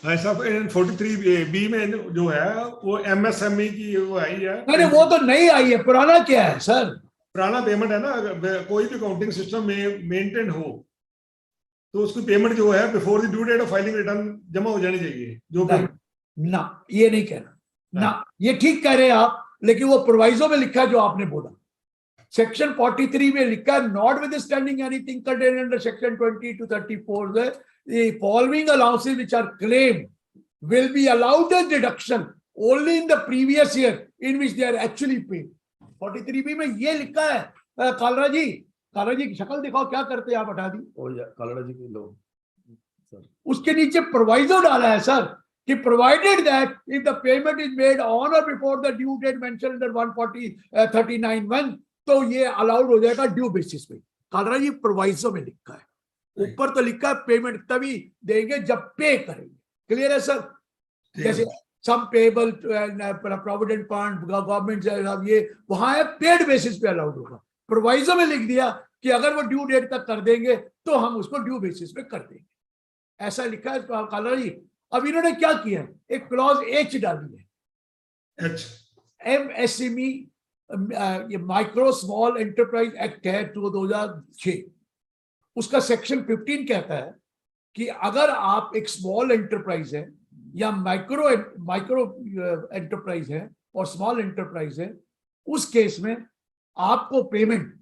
ऐसा 43B में जो है वो MSME की वो आई है। नहीं वो तो नहीं आई है, पुराना क्या है सर? पुराना पेमेंट है ना, अगर कोई भी अकाउंटिंग सिस्टम में मेंटेन हो तो उसकी पेमेंट जो है before the due date of filing return जमा हो जानी चाहिए। जो ना ये नहीं कहना ना, ये ठीक कह रहे हैं आप, लेकिन वो प्रोवाइजो में लिखा है जो आपने बोला। सेक्शन 43 में लिखा है not with standing anything contained under section 20 to 34 the following allowances which are claimed will be allowed as deduction only in the previous year in which they are actually paid। 43B में ये लिखा है। कालरा जी की शक्ल दिखाओ, क्या करते हैं आप? हटा दी कालरा जी के लोग, उसके नीचे प्रोवाइजो डाला है सर कि provided that if the payment is made on or before the due date mentioned under 140(39)(1 तो ये अलाउड हो जाएगा ड्यू बेसिस पे। कालरा जी प्रोवाइजो में लिखा है, ऊपर तो लिखा है पेमेंट तभी देंगे जब पे करेंगे। क्लियर है सर? जैसे सम पेबल प्रोविडेंट फंड गवर्नमेंट ये वहां है पेड बेसिस पे अलाउड होगा। प्रोवाइजो में लिख दिया कि अगर वो ड्यू डेट तक कर देंगे तो हम उसको ड्यू बेसिस पे कर देंगे, ऐसा लिखा है कालरा जी। अब इन्होंने क्या किया है, एक क्लॉज H डाली है। MSME ये माइक्रो स्मॉल एंटरप्राइज एक्ट है 2006, उसका सेक्शन 15 कहता है कि अगर आप एक स्मॉल एंटरप्राइज है या माइक्रो एंटरप्राइज है और स्मॉल एंटरप्राइज है, उस केस में आपको पेमेंट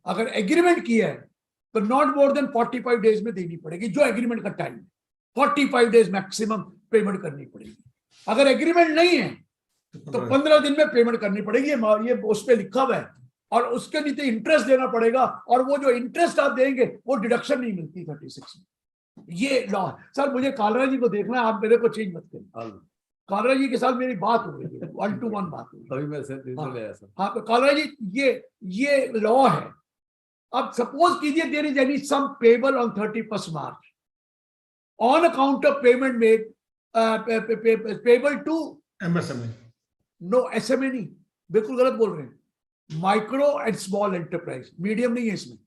अगर एग्रीमेंट किया है तो नॉट मोर देन 45 डेज में देनी पड़ेगी, जो एग्रीमेंट का टाइम है 45 डेज मैक्सिमम पेमेंट करनी पड़ेगी। अगर एग्रीमेंट नहीं है तो 15 दिन में पेमेंट करनी पड़ेगी, ये उस पर लिखा हुआ है, और उसके नीचे इंटरेस्ट देना पड़ेगा, और वो जो इंटरेस्ट आप देंगे वो डिडक्शन नहीं मिलती 36 में। ये लॉ है सर। मुझे कालरा जी को देखना है, आप मेरे को चेंज मत करें। कालरा जी के साथ मेरी बात हो रही है, 1-to-1 बात हो रही है। हाँ तो कालरा जी ये लॉ है। अब सपोज कीजिए there is any sum payable on 31st March on account of payment made payable to MSME। No SMA नहीं, बिल्कुल गलत बोल रहे हैं। Micro and small enterprise, medium नहीं है इसमें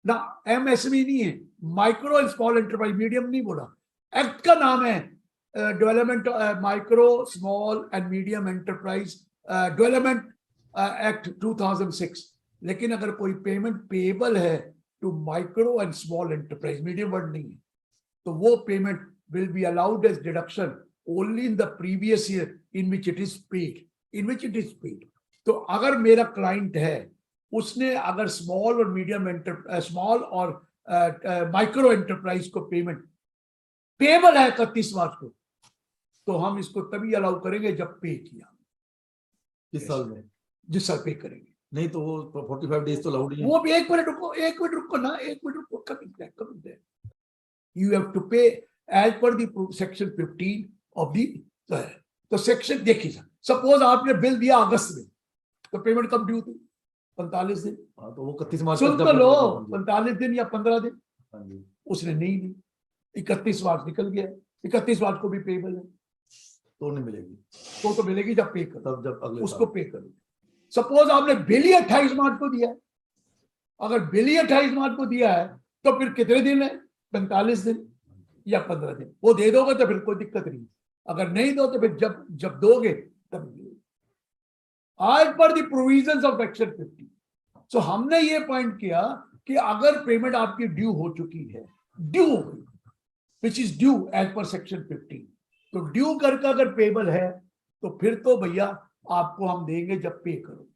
ना, MSME नहीं है, micro and small enterprise, medium नहीं बोला। एक्ट का नाम है development micro small and medium enterprise development act 2006। लेकिन अगर कोई पेमेंट पेएबल है to micro and small enterprise, medium word नहीं है, तो वो payment will be allowed as deduction only in the previous year in which it is paid. तो अगर मेरा क्लाइंट है, उसने अगर स्मॉल और मीडियम स्मॉल और माइक्रो एंटरप्राइज को पेमेंट पेएबल है 31 मार्च को, तो हम इसको तभी अलाउ करेंगे जब पे किया, किस साल में, जिस साल पे करेंगे। नहीं तो वो 45 डेज तो अलाउड ही है। वो भी एक मिनट रुको ना, coming there. You have to pay as per the section 15 of the तो सेक्शन देखिए सर, सपोज आपने बिल दिया अगस्त में, तो पेमेंट कब ड्यू थी? 45 दिन। हाँ तो वो 31 मार्च सुन तो लो, 45 दिन या 15 दिन। हाँ जी। उसने नहीं दी, 31 मार्च निकल गया, 31 मार्च को भी पेबल है, तो नहीं मिलेगी, तो मिलेगी जब पे करो, तब जब अगले उसको पे करो। सपोज आपने बिल ही 28 मार्च को दिया है, अगर बिल ही 28 मार्च को दिया है तो फिर कितने दिन है? 45 दिन या 15 दिन। वो दे दोगे तो फिर कोई दिक्कत नहीं, अगर नहीं दो तो फिर जब दोगे तब आज पर द प्रोविजंस ऑफ सेक्शन 50। सो हमने ये पॉइंट किया कि अगर पेमेंट आपकी ड्यू हो चुकी है ड्यू हो गई, which is due as per section 15। तो ड्यू कर का अगर पेबल है तो फिर तो भैया आपको हम देंगे जब पे करो।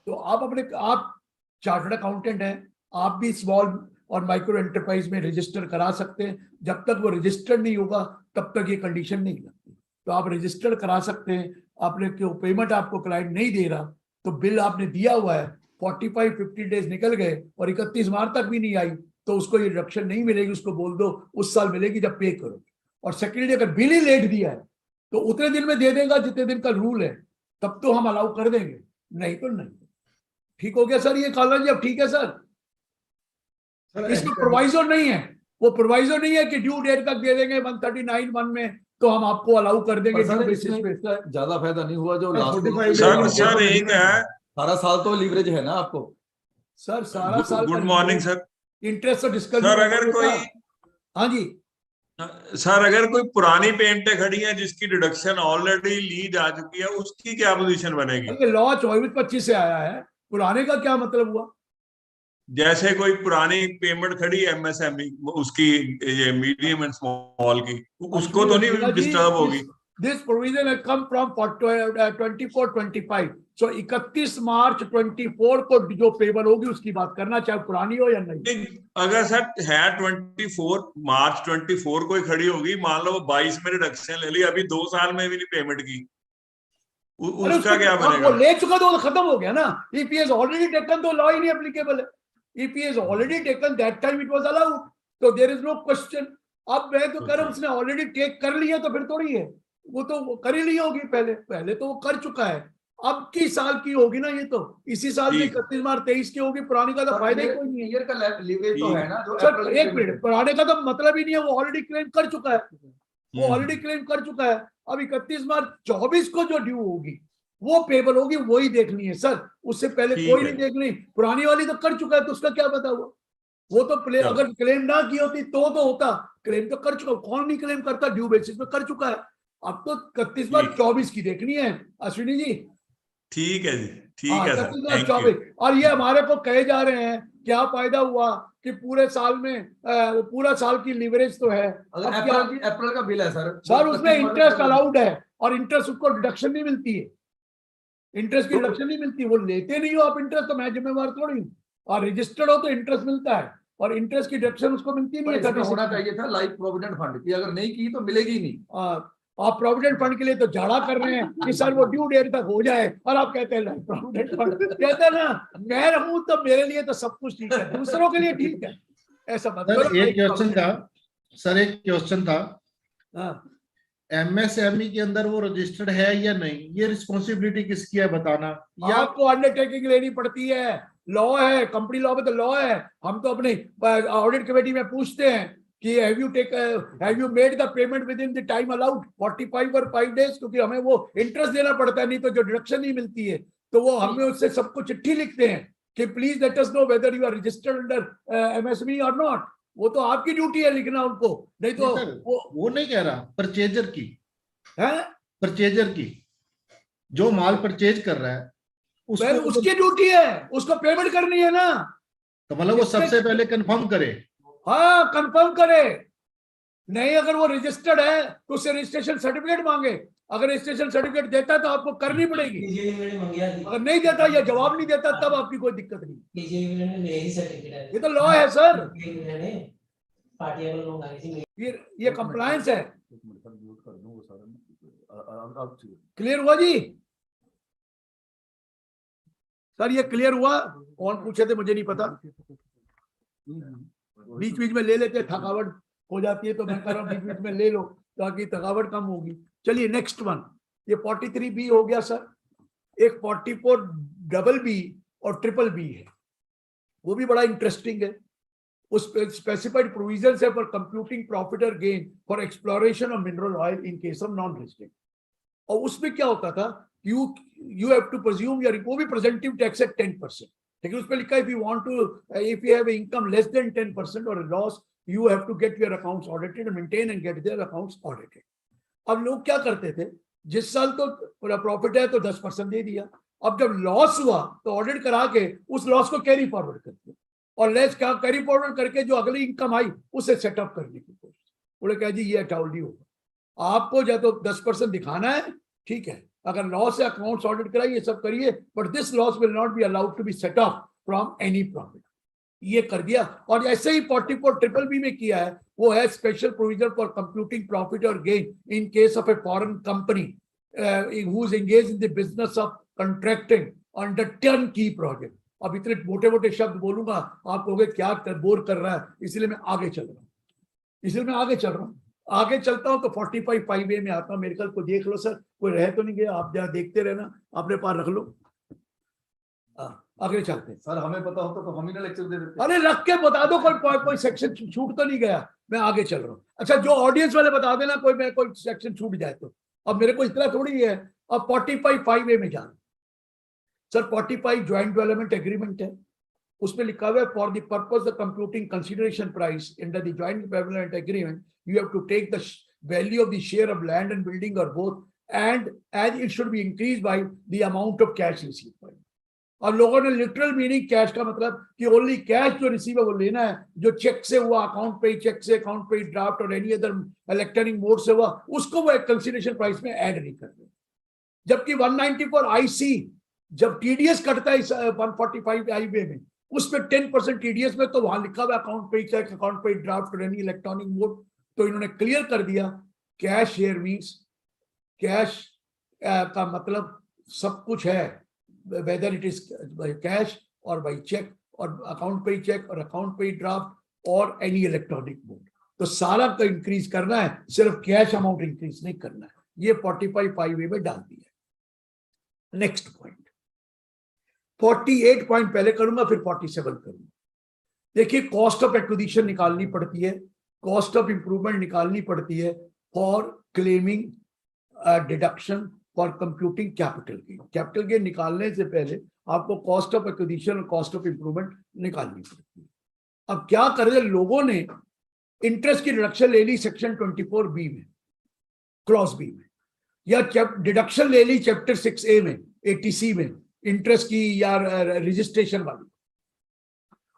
तो आप चार्टर्ड अकाउंटेंट हैं, आप भी स्मॉल और माइक्रो एंटरप्राइज में रजिस्टर करा सकते हैं। जब तक वो रजिस्टर्ड नहीं होगा तब तक ये कंडीशन नहीं लगती। तो आप रजिस्टर करा सकते हैं। आपने क्यों पेमेंट आपको क्लाइंट नहीं दे रहा तो बिल आपने दिया हुआ है, 45-50 डेज निकल गए और 31 मार्च तक भी नहीं आई तो उसको ये डिडक्शन नहीं मिलेगी। उसको बोल दो उस साल मिलेगी जब पे करोगे। और सेकेंडली अगर बिल ही लेट दिया है तो उतने दिन में दे देगा जितने दिन का रूल है, तब तो हम अलाउ कर देंगे, नहीं तो नहीं। ठीक हो गया सर ये कॉलेज? अब ठीक है सर, इसमें प्रोवाइजर नहीं है, वो प्रोवाइजर नहीं है कि ड्यू डेट तक दे देंगे 139(1) में तो हम आपको अलाउ कर देंगे। ज्यादा फायदा नहीं हुआ जो सर एक है, सारा साल तो लीवरेज है ना आपको। सर सारा साल। Good morning sir. इंटरेस्ट और डिस्कस सर अगर कोई, हाँ जी सर अगर कोई पुरानी पेमेंटें खड़ी हैं जिसकी डिडक्शन ऑलरेडी ली जा चुकी है, उसकी क्या पोजीशन बनेगी? लॉ 24-25 से आया है, पुराने का क्या मतलब हुआ? जैसे कोई पुरानी पेमेंट खड़ी है एमएसएमई उसकी, ये मीडियम एंड स्मॉल की, उसको तो नहीं डिस्टर्ब होगी? This provision has come from 24-25। सो 31 मार्च 24 को जो पेबल होगी उसकी बात करना, चाहे पुरानी हो या नहीं। अगर सर है 24 मार्च 24 को ही खड़ी होगी, मान लो वो 22 में रिडक्शन ले ली, अभी 2 साल में भी नहीं पेमेंट की, उसका क्या बनेगा? वो ले चुका तो खत्म हो गया ना। If he has already taken तो लॉ ही नहीं एप्लीकेबल है। If he has already taken that time it was allowed, तो देयर इज नो क्वेश्चन। अब मैं तो कह रहा हूं उसने ऑलरेडी टेक कर लिया तो फिर थोड़ी है, वो तो कर ही ली होगी पहले तो वो कर चुका है। अब की साल की होगी ना, ये तो इसी साल में 31 मार्च 23 की होगी, पुरानी का तो फायदा ही कोई नहीं है। ईयर का लीवरेज तो है ना जो सर एक मिनट, पुराने का तो मतलब ही नहीं है, वो ऑलरेडी क्लेम कर चुका है, वो ऑलरेडी क्लेम कर चुका है। अब 31 मार्च 24 को जो ड्यू होगी वो पेबल होगी, वही देखनी है सर, उससे पहले कोई नहीं देखनी। पुरानी वाली तो कर चुका है तो उसका क्या पता हुआ? वो तो अगर क्लेम ना की होती तो होता, क्लेम तो कर चुका। कौन नहीं क्लेम करता? ड्यू बेसिस पे कर चुका है। अब तो 31 मार्च 24 की देखनी है अश्विनी जी। ठीक है जी, ठीक है सर, 31 मार्च 24। और ये हमारे को कहे जा रहे हैं क्या फायदा हुआ कि पूरे साल में वो पूरा साल की लीवरेज तो है। अप्रैल का बिल है सर उसमें इंटरेस्ट अलाउड है और इंटरेस्ट उसको डिडक्शन नहीं मिलती है, इंटरेस्ट की डिडक्शन नहीं मिलती। वो लेते नहीं हो आप इंटरेस्ट तो मैं जिम्मेवार थोड़ी हूँ। और रजिस्टर्ड हो तो इंटरेस्ट मिलता है और इंटरेस्ट की डिडक्शन उसको मिलती नहीं है। होना चाहिए था लाइफ प्रोविडेंट फंड की, अगर नहीं की तो मिलेगी नहीं। आप प्रोविडेंट फंड के लिए तो झाड़ा कर रहे हैं कि सर वो ड्यू डेट तक हो जाए, और आप कहते हैं लाइफ प्रोविडेंट फंड। कहते हैं ना मैं रहूं तो मेरे लिए तो सब कुछ ठीक है, दूसरों के लिए ठीक है, ऐसा मतलब। एक क्वेश्चन था सर, एक क्वेश्चन था, एमएसएमई के अंदर वो रजिस्टर्ड है या नहीं, ये रिस्पॉन्सिबिलिटी किसकी है बताना? या आपको अंडरटेकिंग लेनी पड़ती है, लॉ है, कंपनी लॉ में तो लॉ है। हम तो अपने ऑडिट कमेटी में पूछते हैं कि have you made the payment with in the time allowed 45 और 5 डेज, क्योंकि हमें वो इंटरेस्ट देना पड़ता है, नहीं तो जो डिडक्शन नहीं मिलती है। तो वो हमें उससे सबको चिट्ठी लिखते हैं कि please let us know whether you are registered under MSME or not. वो तो आपकी ड्यूटी है लिखना उनको, नहीं तो वो नहीं कह रहा, परचेजर की है, परचेजर की जो माल परचेज कर रहा है उसकी ड्यूटी है, उसको पेमेंट करनी है ना। तो मतलब वो सबसे पहले कंफर्म करे। हाँ कंफर्म करे, नहीं अगर वो रजिस्टर्ड है तो उससे रजिस्ट्रेशन सर्टिफिकेट मांगे। अगर रजिस्ट्रेशन सर्टिफिकेट देता तो आपको करनी पड़ेगी, अगर नहीं देता या जवाब नहीं देता तब आपकी कोई दिक्कत नहीं। ये तो लॉ है सर, ये कंप्लायंस है। क्लियर हुआ जी सर? ये क्लियर हुआ? कौन पूछे थे मुझे नहीं पता, बीच बीच में ले लेते, थकावट हो जाती है तो मैं कह रहा हूँ बीच बीच में ले लो ताकि थकावट कम होगी। चलिए नेक्स्ट वन, ये 43B हो गया सर। एक 44BB और BBB है, वो भी बड़ा इंटरेस्टिंग है। उस स्पेसिफाइड प्रोविजंस है फॉर कंप्यूटिंग प्रॉफिट और gain for exploration of mineral oil in case of non resident. और उसमें क्या होता था, यू हैव टू प्रेज्यूम योर, वो भी प्रेजेंटिव टैक्स एट 10%, लेकिन उस पर लिखा है if you have income less than 10% or a loss, you have to get your accounts audited and maintain and get their accounts audited. अब लोग क्या करते थे, जिस साल तो प्रॉफिट है तो 10% दे दिया, अब जब लॉस हुआ तो ऑडिट करा के उस लॉस को कैरी फॉरवर्ड करते, और लेस क्या कैरी फॉरवर्ड करके जो अगली इनकम आई उसे सेटअप करने की कोशिश। बोले क्या जी ये अटाउल्डी होगा, आपको या तो 10% दिखाना है, ठीक है, अगर लॉस है अकाउंट्स ऑडिट कराइए, सब करिए, but this loss will not be allowed to be set off from any profit. ये कर दिया। और ऐसे ही 44BBB में किया है, वो है special provision for computing profit और gain in case of a foreign company who is engage in the business of contracting under turnkey project. अब इतने मोटे मोटे शब्द बोलूंगा आप कहोगे क्या बोर कर रहा है, इसलिए मैं आगे चल रहा हूँ, आगे चलता हूं तो 45(5)A में आता हूं। मेरे कल को देख लो सर, कोई रह तो नहीं गया, आप जरा देखते रहना, अपने पास रख लो। आगे चलते हैं। सर हमें पता होता तो हम ही ना लेक्चर दे देते। अरे रख के बता दो, कोई सेक्शन छूट तो नहीं गया, मैं आगे चल रहा हूँ। अच्छा जो ऑडियंस वाले बता देना कोई सेक्शन छूट जाए तो। अब मेरे को इतना थोड़ी है। अब 45(5)A में जाना सर, 45 ज्वाइंट डेवलपमेंट एग्रीमेंट है, उसमें लिखा हुआ है for the purpose of computing consideration price under the joint development agreement you have to take the value of the share of land and building और both and as it should be increase by the amount of cash received. और लोगों ने लिटरल मीनिंग कैश का मतलब कि ओनली कैश जो रिसीव है वो लेना है, जो चेक से हुआ अकाउंट पे, चेक से अकाउंट पे, ड्राफ्ट और एनी अदर इलेक्ट्रॉनिक मोड से हुआ, उसको वो एक कंसीडरेशन प्राइस में ऐड नहीं करते। जबकि 194 IC जब टीडीएस कटता है 145(I)B में, उसमें 10% टीडीएस में, तो वहां लिखा हुआ अकाउंट पे चेक, अकाउंट पे ड्राफ्ट और एनी इलेक्ट्रॉनिक मोड। तो इन्होंने क्लियर कर दिया कैश शेयर मीन्स कैश का मतलब सब कुछ है, whether it is by cash और बाय चेक और अकाउंट पे चेक और अकाउंट पे ड्राफ्ट और एनी इलेक्ट्रॉनिक मोड। तो सारा का इंक्रीज करना है, सिर्फ कैश अमाउंट इंक्रीज नहीं करना है। ये 45(5)A में डाल दिया। नेक्स्ट पॉइंट 48 पॉइंट पहले करूंगा, फिर 47 करूंगा। देखिए कॉस्ट ऑफ एक्विजिशन निकालनी पड़ती है, कॉस्ट ऑफ इंप्रूवमेंट निकालनी पड़ती है for claiming deduction for computing capital gain. Capital gain निकालने से पहले आपको कॉस्ट ऑफ एक्विजिशन और कॉस्ट ऑफ इंप्रूवमेंट निकालनी पड़ती है। अब क्या करें, लोगों ने इंटरेस्ट की डिडक्शन ले ली सेक्शन 24B में, क्लॉज बी में, या डिडक्शन ले ली चैप्टर 6A में, 80C में, इंटरेस्ट की या रजिस्ट्रेशन वाली,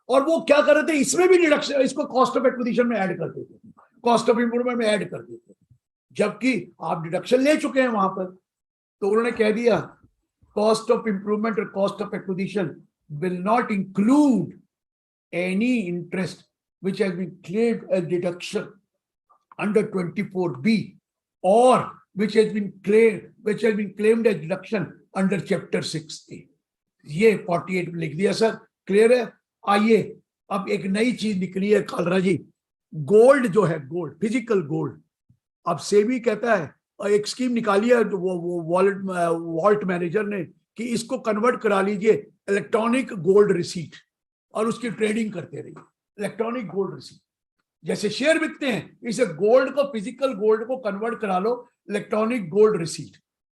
और वो क्या कर रहे थे, इसमें भी डिडक्शन, इसको कॉस्ट ऑफ एक्विजिशन में ऐड कर देते थे, कॉस्ट ऑफ इंप्रूवमेंट में ऐड कर देते थे, जबकि आप डिडक्शन ले चुके हैं वहां पर। तो उन्होंने कह दिया कॉस्ट ऑफ इंप्रूवमेंट और cost of acquisition will not include any interest which has been claimed as deduction under 24B or which has been claimed as deduction under chapter 6A। ये 48 में लिख दिया सर, क्लियर है। आइए अब एक नई चीज निकली है कालरा जी, गोल्ड जो है, गोल्ड, फिजिकल गोल्ड। अब सेबी कहता है, और एक स्कीम निकाली है वो वॉल्ट मैनेजर ने, कि इसको कन्वर्ट करा लीजिए इलेक्ट्रॉनिक गोल्ड रिसीट और उसकी ट्रेडिंग करते रहिए। इलेक्ट्रॉनिक गोल्ड रिसीट जैसे शेयर बिकते हैं, इसे गोल्ड को, फिजिकल गोल्ड को कन्वर्ट करा लो इलेक्ट्रॉनिक गोल्ड रिसीट,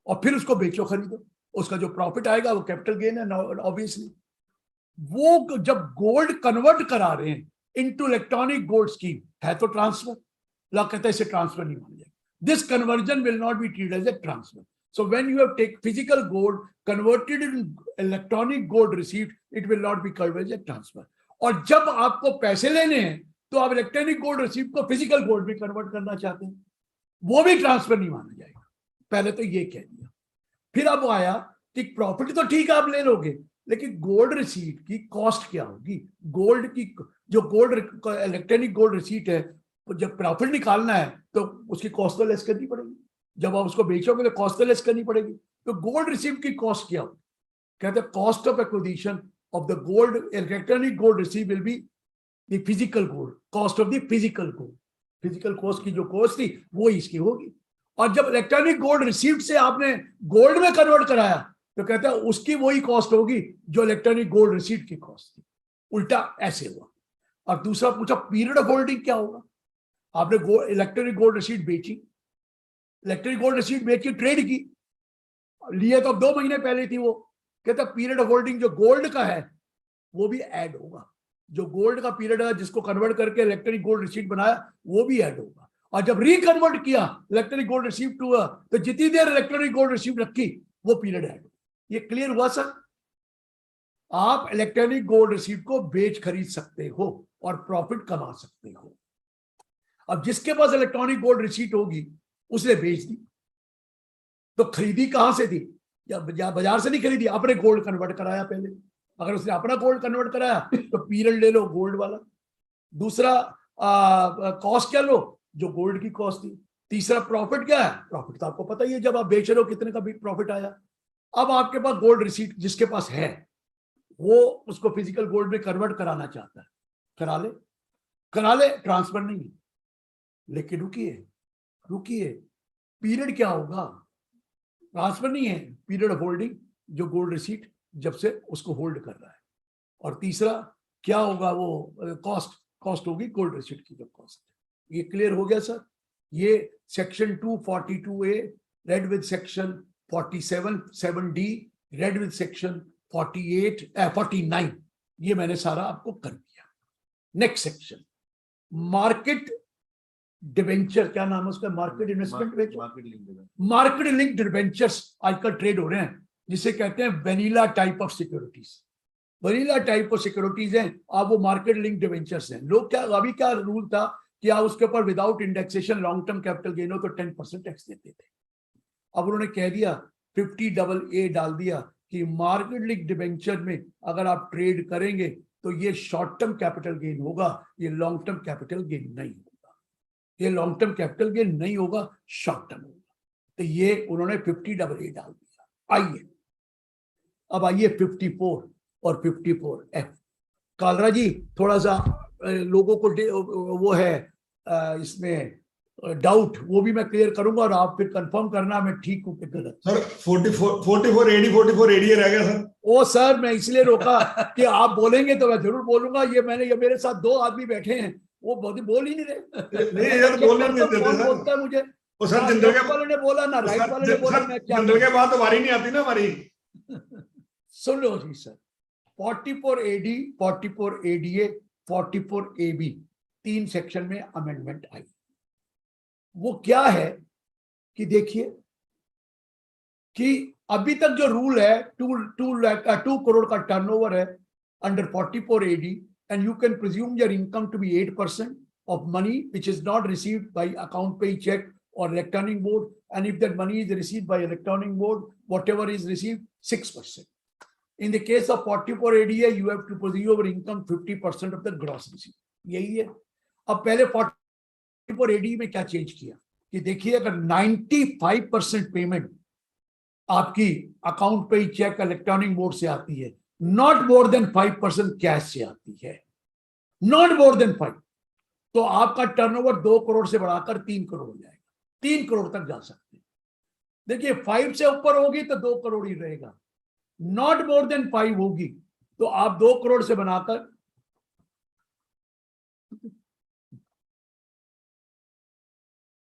और फिर उसको बेचो, खरीदो, उसका जो प्रॉफिट आएगा वो कैपिटल गेन है ऑब्वियसली। वो जब गोल्ड कन्वर्ट करा रहे हैं इनटू इलेक्ट्रॉनिक गोल्ड स्कीम, है तो ट्रांसफर। लॉ कहता है इसे ट्रांसफर नहीं माना जाएगा, this conversion will not be treated as a transfer. So when you have take physical gold converted in electronic gold receipt, it will not be covered as a transfer। और जब आपको पैसे लेने हैं तो आप इलेक्ट्रॉनिक गोल्ड रिसीट को फिजिकल गोल्ड में कन्वर्ट करना चाहते हैं, वो भी ट्रांसफर नहीं माना जाएगा। पहले तो ये कह दिया। फिर अब आया कि प्रॉफिट तो ठीक है आप ले लोगे, लेकिन गोल्ड रिसीट की कॉस्ट क्या होगी। गोल्ड की जो गोल्ड इलेक्ट्रॉनिक गोल्ड रिसीट है, जब प्रॉफिट निकालना है तो उसकी कॉस्ट तो लेस करनी पड़ेगी, जब आप उसको बेचोगे तो कॉस्ट तो लेस करनी पड़ेगी। तो गोल्ड रिसीट की कॉस्ट क्या होगी, कहते हैं cost of acquisition of the gold, electronic gold receipt will be the physical gold, cost of the physical gold, physical cost की जो cost थी वो इसकी होगी। और जब इलेक्ट्रॉनिक गोल्ड रिसीट से आपने गोल्ड में कन्वर्ट कराया तो कहता है उसकी वही कॉस्ट होगी जो इलेक्ट्रॉनिक गोल्ड रिसीट की कॉस्ट थी। उल्टा ऐसे हुआ। और दूसरा पूछा पीरियड ऑफ होल्डिंग क्या होगा। आपने इलेक्ट्रॉनिक गोल्ड रिसीट बेची, इलेक्ट्रॉनिक गोल्ड रिसीट बेच के ट्रेड की, लिए तो 2 महीने पहले थी, वो कहता पीरियड ऑफ होल्डिंग जो गोल्ड का है वो भी ऐड होगा, जो गोल्ड का पीरियड है जिसको कन्वर्ट करके इलेक्ट्रॉनिक गोल्ड रिसीट बनाया वो भी ऐड होगा। और जब रिकन्वर्ट किया इलेक्ट्रॉनिक गोल्ड रिसीट हुआ तो जितनी देर इलेक्ट्रॉनिक गोल्ड रिसीट रखी वो पीरियड ऐड होगा। ये क्लियर हुआ सर। आप इलेक्ट्रॉनिक गोल्ड रिसीट को बेच खरीद सकते हो और प्रॉफिट कमा सकते हो। अब जिसके पास इलेक्ट्रॉनिक गोल्ड रिसीट होगी उसने बेच दी, तो खरीदी कहां से थी? या बाजार से नहीं खरीदी, अपने गोल्ड कन्वर्ट कराया पहले। अगर उसने अपना गोल्ड कन्वर्ट कराया तो पीरियड ले लो गोल्ड वाला। दूसरा कॉस्ट क्या लो, जो गोल्ड की कॉस्ट थी। तीसरा प्रॉफिट क्या है? प्रॉफिट तो आपको पता ही है, जब आप बेच रहे हो कितने का प्रॉफिट आया। अब आपके पास गोल्ड रिसीट जिसके पास है वो उसको फिजिकल गोल्ड में कन्वर्ट कराना चाहता है, करा ले, ट्रांसफर नहीं है। लेकिन रुकिए, पीरियड क्या होगा? ट्रांसफर नहीं है, पीरियड ऑफ होल्डिंग, जो गोल्ड रिसीट जब से उसको होल्ड कर रहा है। और तीसरा क्या होगा? वो कॉस्ट होगी गोल्ड रिसीट की जो कॉस्ट। ये क्लियर हो गया सर? ये section 242A read with section 47(7)D read with section 49, ये मैंने सारा आपको कर दिया। नेक्स्ट सेक्शन, मार्केट डिवेंचर, क्या नाम है उसका? Market investment, market linked debentures आजकल ट्रेड हो रहे हैं, जिसे कहते हैं vanilla type of securities. Vanilla type of securities हैं, अब वो मार्केट लिंक्ड डिवेंचर्स हैं। लोग क्या, अभी क्या रूल था कि आप उसके ऊपर without indexation long term capital gain हो तो 10% टैक्स देते थे। अब उन्होंने कह दिया 50AA डाल दिया कि मार्केट लिंक्ड डिवेंचर में अगर आप ट्रेड करेंगे तो ये शॉर्ट टर्म कैपिटल गेन होगा, ये लॉन्ग टर्म कैपिटल गेन नहीं होगा। ये लॉन्ग टर्म कैपिटल गेन नहीं होगा, शॉर्ट टर्म होगा। तो ये उन्होंने 50AA डाल दिया। आइए अब आइए 54 और 54F। कालरा जी थोड़ा सा लोगों को वो है इसमें डाउट, वो भी मैं क्लियर करूंगा और आप फिर कंफर्म करना मैं ठीक हूं कि गलत। सर 44AD रह गया सर। ओ सर, मैं इसलिए रोका कि आप बोलेंगे तो मैं जरूर बोलूंगा। ये मेरे साथ दो आदमी बैठे हैं, वो बोल ही नहीं रहे। नहीं यार, बोलने नहीं देते कौन सर। बोलता है मुझे? वो सर जिंदल वाले ने बोला ना, राइट वाले ने बोला, मैं क्या जिंदल के बाद तो बारी नहीं आती ना हमारी। सुन लो जी sir, 44AD, 44ADA, 44AB, 3 section में अमेंडमेंट आई। वो क्या है कि देखिए कि अभी तक जो रूल है 2 करोड़ का टर्नओवर है under 44AD, and you can presume your income to be 8% of money which is not received by account pay check or electronic mode, and if that money is received by electronic mode, whatever is received 6%. In the case of 44ADA, you have to presume your income 50% of the gross receipt. यही है। अब पहले 44AD में क्या चेंज किया कि देखिए, अगर 95% पेमेंट आपकी अकाउंट पे चेक इलेक्ट्रॉनिक मोड से आती है, नॉट मोर देन 5% कैश से आती है, नॉट मोर देन 5, तो आपका टर्नओवर 2 करोड़ से बढ़ाकर 3 करोड़ हो जाएगा। 3 करोड़ तक जा सकते हैं। देखिए 5 से ऊपर होगी तो 2 करोड़ ही रहेगा, नॉट मोर देन 5 होगी तो आप 2 करोड़ से बनाकर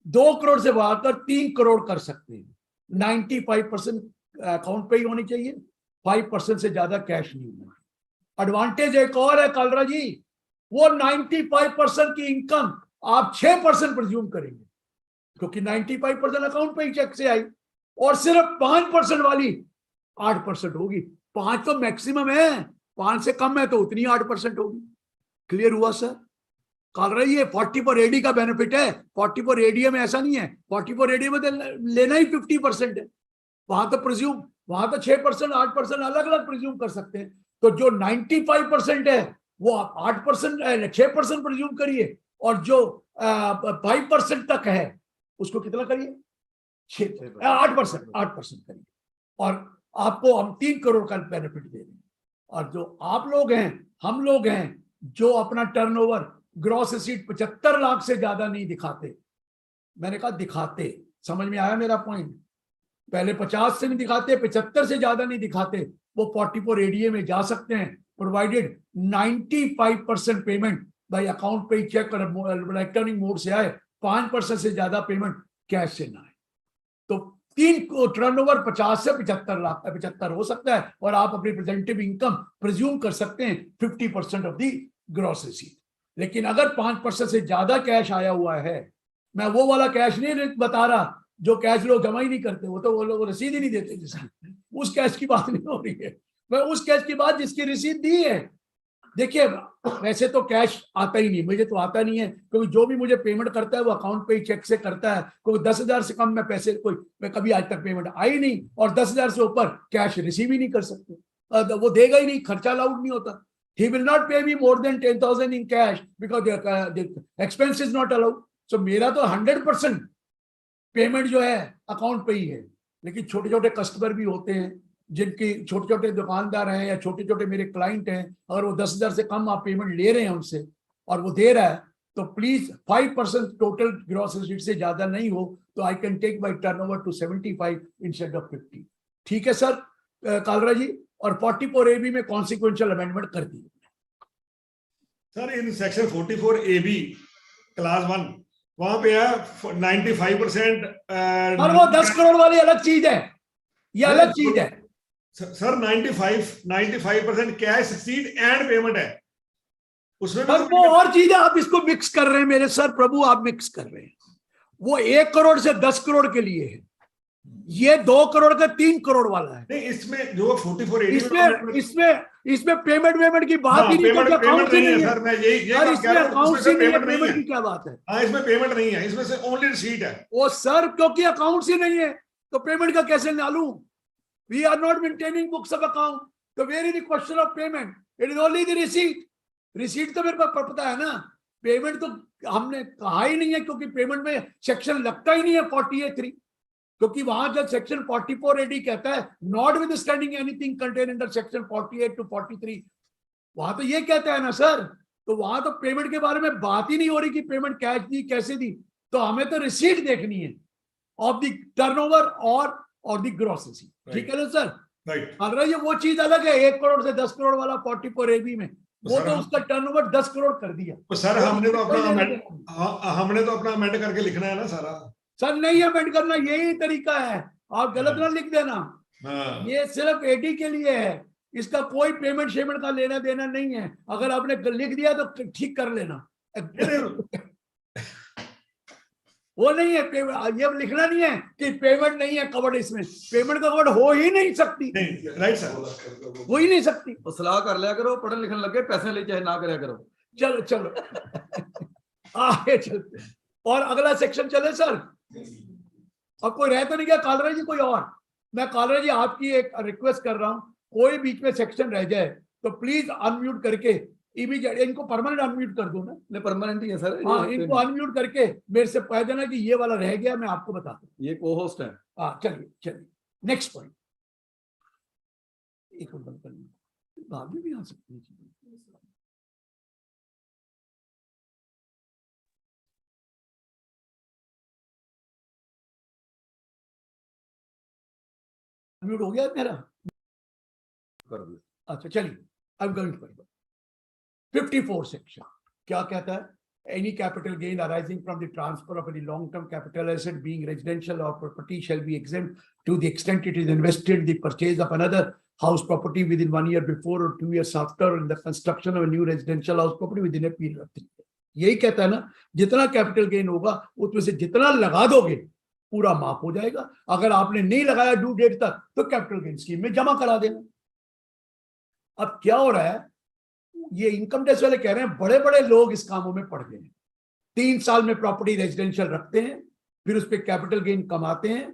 2 करोड़ से बढ़ाकर 3 करोड़ कर सकते हैं। 95% अकाउंट पे ही होनी चाहिए, 5% से ज्यादा कैश नहीं होना। एडवांटेज एक और है कालरा जी, वो 95% की इनकम आप 6% प्रिज्यूम करेंगे, क्योंकि 95% अकाउंट पे ही चेक से आई, और सिर्फ 5% वाली 8% होगी। 5 तो मैक्सिमम है, 5 से कम है तो उतनी 8% होगी। क्लियर हुआ सर? कालरा जी, ये 44AD का बेनिफिट है। 44AD में ऐसा नहीं है, 44AD में तो लेना ही 50% है। वहां तो प्रिज्यूम, वहां तो 6%, 8% अलग अलग प्रिज्यूम कर सकते हैं। तो जो 95% है वो आप 8%, 6% प्रिज्यूम करिए, और जो 5% तक है उसको कितना करिए? 8% करिए, और आपको हम 3 करोड़ का बेनिफिट दे रहे हैं। और जो आप लोग हैं, हम लोग हैं, जो अपना टर्नओवर ग्रॉस रिसीट 75 लाख से ज्यादा नहीं दिखाते, मैंने कहा दिखाते, समझ में आया मेरा पॉइंट? पहले 50 से नहीं दिखाते, 75 से ज्यादा नहीं दिखाते, वो 44ADA में जा सकते हैं, प्रोवाइडेड 95% पेमेंट बाय अकाउंट पे चेक और इलेक्ट्रॉनिक मोड से आए, 5% से ज्यादा पेमेंट कैश से ना आए। तो 3 टर्नओवर 50 से 75 लाख 75 हो सकता है, और आप अपनी प्रेजेंटिव इनकम प्रिज्यूम कर सकते हैं 50% ऑफ दी ग्रॉस रिसीट। लेकिन अगर 5% से ज्यादा कैश आया हुआ है, मैं वो वाला कैश नहीं बता रहा जो कैश लोग जमा ही नहीं करते, वो लोग रसीद ही नहीं देते जिसकी, उस कैश की बात नहीं हो रही है। मैं उस कैश की बात जिसकी रिसीट दी है। देखिए वैसे तो कैश आता ही नहीं, मुझे तो आता नहीं है, क्योंकि जो भी मुझे पेमेंट करता है वो अकाउंट पे ही चेक से करता है। कोई 10,000 से कम में पैसे मैं कभी आज तक पेमेंट आई नहीं, और 10,000 से ऊपर कैश रिसीव ही नहीं कर सकते, वो देगा ही नहीं, खर्चा अलाउड नहीं होता। He will not pay me more than 10,000 in cash because the expense is not allowed. So मेरा तो 100% पेमेंट जो है अकाउंट पे ही है। लेकिन छोटे छोटे कस्टमर भी होते हैं, जिनकी छोटे छोटे दुकानदार हैं या छोटे छोटे मेरे क्लाइंट हैं, अगर वो 10,000 से कम आप पेमेंट ले रहे हैं उनसे और वो दे रहा है, तो प्लीज 5% टोटल ग्रॉस रिसीट से ज्यादा नहीं हो तो I can take my turnover to 75 instead of 50। ठीक है सर कालरा जी। और 44AB में कॉन्सिक्वेंशियल अमेंडमेंट कर दी sir. In section 44AB class 1 वहां पे है 95%। और वो 10 करोड़ वाली अलग चीज है, ये अलग चीज है sir. 95% cash receipt and payment है उसमें। सर वो और चीज है, आप इसको मिक्स कर रहे हैं मेरे सर प्रभु, आप मिक्स कर रहे हैं। वो 1 करोड़ से 10 करोड़ के लिए है, ये 2 करोड़ का 3 करोड़ वाला है। नहीं, इसमें जो 44AB इसमें पेमेंट की बात ही नहीं, पेमेंट नहीं है सर। मैं यही इसमें अकाउंट से नहीं है, पेमेंट की क्या बात है? हाँ, इसमें पेमेंट नहीं है, इसमें से ओनली रिसीट है। वो सर क्योंकि अकाउंट से नहीं है तो पेमेंट का कैसे मालूम? We are not maintaining books of account, तो where is the question of payment? It is only the receipt. Receipt तो मेरे को पता है ना, पेमेंट तो हमने कहा ही नहीं है, क्योंकि पेमेंट में सेक्शन लगता ही नहीं है 48(3), क्योंकि वहां जब सेक्शन 44AD कहता है not with standing anything contain under section 48 to 43, वहां तो ये कहता है ना सर। तो वहां तो पेमेंट के बारे में बात ही नहीं हो रही कि पेमेंट कैश दी कैसे दी, तो हमें तो रिसीट देखनी है ऑफ द टर्नओवर और द ग्रॉस रिसीट। ठीक है ना सर? राइट। ये वो चीज अलग है, 1 करोड़ से 10 करोड़ वाला 44AB में, वो तो उसका टर्नओवर 10 करोड़ कर दिया। तो सर हमने तो अपना अमेंड करके लिखना है ना सारा। सर नहीं अमेंड करना, यही तरीका है, आप गलत ना लिख देना। ये सिर्फ AD के लिए है, इसका कोई पेमेंट शेमेंट का लेना देना नहीं है। अगर आपने लिख दिया तो ठीक कर लेना। वो नहीं है, ये लिखना नहीं है कि पेमेंट नहीं है कवर्ड, इसमें पेमेंट कवर्ड हो ही नहीं सकती। राइट सर, हो ही नहीं सकती। तो सलाह कर लिया करो, पढ़ने लिखने लगे, पैसे ले चाहे ना करया करो। चलो चलो आगे चलते। और अगला सेक्शन चले सर। अब कोई रह तो नहीं गया कालरा जी? कोई और? मैं कालरा जी आपकी एक रिक्वेस्ट कर रहा हूं, कोई बीच में सेक्शन रह जाए तो प्लीज अनम्यूट करके इमीडिएट इनको परमानेंट अनम्यूट कर दो ना। नहीं परमानेंट ही है सर। हाँ, इनको अनम्यूट करके मेरे से कह देना कि ये वाला रह गया, मैं आपको बता दूं। ये को होस्ट है। हाँ चलिए नेक्स्ट पॉइंट। एक बंद कर बाद में भी आ सकती है। म्यूट हो गया मेरा? कर दो। अच्छा चलिए, I am going forward. 54 section क्या कहता है? Any capital gain arising from the transfer of any long-term capital asset being residential or property shall be exempt to the extent it is invested in the purchase of another house property within 1 year before or 2 years after, in the construction of a new residential house property within a period of 3 years. यही कहता है ना, जितना कैपिटल गेन होगा उसमें से जितना लगा दोगे पूरा माफ हो जाएगा। अगर आपने नहीं लगाया ड्यू डेट तक तो कैपिटल गेन स्कीम में जमा करा देना। अब क्या हो रहा है, ये इनकम टैक्स वाले कह रहे हैं बड़े बड़े लोग इस कामों में पड़ गए हैं। 3 साल में प्रॉपर्टी रेजिडेंशियल रखते हैं, फिर उस पर कैपिटल गेन कमाते हैं,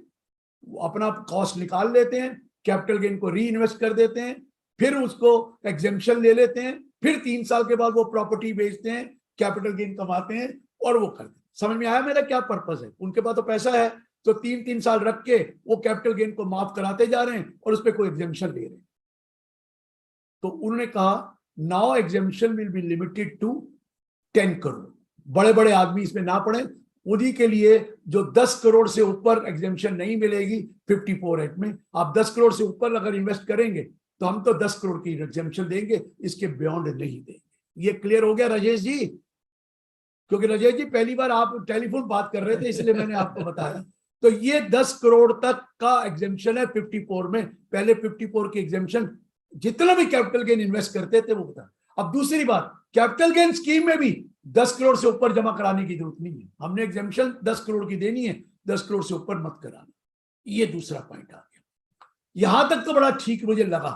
अपना कॉस्ट निकाल लेते हैं, कैपिटल गेन को री इन्वेस्ट कर देते हैं, फिर उसको एग्जेम्पशन ले लेते हैं, फिर 3 साल के बाद वो प्रॉपर्टी बेचते हैं, कैपिटल गेन कमाते हैं और वो करते हैं। समझ में आया मेरा क्या पर्पस है? उनके पास तो पैसा है तो 3-3 साल रख के वो कैपिटल गेन को माफ कराते जा रहे हैं और उस पर कोई एग्जेम्पशन ले रहे हैं। तो उन्होंने कहा now exemption will be limited to 10 crore. बड़े बड़े आदमी इसमें ना पड़े, उन्हीं के लिए जो 10 करोड़ से ऊपर एग्जेम्पशन नहीं मिलेगी 54 एक्ट में। आप 10 करोड़ से ऊपर अगर इन्वेस्ट करेंगे तो हम तो 10 करोड़ की एग्जेम्पशन देंगे, इसके बियॉन्ड नहीं देंगे। ये क्लियर हो गया राजेश जी? क्योंकि राजेश जी पहली बार आप टेलीफोन बात कर रहे थे इसलिए मैंने आपको बताया। तो ये 10 करोड़ तक का एग्जेम्पशन है 54 में। पहले 54 की एग्जेम्पशन जितना भी कैपिटल गेन इन्वेस्ट करते थे वो बता। अब दूसरी बात, कैपिटल गेन स्कीम में भी 10 करोड़ से ऊपर जमा कराने की जरूरत नहीं है। हमने एग्जेम्पशन 10 करोड़ की देनी है, 10 करोड़ से ऊपर मत कराना। ये दूसरा पॉइंट आ गया। यहां तक तो बड़ा ठीक मुझे लगा,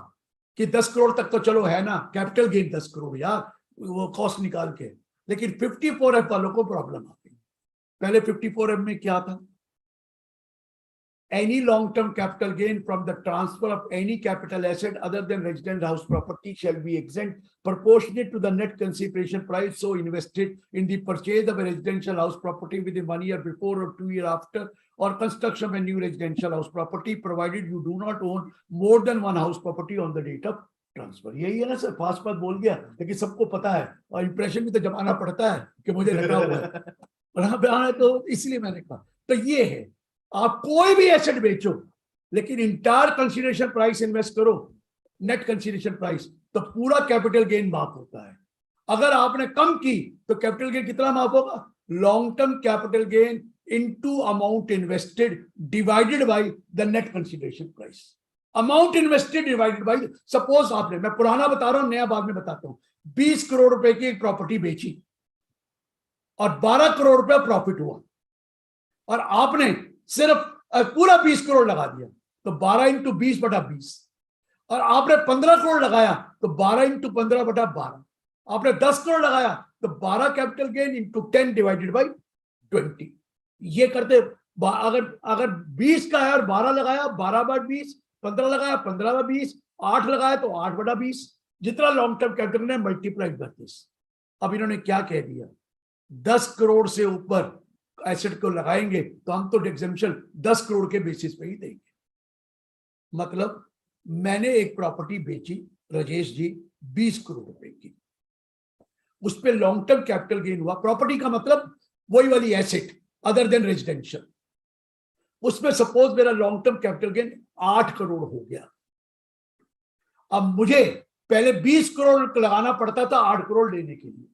कि 10 करोड़ तक तो चलो है ना, कैपिटल गेन 10 करोड़ यार, वो कॉस्ट निकाल के, लेकिन 54F वालों को प्रॉब्लम आती है। पहले 54F में क्या था? Any long-term capital gain from the transfer of any capital asset other than resident house property shall be exempt proportionate to the net consideration price so invested in the purchase of a residential house property within 1 year before or 2 years after, or construction of a new residential house property, provided you do not own more than one house property on the date of transfer. यही है ना सर, फास्ट फास्ट बोल गया, लेकिन सबको पता है और इंप्रेशन भी तो जमाना पड़ता है कि मुझे लगा हुआ है। तो इसलिए मैंने कहा, तो ये है, आप कोई भी एसेट बेचो लेकिन इंटायर कंसीडरेशन प्राइस इन्वेस्ट करो, नेट कंसीडरेशन प्राइस, तो पूरा कैपिटल गेन माफ होता है। अगर आपने कम की तो कैपिटल गेन कितना माफ होगा? Long term capital gain into amount invested divided by the net consideration price. Amount invested divided by, suppose आपने, मैं पुराना बता रहा हूं, नया बाद में बताता हूं, 20 करोड़ रुपए की एक प्रॉपर्टी बेची और 12 करोड़ रुपया प्रॉफिट हुआ, और आपने सिर्फ पूरा 20 करोड़ लगा दिया, तो 12 इंटू 20/20, और आपने 15 करोड़ लगाया तो 12 इंटू 15/12, आपने 10 करोड़ लगाया तो 12 capital gain into 10 divided by 20। ये करते, अगर 20 का है और 12 लगाया 12/20, 15 लगाया 15/20, 8 लगाया तो 8/20, जितना लॉन्ग टर्म कैपिटल ने मल्टीप्लाई करते। अब इन्होंने क्या कह दिया, 10 करोड़ से ऊपर एसेट को लगाएंगे तो हम तो एग्जेम्पशन 10 करोड़ के बेसिस पे ही देंगे। मतलब मैंने एक प्रॉपर्टी बेची राजेश जी 20 करोड़ रुपए की, उस पे लॉन्ग टर्म कैपिटल गेन हुआ, प्रॉपर्टी का मतलब वही वाली एसेट अदर देन रेजिडेंशियल, उसमें सपोज मेरा long term capital gain 8 crore हो गया। अब मुझे पहले 20 करोड़ लगाना पड़ता था 8 करोड़ लेने के लिए,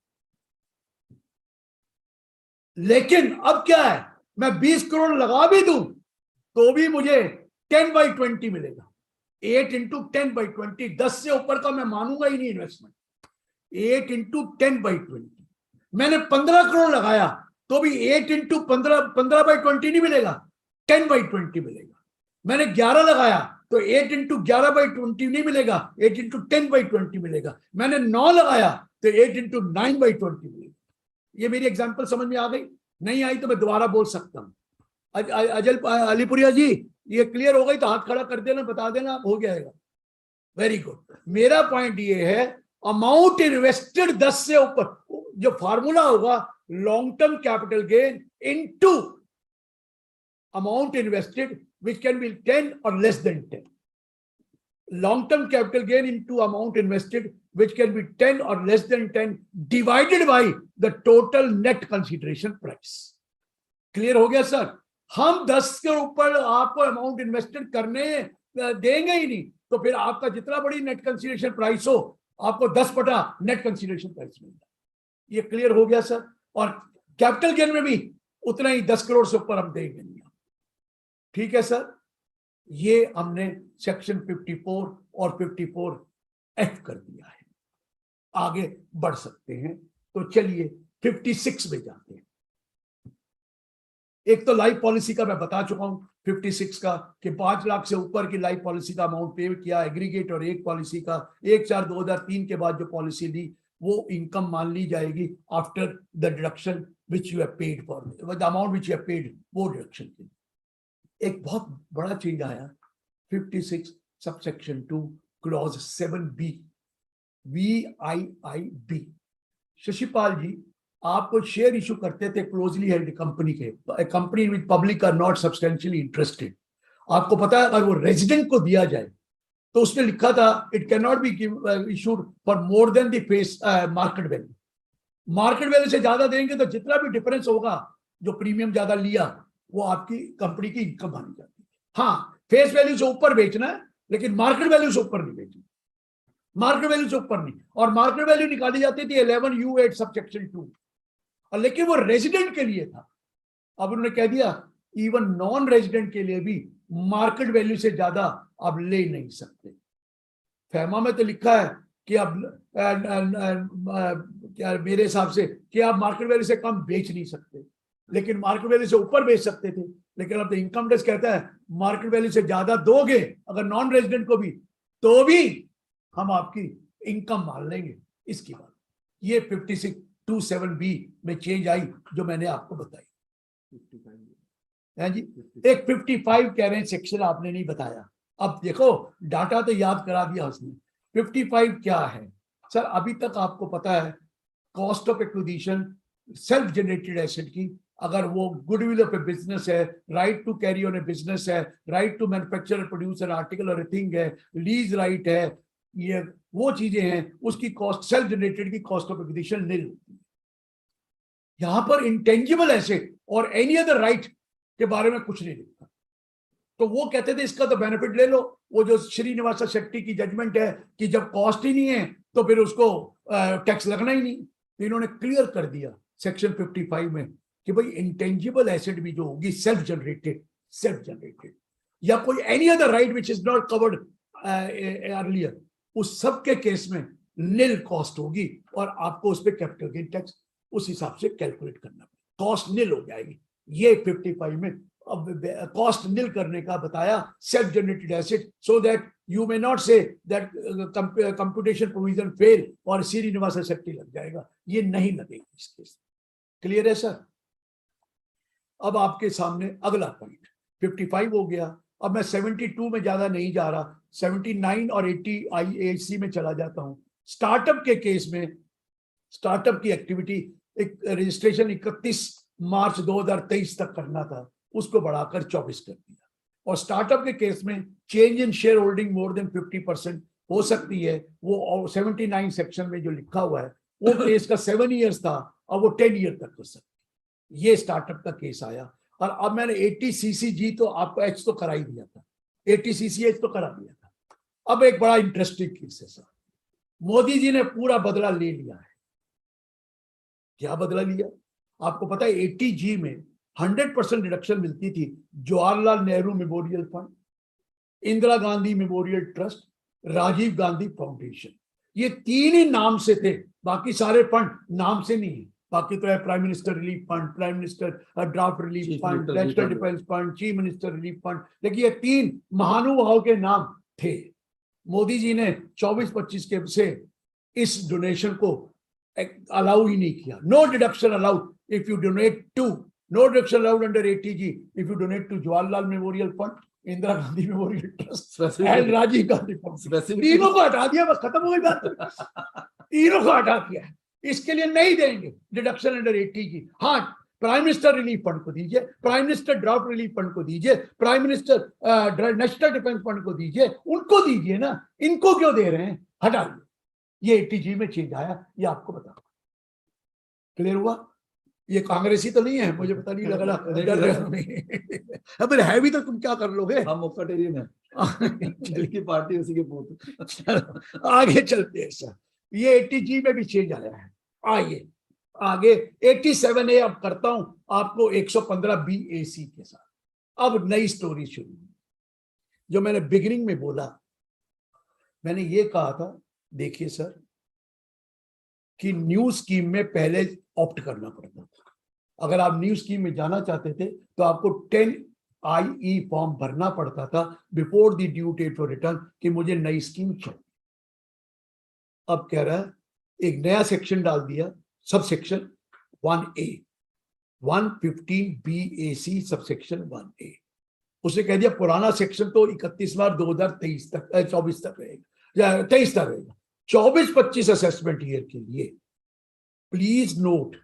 लेकिन अब क्या है, मैं 20 करोड़ लगा भी दूं तो भी मुझे 10/20 मिलेगा। 8 इंटू 10/20, 10 से ऊपर का मैं मानूंगा ही नहीं इन्वेस्टमेंट। 8 इंटू 10/20, मैंने 15 करोड़ लगाया तो भी 8 इंटू 15/20 नहीं मिलेगा, 10/20 मिलेगा। मैंने 11 लगाया तो 8 इंटू 11/20 नहीं मिलेगा, 8 इंटू 10/20 मिलेगा। मैंने 9 लगाया तो 8 इंटू 9/20 मिलेगा। ये मेरी एग्जांपल समझ में आ गई? नहीं आई तो मैं दोबारा बोल सकता हूं। अजल अलीपुरिया जी, ये क्लियर हो गई तो हाथ खड़ा कर देना, बता देना, आप हो जाएगा। Very good. मेरा पॉइंट ये है, अमाउंट इन्वेस्टेड 10 से ऊपर, जो फार्मूला होगा long term capital gain into amount invested which can be 10 और less than 10। long term capital gain into amount invested which can be 10 or less than 10 divided by the total net consideration price. Clear हो गया सर? हम 10 के ऊपर आपको अमाउंट इन्वेस्टेड करने देंगे ही नहीं, तो फिर आपका जितना बड़ी नेट कंसिडरेशन प्राइस हो आपको 10 बटा नेट कंसिडरेशन प्राइस मिलेगा। ये क्लियर हो गया सर? और कैपिटल गेन में भी उतना ही 10 करोड़ से ऊपर हम देंगे नहीं। ठीक है सर? ये हमने सेक्शन 54 और 54F कर दिया है। आगे बढ़ सकते हैं, तो चलिए 56 में जाते हैं। एक तो लाइफ पॉलिसी का मैं बता चुका हूं 56 का, कि 5 लाख से ऊपर की लाइफ पॉलिसी का अमाउंट पे किया एग्रीगेट, और एक पॉलिसी का 1/4/2003 के बाद जो पॉलिसी ली वो इनकम मान ली जाएगी after the deduction which you have paid for, the amount which you have paid, वो डिडक्शन की। एक बहुत बड़ा चेंज आया 56 subsection 2 clause 7B VIIB। Shashipal ji, आपको शेयर इशू करते थे क्लोजली हेल्ड कंपनी के, company with public are not substantially interested. आपको पता है अगर वो रेजिडेंट को दिया जाए तो उसने लिखा था it can not be issued for more than the face market value. Market value से ज्यादा देंगे तो जितना भी डिफरेंस होगा, जो प्रीमियम ज्यादा लिया, वो आपकी कंपनी की इनकम मानी जाती है। हाँ, फेस वैल्यू से ऊपर बेचना है, लेकिन मार्केट वैल्यू से ऊपर नहीं बेचना, मार्केट वैल्यू से ऊपर नहीं। और मार्केट वैल्यू निकाली जाती थी 11U8 सबसेक्शन 2, और लेकिन वो रेजिडेंट के लिए था। अब उन्होंने कह दिया इवन नॉन रेजिडेंट के लिए भी मार्केट वैल्यू से ज्यादा आप ले नहीं सकते। फैमा में तो लिखा है कि अब क्या मेरे हिसाब से कि आप मार्केट वैल्यू से कम बेच नहीं सकते, लेकिन मार्केट वैल्यू से ऊपर बेच सकते थे। लेकिन अब तो इनकम टैक्स कहता है मार्केट वैल्यू से ज्यादा दोगे अगर नॉन रेजिडेंट को भी, तो भी हम आपकी इनकम मान लेंगे इसकी बात। ये 5627B में चेंज आई जो मैंने आपको बताई है जी। एक 55 कह रहे हैं सेक्शन आपने नहीं बताया। अब देखो डाटा तो याद करा दिया उसने। 55 क्या है सर? अभी तक आपको पता है cost of acquisition self generated asset की, अगर वो गुडविल ऑफ ए बिजनेस है, right to carry on a business है, right to manufacture produce an article और ए थिंग है, लीज राइट है, ये वो चीजें हैं, उसकी कॉस्ट सेल्फ जनरेटेड की कॉस्ट ऑफ एक्विजिशन निल होती है। यहां पर इंटेंजिबल एसेट और एनी अदर राइट के बारे में कुछ नहीं लिखा। तो वो कहते थे इसका तो बेनिफिट ले लो। वो जो श्रीनिवास शेट्टी की जजमेंट है कि जब कॉस्ट ही नहीं है तो फिर उसको टैक्स लगना ही नहीं। तो इन्होंने क्लियर कर दिया सेक्शन 55 में कि भाई इंटेंजिबल एसेट भी जो होगी सेल्फ जनरेटेड या कोई any other right which is not covered earlier, उस सब के केस में निल कॉस्ट होगी और आपको उस पर कैपिटल गेन टैक्स उस हिसाब से कैलकुलेट करना पड़ेगा, कॉस्ट निल हो जाएगी। ये 55 में अब कॉस्ट निल करने का बताया self generated asset, so that you may not say that computation provision fail और श्रीनिवास शेट्टी लग जाएगा। ये नहीं लगेगी इस केस। क्लियर है सर? अब आपके सामने अगला पॉइंट 55 हो गया। अब मैं 72 में ज्यादा नहीं जा रहा, 79 और 80 IAC में चला जाता हूं। स्टार्टअप के केस में स्टार्टअप की एक्टिविटी एक रजिस्ट्रेशन 31 मार्च 2023 तक करना था, उसको बढ़ाकर 24 कर दिया। और स्टार्टअप के केस में change in share holding more than 50% हो सकती है। वो 79 सेक्शन में जो लिखा हुआ है वो केस का 7 इयर्स था, अब वो 10 ईयर तक कर सकते। ये स्टार्टअप का केस आया। और अब मैंने 80 CCG तो आपको एच तो करा ही दिया था, 80 CCH तो करा दिया था। अब एक बड़ा इंटरेस्टिंग केस है सर। मोदी जी ने पूरा बदला ले लिया है। क्या बदला लिया? आपको पता है 80G में 100% डिडक्शन मिलती थी Jawaharlal Nehru memorial fund, Indira Gandhi memorial trust, Rajiv Gandhi foundation. ये तीन ही नाम से थे, बाकी सारे फंड नाम से नहीं है। बाकी तो है prime minister relief fund, prime minister draft relief fund, national defence fund, chief minister relief fund, लेकिन ये तीन महानुभाव के नाम थे। मोदी जी ने 24-25 के से इस डोनेशन को अलाउ ही नहीं किया। No deduction allowed if you donate to, no deduction allowed under 80G if you donate to Jawaharlal memorial fund, Indira Gandhi memorial trust and Rajiv Gandhi fund. तीनों को हटा दिया, बस खत्म हो गई बात। तीनों को हटा दिया। इसके लिए नहीं देंगे डिडक्शन अंडर 80G। हाँ, प्राइम मिनिस्टर रिलीफ फंड को दीजिए, prime minister draft relief fund को दीजिए, prime minister national defence fund को दीजिए, उनको दीजिए ना। इनको क्यों दे रहे हैं? हटा दिए। ये 80G में चेंज आया, ये आपको बता। क्लियर हुआ? ये कांग्रेसी तो नहीं है, मुझे पता नहीं लग रहा। अब है भी तो तुम क्या कर लोगे? हम मुक्काटेरियन है, जिनकी पार्टी उसी के पूत। आगे चलते हैं सर। ये 80G में भी चेंज आया है। आइए आगे 87A अब करता हूं आपको 115BAC के साथ। अब नई स्टोरी शुरू। जो मैंने बिगिनिंग में बोला, मैंने ये कहा था, देखिए सर, कि न्यू स्कीम में पहले ऑप्ट करना पड़ता था। अगर आप न्यू स्कीम में जाना चाहते थे तो आपको 10IE फॉर्म भरना पड़ता था before the due date for return कि मुझे नई स्कीम चाहिए। अब कह रहा है एक नया सेक्शन डाल दिया, sub section 1A, 115BAC sub section 1A। उसने कह दिया पुराना सेक्शन तो 31 मार्च 2023 तक 24 तक रहेगा, 23 तक रहेगा। 24-25 असेसमेंट ईयर के लिए प्लीज नोट,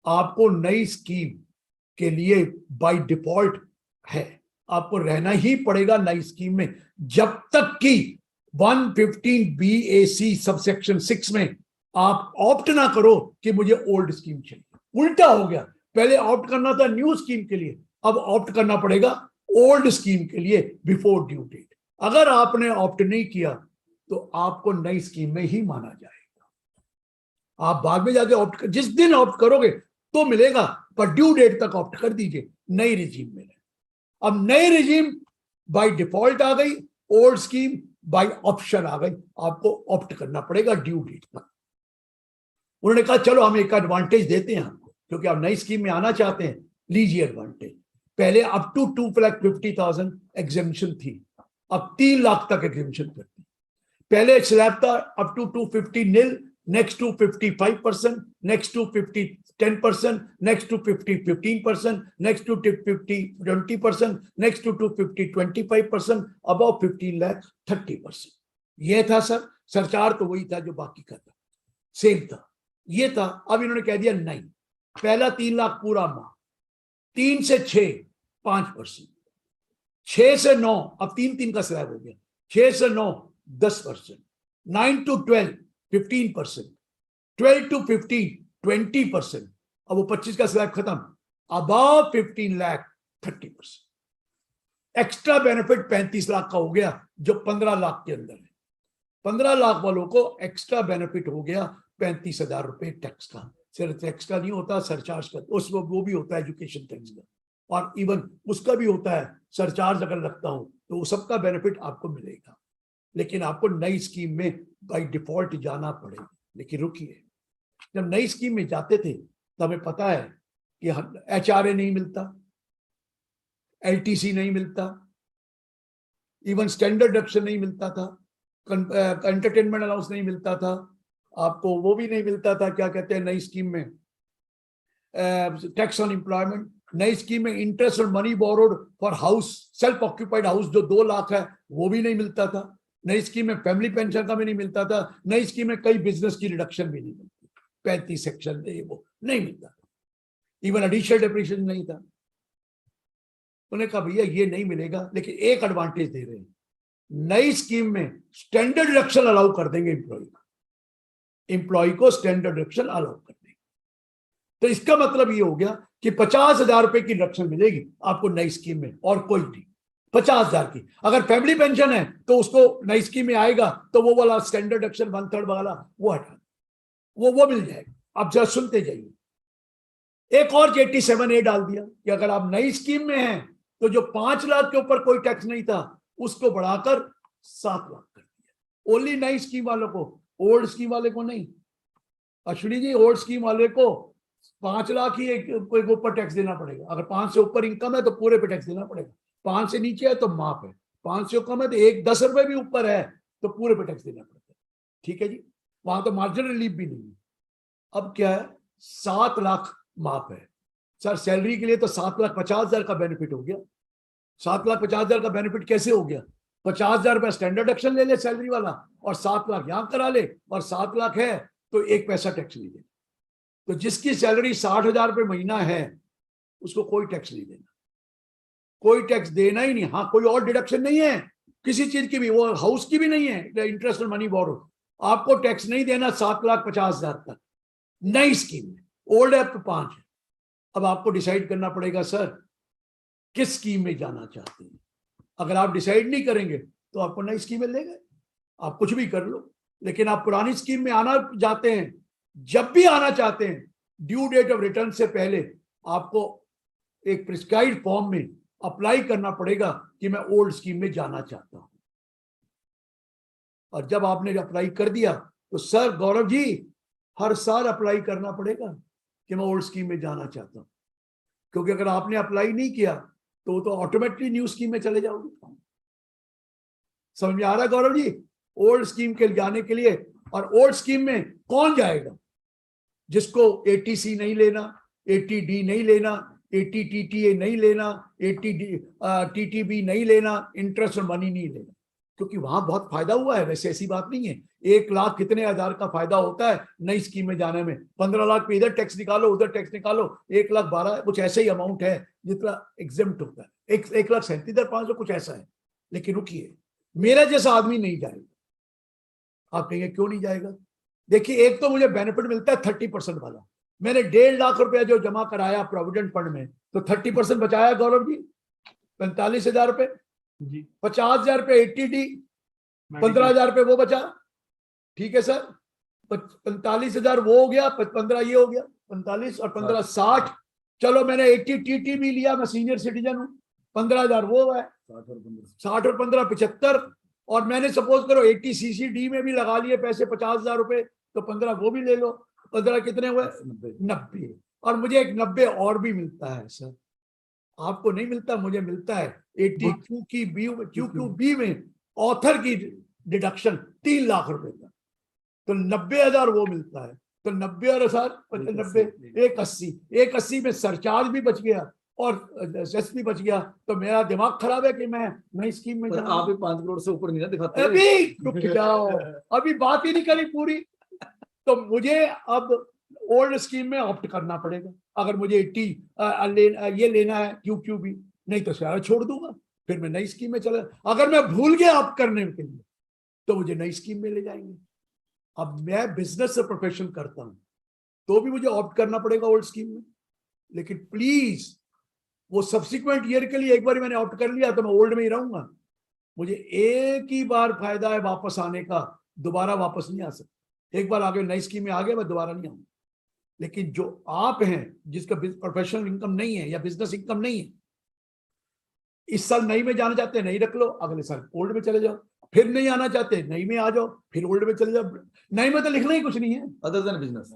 आपको नई स्कीम के लिए बाय डिफॉल्ट है, आपको रहना ही पड़ेगा नई स्कीम में जब तक कि 115BAC सबसेक्शन 6 में आप ऑप्ट ना करो कि मुझे ओल्ड स्कीम चाहिए। उल्टा हो गया, पहले ऑप्ट करना था न्यू स्कीम के लिए, अब ऑप्ट करना पड़ेगा ओल्ड स्कीम के लिए बिफोर ड्यू डेट। अगर आपने ऑप्ट नहीं किया तो आपको नई स्कीम में ही माना जाएगा। आप बाद में जाके ऑप्ट, जिस दिन ऑप्ट करोगे तो मिलेगा, पर ड्यू डेट तक ऑप्ट कर दीजिए, नई रिजीम में। अब नई रिजीम बाय डिफॉल्ट आ गई, ओल्ड स्कीम बाय ऑप्शन आ गई, आपको ऑप्ट करना पड़ेगा ड्यू डेट तक। उन्होंने कहा चलो हम एक एडवांटेज देते हैं आपको, क्योंकि आप नई स्कीम में आना चाहते हैं, लीजिए एडवांटेज। पहले अप टू 2,50,000 एग्जेम्पशन थी, अब 3 लाख तक एग्जेम्पशन करती। पहले स्लैब था up to 250 nil, next to 55%, next to 50 10%, next to 50 15%, next to 50 20%, next to 250 25%, above 15 lakh 30%। ये था सर, सरचार्ज तो वही था जो बाकी का था, सेम था, ये था। अब इन्होंने कह दिया नहीं, पहला 3 लाख पूरा माह, 3 से 6 5%, 6 से 9 अब 3 का स्लैब हो गया, 6 से 9 10%, 9 to 12 15%, 12 to 15 20%, अब वो 25 का स्लैब खत्म, above 15 lakh 30%। Extra benefit 35 lakh का हो गया जो 15 लाख के अंदर है। 15 लाख वालों को एक्स्ट्रा बेनिफिट हो गया 35,000 रुपए टैक्स का। सिर्फ टैक्स का नहीं होता, सरचार्ज का, उसमें वो भी होता है एजुकेशन टैक्स का, और इवन उसका भी होता है सरचार्ज अगर लगता हो तो वो सबका बेनिफिट आपको मिलेगा। लेकिन आपको नई स्कीम में बाय डिफॉल्ट जाना पड़ेगा। लेकिन रुकिए, जब नई स्कीम में जाते थे तो हमें पता है कि HRA नहीं मिलता, LTC नहीं मिलता, इवन स्टैंडर्ड डिडक्शन नहीं मिलता था, एंटरटेनमेंट अलाउंस नहीं मिलता था, आपको वो भी नहीं मिलता था, क्या कहते हैं नई स्कीम में, टैक्स ऑन एम्प्लॉयमेंट। नई स्कीम में इंटरेस्ट और money borrowed for house, self occupied house जो 2 लाख है वो भी नहीं मिलता था। नई स्कीम में फैमिली पेंशन का भी नहीं मिलता था। नई स्कीम में कई बिजनेस की रिडक्शन भी नहीं मिलती, 35 सेक्शन वो नहीं मिलता था, इवन एडिशनल डेप्रिसिएशन नहीं था। उन्होंने कहा भैया ये नहीं मिलेगा, लेकिन एक एडवांटेज दे रहे हैं, नई स्कीम में स्टैंडर्ड डिडक्शन अलाउ कर देंगे एम्प्लॉय को स्टैंडर्ड डिडक्शन अलाउ कर देंगे। तो इसका मतलब ये हो गया कि 50,000 रुपए की डिडक्शन मिलेगी आपको नई स्कीम में, और कोई नहीं, 50,000 की। अगर फैमिली पेंशन है तो उसको नई स्कीम में आएगा तो वो वाला स्टैंडर्ड डिडक्शन 1/3 वाला वो हटा, वो मिल जाएगा। आप जरा सुनते जाइए, एक और 87A डाल दिया कि अगर आप नई स्कीम में हैं तो जो 5 लाख के ऊपर कोई टैक्स नहीं था उसको बढ़ाकर 7 लाख कर दिया। ओनली नई स्कीम वालों को, ओल्ड स्कीम वाले को नहीं। अश्विनी जी, ओल्ड स्कीम वाले को 5 लाख ही कोई ऊपर टैक्स देना पड़ेगा। अगर 5 से ऊपर इनकम है तो पूरे पे टैक्स देना पड़ेगा, 5 से नीचे है तो माफ है, 5 से कम है तो 10 रुपए भी ऊपर है तो पूरे पे टैक्स देना पड़ता है। ठीक है जी, वहां तो मार्जिनल रिलीफ भी नहीं है। अब क्या है, 7 लाख माफ है सर। सैलरी के लिए तो 7,50,000 का बेनिफिट हो गया। 7,50,000 का बेनिफिट कैसे हो गया? 50,000 रुपया स्टैंडर्ड डिडक्शन ले ले सैलरी वाला, और 7 लाख यहां करा ले, और 7 लाख है तो 1 पैसा टैक्स नहीं देना। तो जिसकी सैलरी 60,000 रुपये महीना है उसको कोई टैक्स नहीं देना, कोई टैक्स देना ही नहीं। हाँ, कोई और डिडक्शन नहीं है किसी चीज की भी, वो हाउस की भी नहीं है, इंटरेस्ट और मनी बोरो, आपको टैक्स नहीं देना 7,50,000 तक नई स्कीम में। ओल्ड है तो 5 है। अब आपको डिसाइड करना पड़ेगा सर किस स्कीम में जाना चाहते हैं। अगर आप डिसाइड नहीं करेंगे तो आपको नई स्कीम में ले गए, आप कुछ भी कर लो। लेकिन आप पुरानी स्कीम में आना चाहते हैं, जब भी आना चाहते हैं, ड्यू डेट ऑफ रिटर्न से पहले आपको एक प्रिस्क्राइब्ड फॉर्म में अप्लाई करना पड़ेगा कि मैं ओल्ड स्कीम में जाना चाहता हूं। और जब आपने अप्लाई कर दिया तो सर गौरव जी हर साल अप्लाई करना पड़ेगा कि मैं ओल्ड स्कीम में जाना चाहता हूं, क्योंकि अगर आपने अप्लाई नहीं किया तो ऑटोमेटिकली न्यू स्कीम में चले जाओगे। समझ में आ रहा है गौरव जी? ओल्ड स्कीम के जाने के लिए, और ओल्ड स्कीम में कौन जाएगा? जिसको 80C नहीं लेना, 80D नहीं लेना, 80TTA नहीं लेना, 80TTB नहीं लेना, इंटरेस्ट और मनी नहीं लेना, क्योंकि वहां बहुत फायदा हुआ है। वैसे ऐसी बात नहीं है, 1 लाख कितने हजार का फायदा होता है नई स्कीम में जाने में। 15 लाख पे इधर टैक्स निकालो, उधर टैक्स निकालो, 1,12,000 कुछ ऐसे ही अमाउंट है जितना एग्जेम्प्ट होता है। 1,37,500 कुछ ऐसा है। लेकिन रुकिए, मेरा जैसा आदमी नहीं जाएगा। आप कहेंगे क्यों नहीं जाएगा? देखिए, एक तो मुझे बेनिफिट मिलता है 30% वाला। मैंने 1.5 लाख रुपया जो जमा कराया प्रोविडेंट फंड में, तो 30% बचाया गौरव जी, 45,000 रुपए। 50,000 रुपये 80D, 15,000 रुपये वो बचा। ठीक है सर, 45,000 वो हो गया, 15 ये हो गया, 45 और 15 60। चलो मैंने 80TT भी लिया, मैं सीनियर सिटीजन हूँ, 15,000 वो है, 60 और 15 75। और मैंने सपोज करो 80CCD में भी लगा लिए पैसे 50,000 रुपए, तो 15 वो भी ले लो, 15 कितने हुए? 90। और मुझे एक 90 और भी मिलता है सर। आपको नहीं मिलता, मुझे मिलता है 80QQB में ऑथर की डिडक्शन 3 लाख रुपए का, तो 90,000 वो मिलता है, तो 90,000 90 180 में सरचार्ज भी बच गया और सेस भी बच गया, तो मेरा दिमाग खराब है कि मैं नई स्कीम में आप भी 5 करोड़ से ऊपर नहीं ना दिखाते। अभी रुक जाओ, अभी बात ही नहीं करी पूरी। तो मुझे अब ओल्ड स्कीम में ऑप्ट करना पड़ेगा अगर मुझे 80 ये लेना है क्यू भी, नहीं तो शायद छोड़ दूंगा, फिर मैं नई स्कीम में चला। अगर मैं भूल गया ऑप्ट करने के लिए तो मुझे नई स्कीम में ले जाएंगे। अब मैं बिजनेस से प्रोफेशन करता हूं तो भी मुझे ऑप्ट करना पड़ेगा ओल्ड स्कीम में, लेकिन प्लीज वो सब्सिक्वेंट ईयर के लिए एक बार मैंने ऑप्ट कर लिया तो मैं ओल्ड में ही रहूंगा। मुझे एक ही बार फायदा है वापस आने का, दोबारा वापस नहीं आ सकता। एक बार आगे नई स्कीम में आ गया मैं दोबारा नहीं आऊंगा। लेकिन जो आप हैं जिसका प्रोफेशनल इनकम नहीं है या बिजनेस इनकम नहीं है, इस साल नई में जाना चाहते हैं नई रख लो, अगले साल ओल्ड में चले जाओ, फिर नहीं आना चाहते नई में आ जाओ, फिर ओल्ड में चले जाओ। नई में तो लिखना ही कुछ नहीं है, other than business,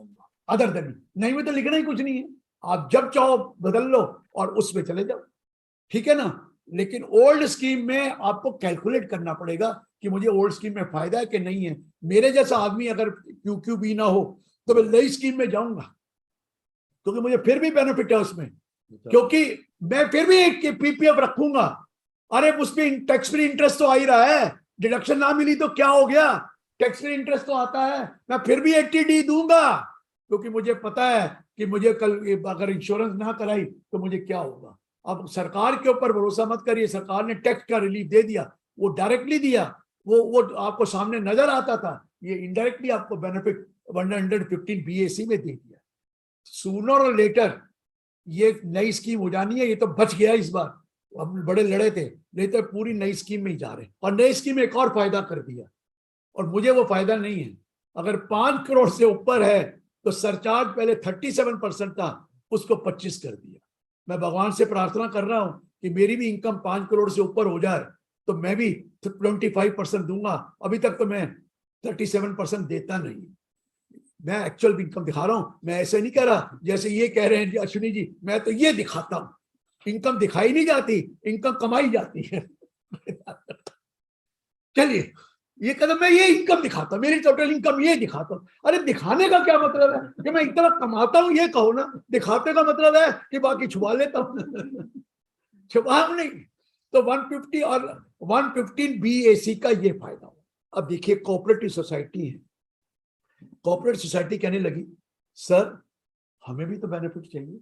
other than नई में तो लिखना ही कुछ नहीं है। आप जब चाहो बदल लो और उसमें चले जाओ, ठीक है ना। लेकिन ओल्ड स्कीम में आपको कैलकुलेट करना पड़ेगा कि मुझे ओल्ड स्कीम में फायदा है कि नहीं है। मेरे जैसा आदमी अगर क्यू बी ना हो तो मैं नई स्कीम में जाऊंगा, क्योंकि मुझे फिर भी बेनिफिट है उसमें, क्योंकि मैं फिर भी एक पीपीएफ रखूंगा। अरे उसमें टैक्स फ्री इंटरेस्ट तो आ ही रहा है, डिडक्शन ना मिली तो क्या हो गया, टैक्स फ्री इंटरेस्ट तो आता है, मैं फिर भी 80D दूंगा, क्योंकि मुझे पता है कि मुझे कल अगर इंश्योरेंस ना कराई तो मुझे क्या होगा। अब सरकार के ऊपर भरोसा मत करिए, सरकार ने टैक्स का रिलीफ दे दिया, वो डायरेक्टली दिया, वो आपको सामने नजर आता था, ये इनडायरेक्टली आपको बेनिफिट 115 BAC में दे दिया। सूनर और लेटर ये नई स्कीम हो जानी है, ये तो बच गया इस बार, हम बड़े लड़े थे, नहीं तो पूरी नई स्कीम में ही जा रहे। और नई स्कीम में एक और फायदा कर दिया, और मुझे वो फायदा नहीं है। अगर 5 करोड़ से ऊपर है तो सरचार्ज पहले 37% था, उसको 25 कर दिया। मैं भगवान से प्रार्थना कर रहा हूं कि मेरी भी इनकम 5 करोड़ से ऊपर हो जाए तो मैं भी 25% दूंगा। अभी तक तो मैं 37% देता नहीं, मैं एक्चुअल इनकम दिखा रहा हूं। मैं ऐसे नहीं कह रहा जैसे ये कह रहे हैं अश्विनी जी, मैं तो ये दिखाता हूं। इनकम दिखाई नहीं जाती, इनकम कमाई जाती है। चलिए ये कदम, मैं ये इनकम दिखाता हूं, मेरी टोटल इनकम ये दिखाता हूं। अरे दिखाने का क्या मतलब है कि मैं इतना कमाता हूं ये कहो ना, दिखाते का मतलब है कि बाकी छुपा लेता हूं। छुपा नहीं। तो 150 और 115 BAC का ये फायदा हो। अब देखिए कोऑपरेटिव सोसाइटी है, कोऑपरेटिव सोसाइटी कहने लगी सर हमें भी तो बेनिफिट चाहिए।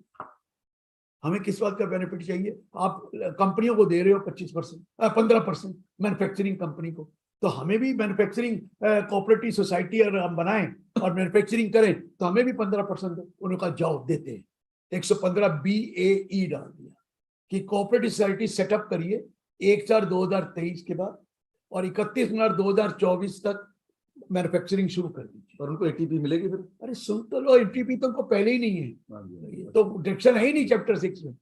हमें किस बात का बेनिफिट चाहिए, आप कंपनियों को दे रहे हो 15% मैन्युफैक्चरिंग कंपनी को, तो हमें भी मैन्युफैक्चरिंग कोऑपरेटिव सोसाइटी अगर हम बनाएं और मैन्युफैक्चरिंग करें तो हमें भी 15% दो। उन्होंने कहा जाओ देते हैं, 115 BAE डाल दिया कि कोऑपरेटिव सोसाइटी सेटअप करिए 1/4/2023 के बाद और 31/2024 तक मैन्युफैक्चरिंग शुरू कर दीजिए। और उनको ATP मिलेगी फिर। अरे सुन तो लो, ATP तो उनको पहले ही नहीं है, तो डिडक्शन है ही नहीं चैप्टर 6 में।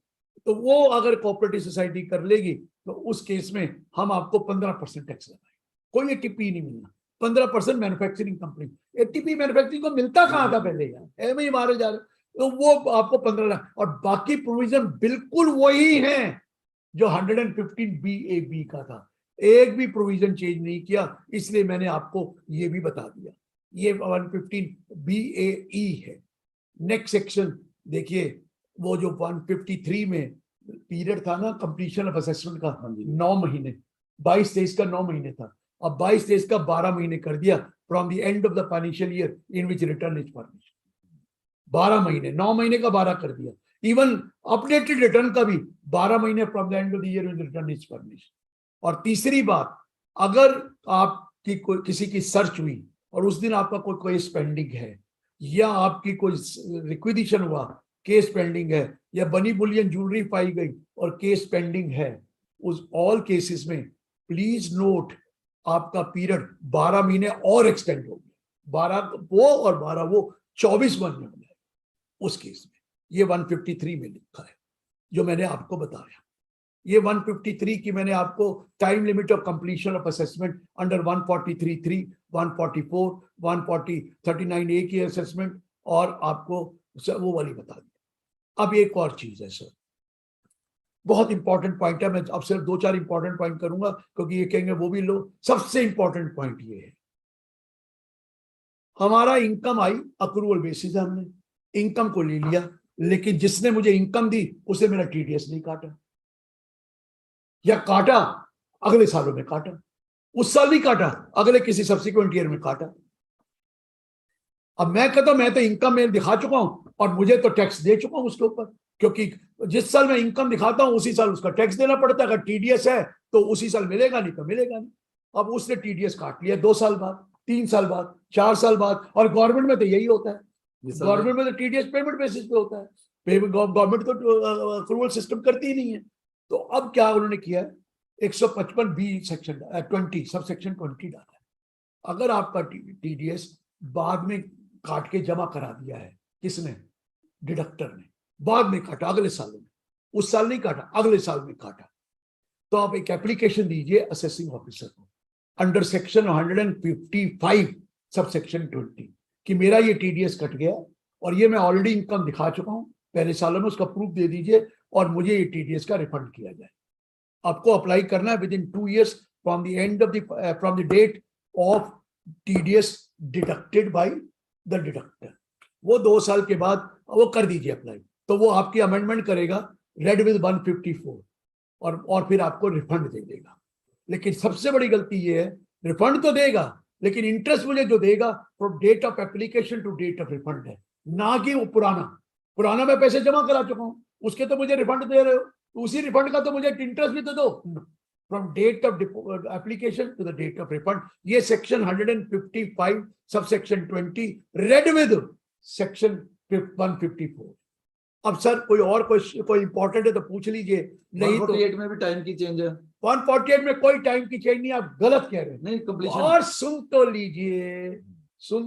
तो वो अगर कोऑपरेटिव सोसाइटी कर लेगी तो उस केस में हम आपको 15% टैक्स लगाएंगे, कोई ATP नहीं मिलना। 15% मैन्युफैक्चरिंग कंपनी, ATP मैन्युफैक्चरिंग को मिलता कहाँ था पहले यार, ऐसे ही मारे जा रहे, तो वो आपको 15 लाख। और बाकी प्रोविजन बिल्कुल वही है जो 115 BAB का था, एक भी प्रोविजन चेंज नहीं किया, इसलिए मैंने आपको ये भी बता दिया। ये 115 BAE है। नेक्स्ट सेक्शन देखिए, वो जो 153 में पीरियड था ना कंप्लीशन ऑफ असेसमेंट का, 9 महीने, 22-23 का 9 महीने था, अब 22-23 का 12 महीने कर दिया, from the end of the financial year in which return is furnished. 12 महीने, 9 महीने का 12 कर दिया। इवन अपडेटेड रिटर्न का भी 12 महीने from the end of the year when return is furnished. और तीसरी बात, अगर आपकी कोई किसी की सर्च हुई और उस दिन आपका कोई केस पेंडिंग है, या आपकी कोई रिक्विजिशन हुआ केस पेंडिंग है, या बनी बुलियन ज्वेलरी पाई गई और केस पेंडिंग है, उस ऑल केसेस में प्लीज नोट आपका पीरियड 12 महीने और एक्सटेंड हो गया, 12 वो और 12 वो 24 महीने हो गए उस केस में। ये 153 में लिखा है जो मैंने आपको बताया। ये 153 की मैंने आपको time limit of completion of assessment under 143(3), 144, 140(39)(A) की असेसमेंट और आपको वो वाली बता दी। अब एक और चीज है सर, बहुत इंपॉर्टेंट पॉइंट है, मैं अब सिर्फ 2-4 इंपॉर्टेंट पॉइंट करूंगा क्योंकि ये कहेंगे वो भी लो। सबसे इंपॉर्टेंट पॉइंट ये है, हमारा इनकम आई अक्रूवल बेसिस, हमने इनकम को ले लिया, लेकिन जिसने मुझे इनकम दी उसे मेरा टीडीएस नहीं काटा, या काटा अगले सालों में काटा, उस साल नहीं काटा, अगले किसी सब्सिक्वेंट ईयर में काटा। अब मैं कहता हूं मैं तो इनकम में दिखा चुका हूं और मुझे तो टैक्स दे चुका हूं उसके ऊपर, क्योंकि जिस साल मैं इनकम दिखाता हूं उसी साल उसका टैक्स देना पड़ता है। अगर टीडीएस है तो उसी साल मिलेगा, नहीं तो मिलेगा नहीं। अब उसने टीडीएस काट लिया 2 साल बाद, 3 साल बाद, 4 साल बाद, और गवर्नमेंट में तो यही होता है, गवर्नमेंट में तो टीडीएस पेमेंट बेसिस पे होता है, गवर्नमेंट तो अक्रूवल सिस्टम करती ही नहीं है। तो अब क्या उन्होंने किया, 155B सेक्शन 20 सब सेक्शन 20 डाला है। अगर आपका टीडीएस बाद में काट के जमा करा दिया है, किसने, डिडक्टर ने, बाद में काटा अगले साल में, उस साल नहीं काटा अगले साल में काटा, तो आप एक एप्लीकेशन दीजिए असेसिंग ऑफिसर को अंडर सेक्शन 155 सब सेक्शन 20 कि मेरा ये टीडीएस कट गया और ये मैं ऑलरेडी इनकम दिखा चुका हूं पहले सालों में, उसका प्रूफ दे दीजिए और मुझे ये टीडीएस का रिफंड किया जाए। आपको अप्लाई करना है within 2 years from the date of TDS deducted by the deductor. वो 2 साल के बाद वो कर दीजिए अप्लाई, तो वो आपकी अमेंडमेंट करेगा रेड विद 154 और फिर आपको रिफंड दे देगा। लेकिन सबसे बड़ी गलती ये है, रिफंड तो देगा लेकिन इंटरेस्ट मुझे जो देगा from date of application to date of refund है, ना कि वो पुराना मैं पैसे जमा करा चुका हूं उसके तो मुझे रिफंड दे रहे हो, तो उसी रिफंड का तो मुझे इंटरेस्ट भी तो दो। From date of application to the date of refund, ये section 155 sub section 20 read with section 154। अब सर कोई इंपॉर्टेंट है तो पूछ लीजिए, नहीं तो 148 में भी टाइम की चेंज है, 148 में कोई टाइम की चेंज नहीं, आप गलत कह रहे हैं। नहीं कंप्लीशन, और सुन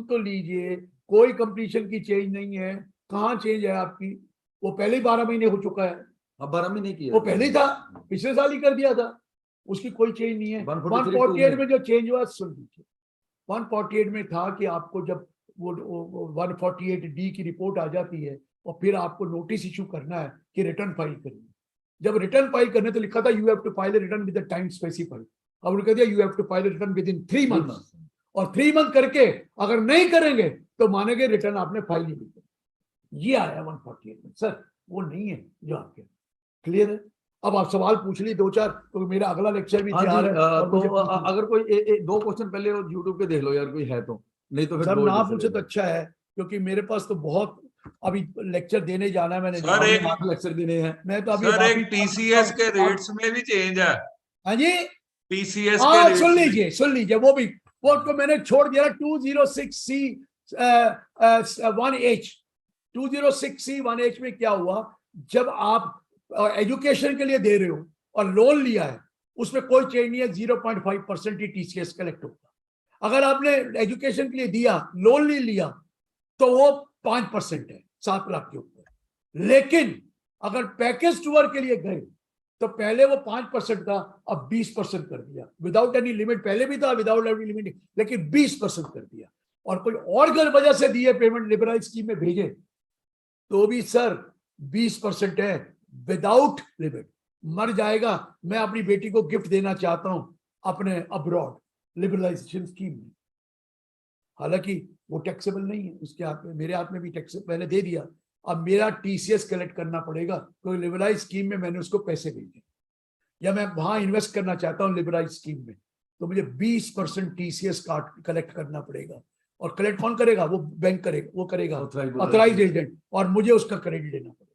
तो लीजिए कोई कंप्लीशन की चेंज नहीं है। कहाँ चेंज है आपकी, वो पहले ही 12 महीने हो चुका है, अब 12 महीने की है, वो पहले ही था, पिछले साल ही कर दिया था, उसकी कोई चेंज नहीं है। 143 148 में जो चेंज हुआ सुन लीजिए, 148 में था कि आपको जब वो 148D की रिपोर्ट आ जाती है और फिर आपको नोटिस इशू करना है कि रिटर्न फाइल करिए। जब रिटर्न फाइल करने तो लिखा था you have to file return with the time specified, अब उन्होंने कह दिया you have to file return within 3 months, और 3 month करके अगर नहीं करेंगे तो मानेंगे रिटर्न आपने फाइल नहीं की। ये आया 148 में सर, वो नहीं है जो आपके। क्लियर है? अब आप सवाल पूछ ली 2-4, तो मेरा अगला लेक्चर भी तैयार है। तो अगर कोई 2 क्वेश्चन पहले यूट्यूब पे देख लो यार, कोई है तो, नहीं तो फिर सर ना पूछे तो अच्छा है, क्योंकि मेरे पास तो बहुत अभी लेक्चर देने जाना है, मैंने सर एक लेक्चर देने हैं। मैं तो अभी सर एक टीसीएस के रेट्स में भी चेंज है। हाँ जी, टीसीएस के रेट्स सुन लीजिए वो तो मैंने छोड़ दिया 206C1H 206C1H में क्या हुआ, जब आप एजुकेशन के लिए दे रहे हो और लोन लिया है उसमें कोई चेंज नहीं है, 0.5% ही टीसीएस कलेक्ट होगा। अगर आपने एजुकेशन के लिए दिया, लोन नहीं लिया, तो वो 5% है 7 लाख के ऊपर। लेकिन अगर पैकेज टूर के लिए गए तो पहले वो 5% था, अब 20% कर दिया, विदाउट एनी लिमिट। पहले भी था विदाउट एनी लिमिट, लेकिन 20% कर दिया। और कोई और वजह से दिए पेमेंट लिबरलाइज स्कीम में भेजे तो भी सर 20% है विदाउट लिमिट। मर जाएगा। मैं अपनी बेटी को गिफ्ट देना चाहता हूं अपने अब्रॉड लिबरलाइजेशन स्कीम में, हालांकि वो टैक्सेबल नहीं है, उसके हाथ में, मेरे हाथ में भी टैक्स पहले दे दिया। अब मेरा टीसीएस कलेक्ट करना पड़ेगा, तो लिबरलाइज स्कीम में मैंने उसको पैसे भेजे, या मैं वहां इन्वेस्ट करना चाहता हूं लिबरलाइज स्कीम में, तो मुझे 20% टीसीएस कलेक्ट करना पड़ेगा। और कलेक्ट कौन करेगा, वो बैंक करेगा, वो करेगा ऑथराइज एजेंट, और मुझे उसका क्रेडिट लेना पड़ेगा।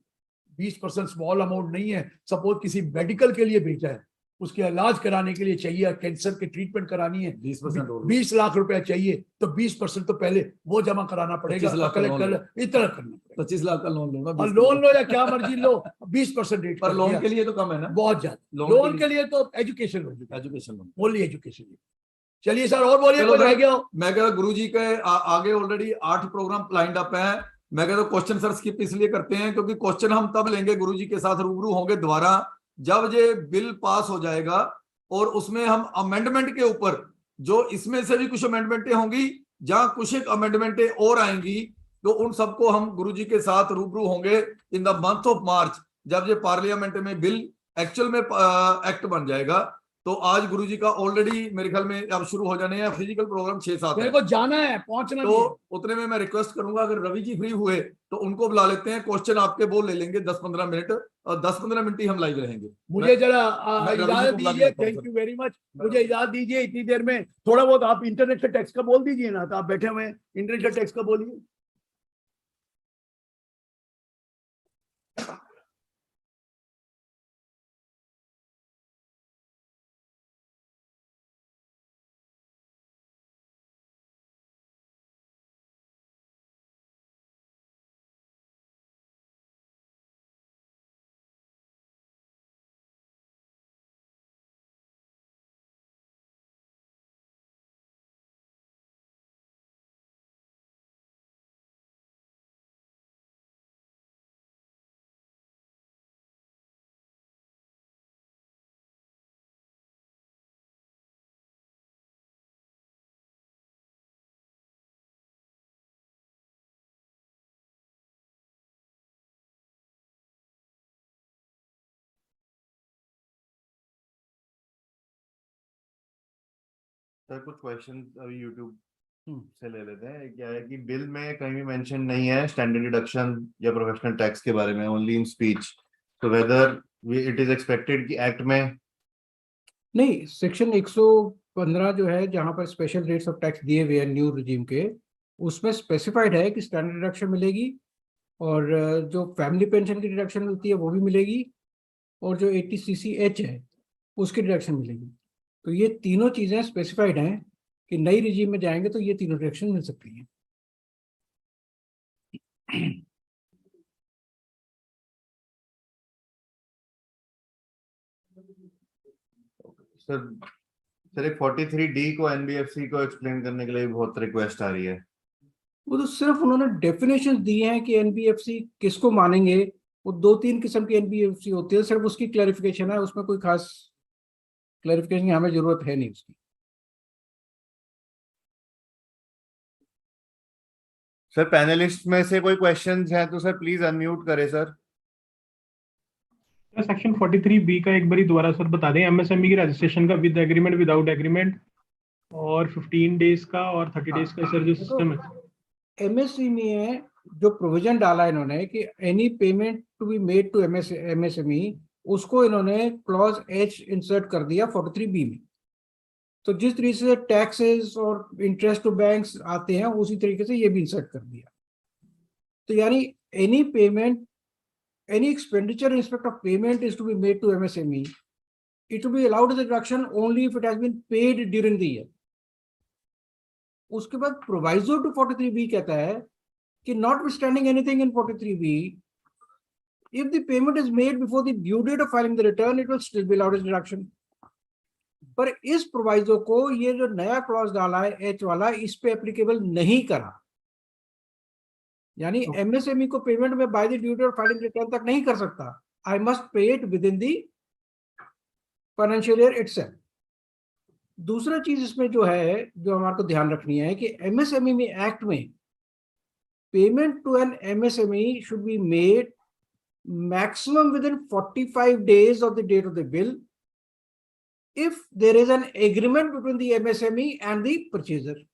20% स्मॉल अमाउंट नहीं है। सपोज किसी मेडिकल के लिए भेजा है, उसके इलाज कराने के लिए चाहिए, कैंसर की ट्रीटमेंट करानी है, 20 लाख रुपया चाहिए, तो 20% तो पहले वो जमा कराना पड़ेगा, कलेक्ट कर इतना करना पड़ेगा। 25 लाख का लोन लो ना, लोन लो या क्या मर्जी लो, 20% रेट पर लोन के लिए तो कम है ना, बहुत ज्यादा। लोन के लिए तो एजुकेशन लोन, ओनली एजुकेशन। चलिए सर, और बोलिए, कुछ रह गया? मैं कह रहा गुरु जी के आगे ऑलरेडी 8 प्रोग्राम लाइंड अप है। मैं कह रहा क्वेश्चन सर स्किप इसलिए करते हैं क्योंकि क्वेश्चन हम तब लेंगे, गुरु जी के साथ रूबरू होंगे दोबारा, जब ये बिल पास हो जाएगा और उसमें हम अमेंडमेंट के ऊपर, जो इसमें से भी कुछ अमेंडमेंटें होंगी, जहां कुछ एक अमेंडमेंटें और आएंगी, तो उन सबको हम गुरु जी के साथ रूबरू होंगे in the month of March, जब ये पार्लियामेंट में बिल एक्चुअल में एक्ट बन जाएगा। तो आज गुरुजी का ऑलरेडी मेरे ख्याल में अब शुरू हो जाने हैं फिजिकल प्रोग्राम 6-7 मेरे है। को जाना है, पहुंचना भी है। तो उतने में मैं रिक्वेस्ट करूंगा अगर रवि जी फ्री हुए तो उनको बुला लेते हैं, क्वेश्चन आपके वो ले लेंगे 10-15 मिनट, और 10-15 मिनट ही हम लाइव रहेंगे। मुझे जरा मैं रवि जी इजाजत को बुला के दीजिए। लाता हूं, thank sir. You very much. मुझे इजाजत दीजिए इतनी देर में। थोड़ा बहुत आप इंटरनेट से टैक्स का बोल दीजिए ना, तो आप बैठे हुए हैं, इंटरनेट से टैक्स का बोलिए। सर कुछ क्वेश्चन अभी यूट्यूब से ले लेते हैं। क्या है कि बिल में कहीं भी मेंशन नहीं है स्टैंडर्ड डिडक्शन या प्रोफेशनल टैक्स के बारे में, ओनली इन स्पीच। तो वेदर इट इज एक्सपेक्टेड कि एक्ट में नहीं, सेक्शन 115 जो है जहां पर स्पेशल रेट्स ऑफ टैक्स दिए हुए हैं न्यू रिजीम के, उसमें स्पेसिफाइड है कि स्टैंडर्ड डिडक्शन मिलेगी, और जो फैमिली पेंशन की डिडक्शन मिलती है वो भी मिलेगी, और जो 80CCH है उसकी डिडक्शन मिलेगी। तो ये तीनों चीजें स्पेसिफाइड हैं कि नई रिजीम में जाएंगे तो ये तीनों डिडक्शन मिल सकती हैं। सर एक 43D को एनबीएफसी को एक्सप्लेन करने के लिए बहुत रिक्वेस्ट आ रही है। वो तो सिर्फ उन्होंने डेफिनेशन दी हैं कि एनबीएफसी किसको मानेंगे। वो 2-3 किस्म की एनबीएफसी होती है, सिर्फ उसकी क्लैरिफिकेशन है, उसमें कोई खास क्लैरिफिकेशन की हमें जरूरत है नहीं उसकी। सर पैनलिस्ट में से कोई क्वेश्चंस हैं तो सर प्लीज अनम्यूट करें सर। सेक्शन 43B का एक बारी दोबारा सर बता दें, एमएसएमई की रजिस्ट्रेशन का विद एग्रीमेंट विदाउट एग्रीमेंट, और 15 डेज का और 30 डेज का सर जो सिस्टम है। एमएसएमई में जो प्रोविजन डाला है इन्होंने कि any payment to be made to MSME, उसको इन्होंने क्लॉज H इंसर्ट कर दिया 43B में। तो जिस तरीके से टैक्सेस और इंटरेस्ट टू बैंक्स आते हैं उसी तरीके से ये भी इंसर्ट कर दिया। तो यानी any payment, any expenditure in respect of payment is to be made to MSME, it will be allowed as a deduction only if it has been paid during the year. उसके बाद प्रोवाइजो टू 43B कहता है कि notwithstanding anything in 43B, if the payment is made before the due date of filing the return, it will still be allowed as deduction. पर इस प्रोवाइजो को ये जो नया क्लॉज डाला है H वाला, इस पे एप्लीकेबल नहीं करा। यानी एमएसएमई को पेमेंट में by the due date of filing return तक नहीं कर सकता। I must pay it within the financial year itself. दूसरा चीज इसमें जो है, जो हमारे को ध्यान रखनी है कि एमएसएमई में एक्ट में payment to an MSME should be made maximum within 45 days of the date of the bill if there is an agreement between the MSME and the purchaser.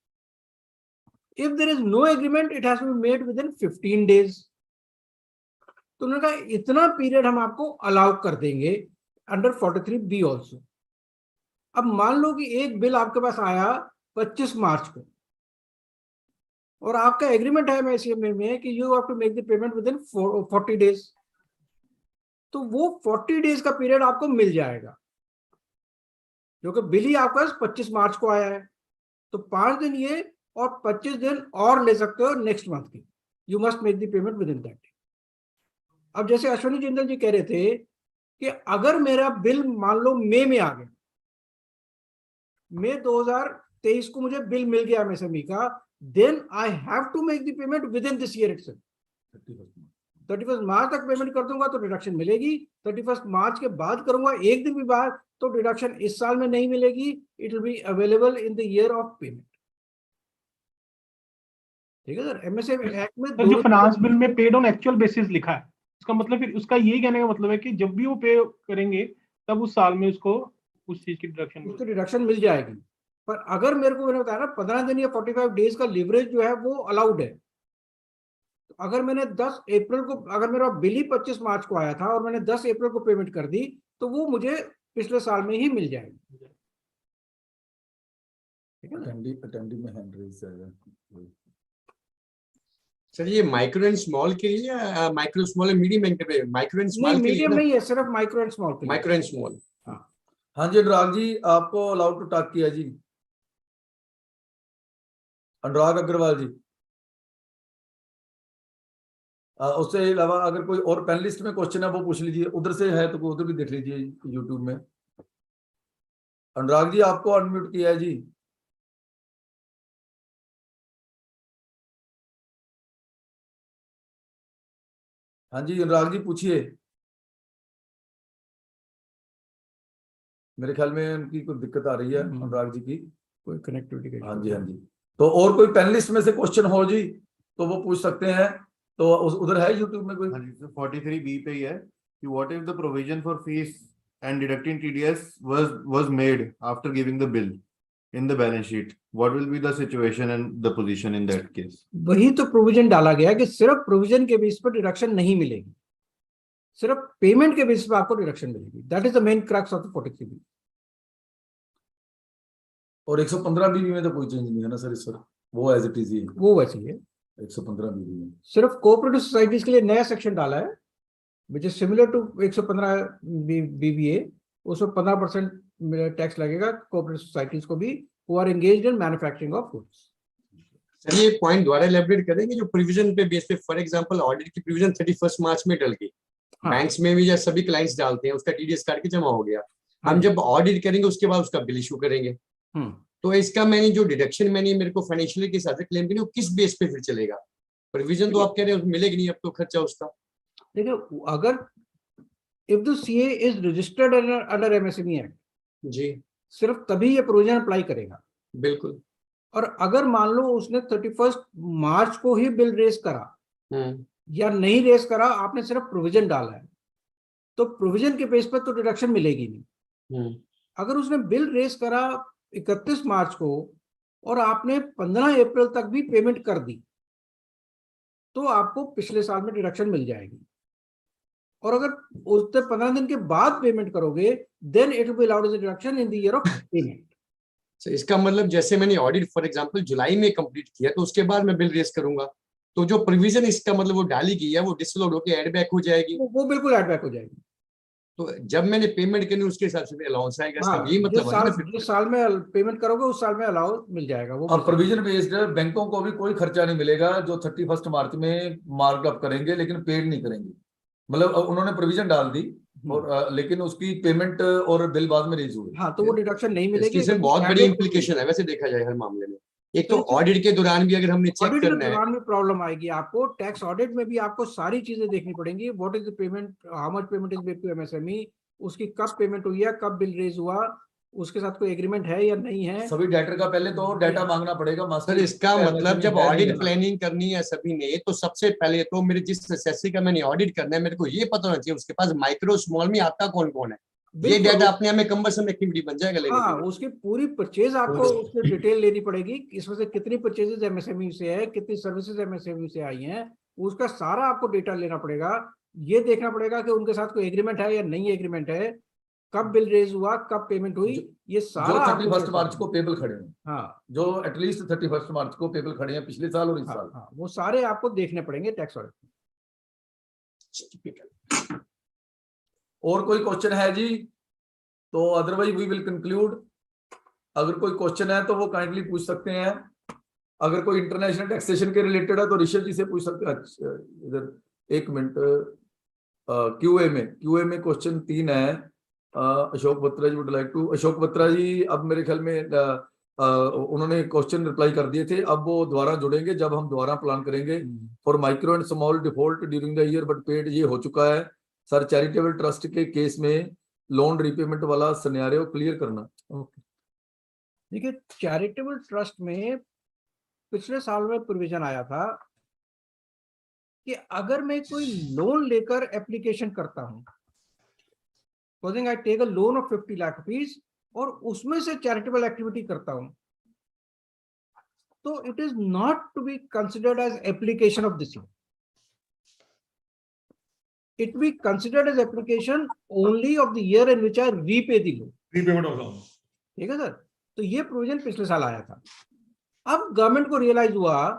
If there is no agreement, it has to be made within 15 days. तो उन्होंने कहा इतना पीरियड हम आपको अलाउ कर देंगे अंडर 43B ऑल्सो। अब मान लो कि एक बिल आपके पास आया 25 मार्च को, और आपका एग्रीमेंट है एमएसएमई में कि you have to make the payment within 40 days, तो वो 40 days का पीरियड आपको मिल जाएगा, क्योंकि बिल ही आपके पास 25 मार्च को आया है। तो 5 दिन ये और 25 दिन और ले सकते हो नेक्स्ट मंथ की। You must make the payment with in that. अब जैसे अश्विनी जिंदल जी कह रहे थे कि अगर मेरा बिल मान लो मई में आ गया, मई 2023 को मुझे बिल मिल गया एमएसएमई का, then I have to make the payment within this year itself. 31 March तक पेमेंट कर दूंगा तो डिडक्शन मिलेगी, 31 मार्च के बाद करूंगा एक दिन भी बाद तो डिडक्शन इस साल में नहीं मिलेगी। It will be available in the year of payment. ठीक है सर। एमएसएमई एक्ट में जो फाइनेंस बिल में पेड ऑन एक्चुअल बेसिस लिखा है, उसका मतलब फिर उसका यही कहने का मतलब है कि जब भी वो पे करेंगे तब उस साल में उसको उस चीज की डिडक्शन मिल जाएगी। पर अगर मैंने बताया ना 15 दिन या 45 डेज का लीवरेज जो है वो अलाउड है। तो अगर मैंने 10 अप्रैल को, अगर मेरा बिल ही 25 मार्च को आया था और मैंने 10 अप्रैल को पेमेंट कर दी, तो वो मुझे पिछले साल में ही मिल जाएगी। अटेंडी में हैंड रेज है। सर ये माइक्रो एंड स्मॉल के लिए या micro small and medium enterprise? Micro and small के लिए मीडियम नहीं है, सिर्फ माइक्रो एंड स्मॉल के लिए। Micro and small. हाँ जी अनुराग जी, आपको अलाउड टू टॉक किया जी, अनुराग अग्रवाल जी। उससे अलावा अगर कोई और पैनलिस्ट में क्वेश्चन है वो पूछ लीजिए, उधर से है तो उधर भी देख लीजिए यूट्यूब में। अनुराग जी आपको अनम्यूट किया है जी। हाँ जी अनुराग जी पूछिए। मेरे ख्याल में उनकी कोई दिक्कत आ रही है अनुराग जी की, कोई कनेक्टिविटी का। हाँ जी हाँ जी। तो और कोई पैनलिस्ट में से क्वेश्चन हो जी तो वो पूछ सकते हैं। तो उधर है यूट्यूब में कोई? हाँ जी, 43B पे ही है कि what if the provision for fees and deducting TDS was made after giving the bill in the balance sheet, what will be the situation and the position in that case? वही तो प्रोविजन डाला गया कि सिर्फ प्रोविजन के बेस पर डिडक्शन नहीं मिलेगी, सिर्फ पेमेंट के बेस पर आपको डिडक्शन मिलेगी। That is the main crux of the 43B। और 115 बीबी में तो कोई चेंज नहीं है ना सर इस पर, वो एज इट इज ही है, वो वैसे ही है। 115 बीबी में सिर्फ कोऑपरेटिव सोसाइटीज के लिए नया सेक्शन डाला है which is similar to 115 BBA। उसमें 15% टैक्स लगेगा कोऑपरेटिव सोसाइटीज को भी, who are engaged in manufacturing of goods. Sir ये पॉइंट दोबारा एलैबोरेट करेंगे, जो प्रोविजन पे बेस पे, फॉर एग्जांपल ऑडिट की प्रोविजन 31 मार्च में डल गई, बैंक्स में भी जब सभी क्लाइंट्स डालते हैं उसका टीडीएस काट के जमा हो गया, हम जब ऑडिट करेंगे उसके बाद उसका बिल इशू करेंगे, तो इसका मैंने जो डिडक्शन मैंने मेरे को फाइनेंशियल के हिसाब से क्लेम करनी, वो किस बेस पे फिर चलेगा? प्रोविजन तो आप कह रहे हो मिलेगी नहीं अब तो खर्चा उसका। देखिए अगर if the CA is registered under MSME act जी, सिर्फ तभी ये प्रोविजन अप्लाई करेगा। बिल्कुल। और अगर मान लो उसने 31 मार्च को ही बिल रेज करा या नहीं रेज करा, आपने सिर्फ प्रोविजन डाला है, तो प्रोविजन के बेस पर तो डिडक्शन मिलेगी नहीं। अगर उसने बिल रेज करा 31 मार्च को और आपने 15 अप्रैल तक भी पेमेंट कर दी, तो आपको पिछले साल में डिडक्शन मिल जाएगी। और अगर उससे 15 दिन के बाद पेमेंट करोगे, then it will be allowed as deduction in the year of payment. तो इसका मतलब जैसे मैंने ऑडिट फॉर एग्जांपल जुलाई में कंप्लीट किया, तो उसके बाद मैं बिल रेज करूंगा, तो जो प्रोविजन इसका मतलब वो डाली गई है वो डिसअलाउड होकर एड बैक हो जाएगी। वो बिल्कुल एड बैक हो जाएगी। तो जब मैंने पेमेंट करनी उसके हिसाब से अलाउंस आएगा, इसका यही मतलब है ना? जिस साल में पेमेंट करोगे उस साल में अलाउ मिल जाएगा वो। और प्रोविजन बेस्ड बैंकों को भी कोई खर्चा नहीं मिलेगा जो 31 मार्च में मार्कअप करेंगे लेकिन पेड नहीं करेंगे। मतलब उन्होंने प्रोविजन डाल दी और लेकिन उसकी पेमेंट और बिल बाद में रेज हुए, हाँ, तो वो डिडक्शन नहीं मिलेगी। इसकी बहुत बड़ी इंप्लीकेशन है वैसे देखा जाए हर मामले में। एक तो ऑडिट के दौरान भी अगर हमने चेक करना है, ऑडिट के दौरान भी प्रॉब्लम आएगी आपको। टैक्स ऑडिट में भी आपको सारी चीजें देखनी पड़ेंगी। What is the payment, how much payment is made to MSME, उसकी कब पेमेंट हुई है, कब बिल रेज हुआ, उसके साथ कोई एग्रीमेंट है या नहीं है। सभी डेटर का पहले तो डाटा मांगना पड़ेगा मास्टर। सर इसका मतलब जब ऑडिट प्लानिंग करनी है सभी ने, तो सबसे पहले तो मेरे जिस एसएससी का मैंने ऑडिट करना है, मेरे को ये पता होना चाहिए उसके पास माइक्रो स्मॉल में आता कौन कौन है। ये डाटा अपने आप में कम्बरसम एक्टिविटी बन जाएगा लेने के लिए। उसकी पूरी परचेज आपको उसकी डिटेल लेनी पड़ेगी, इसमें से कितनी परचेजेस एमएसएमई से है, कितनी सर्विसेज एमएसएमई से आई हैं, उसका सारा आपको डेटा लेना पड़ेगा। ये देखना पड़ेगा कि उनके साथ कोई एग्रीमेंट है या नहीं एग्रीमेंट है, कब बिल रेज हुआ, कब पेमेंट हुई, ये सारा। जो 31 मार्च को पेबल खड़े हैं, हाँ, जो एटलीस्ट 31 मार्च को पेबल खड़े हैं पिछले साल और इस साल, वो सारे आपको देखने पड़ेंगे टैक्स ऑडिट। और कोई क्वेश्चन है जी? तो अदरवाइज वी विल कंक्लूड। अगर कोई क्वेश्चन है तो वो काइंडली पूछ सकते हैं। अगर कोई इंटरनेशनल टैक्सेशन के रिलेटेड है तो ऋषभ जी से पूछ सकते हैं। अच्छा इधर एक मिनट, क्यूए में क्वेश्चन 3 है। Ashok Batra ji would like to. Ashok Batra ji अब मेरे ख्याल में उन्होंने क्वेश्चन रिप्लाई कर दिए थे, अब वो दोबारा जुड़ेंगे जब हम दोबारा प्लान करेंगे। For micro and small default during the year but paid, ये हो चुका है सर। चैरिटेबल ट्रस्ट के केस में लोन रिपेमेंट वाला सिनेरियो क्लियर करना। ओके, देखिए चैरिटेबल ट्रस्ट में पिछले साल में प्रोविजन आया था कि अगर मैं कोई लोन लेकर एप्लीकेशन करता हूं, supposing I take a loan of 50 lakh rupees और उसमें से चैरिटेबल एक्टिविटी करता हूं, तो it is not to be considered as application of this year. It be considered as application only of the year in which I repay the loan. Repayment of loan. ठीक है सर. तो ये प्रोविजन पिछले साल आया था. अब गवर्नमेंट को रियलाइज हुआ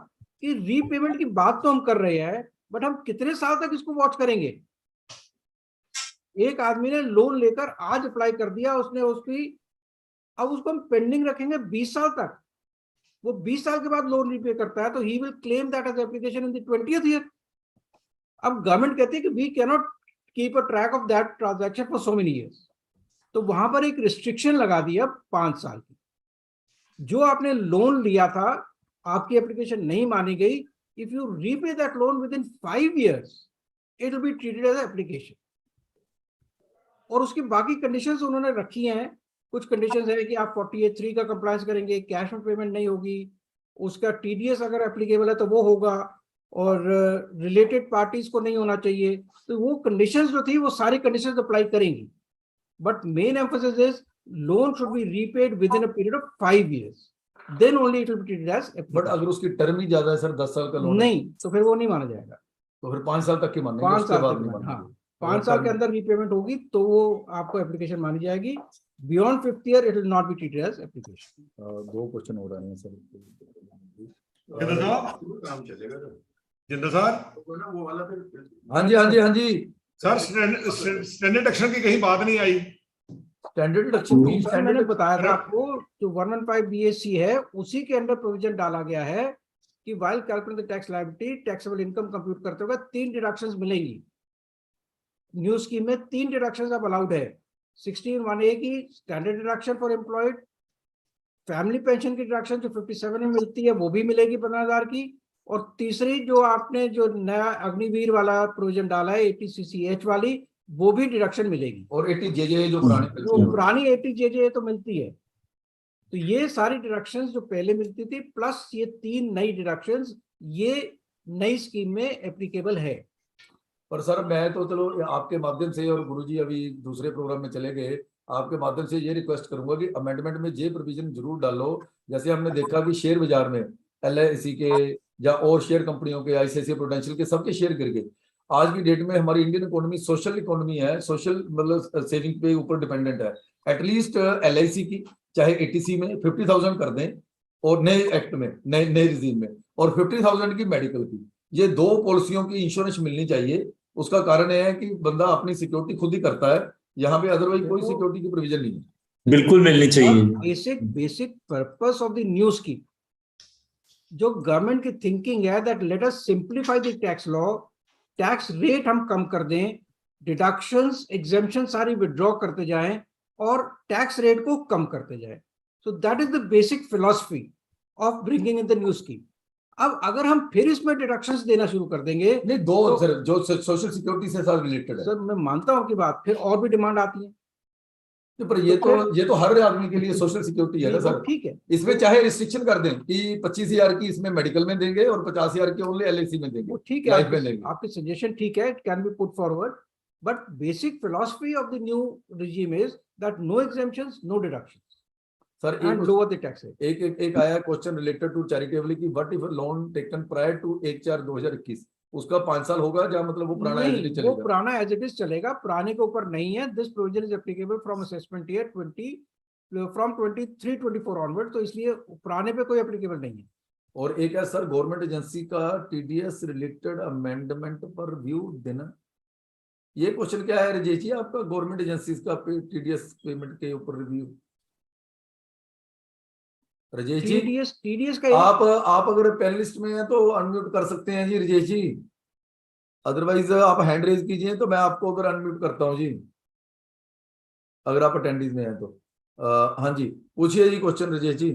कि रीपेमेंट की बात तो हम कर रहे हैं, बट हम कितने साल तक इसको वॉच करेंगे. एक आदमी ने लोन लेकर आज अप्लाई कर दिया, उसने उसकी, अब उसको हम पेंडिंग रखेंगे 20 साल तक. वो 20 साल के बाद लोन रीपे करता है तो he will claim that as application in the 20th year. अब गवर्नमेंट कहती है कि we can not keep a track of that transaction for so many years. तो वहां पर एक रिस्ट्रिक्शन लगा दिया 5 साल की. जो आपने लोन लिया था, आपकी एप्लीकेशन नहीं मानी गई, if you repay that loan within 5 years it will be treated as application. और उसकी बाकी कंडीशंस उन्होंने रखी हैं. कुछ कंडीशंस है कि आप 48(3) का कंप्लायंस करेंगे, कैश में पेमेंट नहीं होगी, उसका टीडीएस अगर एप्लीकेबल है तो वो होगा, और रिलेटेड पार्टीज को नहीं होना चाहिए. तो वो कंडीशंस जो थी वो सारी कंडीशंस अप्लाई करेंगी. But main emphasis is loan should be repaid within a period of 5 years, then only it will be treated as. But अगर उसकी टर्म ही ज्यादा है सर, 10 साल का लोन नहीं, तो फिर वो नहीं माना जाएगा. तो फिर 5 साल तक की मानेंगे, 5 उसके साल बाद तक नहीं हाँ, मानेंगे. 5 साल के अंदर रीपेमेंट होगी तो वो आपको एप्लीकेशन मानी जाएगी. Beyond 5th year it will not be treated as application. 2 question हो रहे हैं सर. जिंदल साहब, काम चलेगा सर. जिंदल साहब, वो वाला फिर हाँ जी, हाँ जी, हाँ जी. सर स्टैंडर्ड एक्शन की कहीं बात नहीं आई. स्टैंडर्ड डिडक्शन की सर, मैंने स्टैंडर्ड बताया था आपको, जो 115 BAC है उसी के अंदर प्रोविजन डाला गया है कि while calculating the tax liability, taxable income compute करते हुए 3 डिडक्शंस मिलेंगी. न्यू स्कीम में 3 डिडक्शंस अब अलाउड है. 16(1)(a) की standard deduction for employed, family pension की डिडक्शन जो 57 में मिलती है वो भी मिलेगी 15,000 की, और तीसरी जो आपने जो नया अग्निवीर वाला प्रोविजन डाला है 80CCH वाली, वो भी डिडक्शन मिलेगी. और 80JJ जो पुरानी 80JJ तो मिलती है. तो ये सारी डिडक्शंस जो पहले मिलती थी प्लस ये 3 नई डिडक्शंस, ये नई स्कीम में एप्लीकेबल है. पर सर मैं तो चलो आपके माध्यम से, और गुरुजी अभी दूसरे प्रोग्राम में चले गए, आपके माध्यम से ये रिक्वेस्ट करूंगा कि अमेंडमेंट में ये प्रोविजन जरूर डालो. जैसे हमने देखा कि शेयर बाजार में LIC के या और शेयर कंपनियों के, ICICI प्रूडेंशियल के, सबके शेयर गिर गए. आज की डेट में हमारी इंडियन इकोनॉमी सोशल इकोनॉमी है, सोशल मतलब सेविंग पे ऊपर डिपेंडेंट है. एटलीस्ट LIC की चाहे 80C में 50,000 कर दें, और नए एक्ट में, नए रिजीम में, और 50,000 की मेडिकल की. ये 2 पॉलिसियों की इंश्योरेंस मिलनी चाहिए. उसका कारण है कि बंदा अपनी सिक्योरिटी खुद ही करता है, यहाँ पे अदरवाइज कोई सिक्योरिटी की प्रोविजन नहीं है. बिल्कुल मिलनी चाहिए. Basic purpose of the new scheme, जो गवर्नमेंट की थिंकिंग है that let us simplify the tax law, tax rate हम कम कर दें, डिडक्शंस एग्जेम्पशन सारी विड्रॉ करते जाएं और टैक्स रेट को कम करते जाएं. So that is the basic philosophy of bringing in the new scheme. अब अगर हम फिर इसमें डिडक्शंस देना शुरू कर देंगे, नहीं दो तो, सर जो सोशल सिक्योरिटी से साथ रिलेटेड है. सर मैं मानता हूं कि बात, फिर और भी डिमांड आती है. पर ये तो हर आदमी के लिए सोशल सिक्योरिटी है ना सर. ठीक है, इसमें चाहे रिस्ट्रिक्शन कर दें कि 25,000 की इसमें मेडिकल में देंगे और 50,000 की ओनली LIC में देंगे. ठीक है, आपकी सजेशन ठीक है, can be put forward, but basic philosophy of the new regime is that no exemptions, no deductions. Sir and lower the tax rate. एक आया क्वेश्चन रिलेटेड टू चैरिटेबली कि what if loan taken prior to 1/4/2021, उसका 5 साल होगा या मतलब वो पुराना एज इट इज चलेगा? वो पुराना एज इट इज चलेगा, पुराने के ऊपर नहीं है. This provision is applicable from assessment year 23-24 onward, तो इसलिए पुराने पे कोई एप्लीकेबल नहीं है. और एक है सर गवर्नमेंट एजेंसी का TDS रिलेटेड अमेंडमेंट पर व्यू देना. ये क्वेश्चन क्या है राजेश जी आपका, गवर्नमेंट एजेंसीज का TDS पेमेंट के ऊपर रिव्यू? राजेश जी TDS का आप अगर पैनलिस्ट में हैं तो अनम्यूट कर सकते हैं जी राजेश जी, अदरवाइज आप हैंड रेज कीजिए तो मैं आपको अगर अनम्यूट करता हूं जी, अगर आप अटेंडीज में हैं तो. हाँ जी पूछिए जी question Rajesh ji.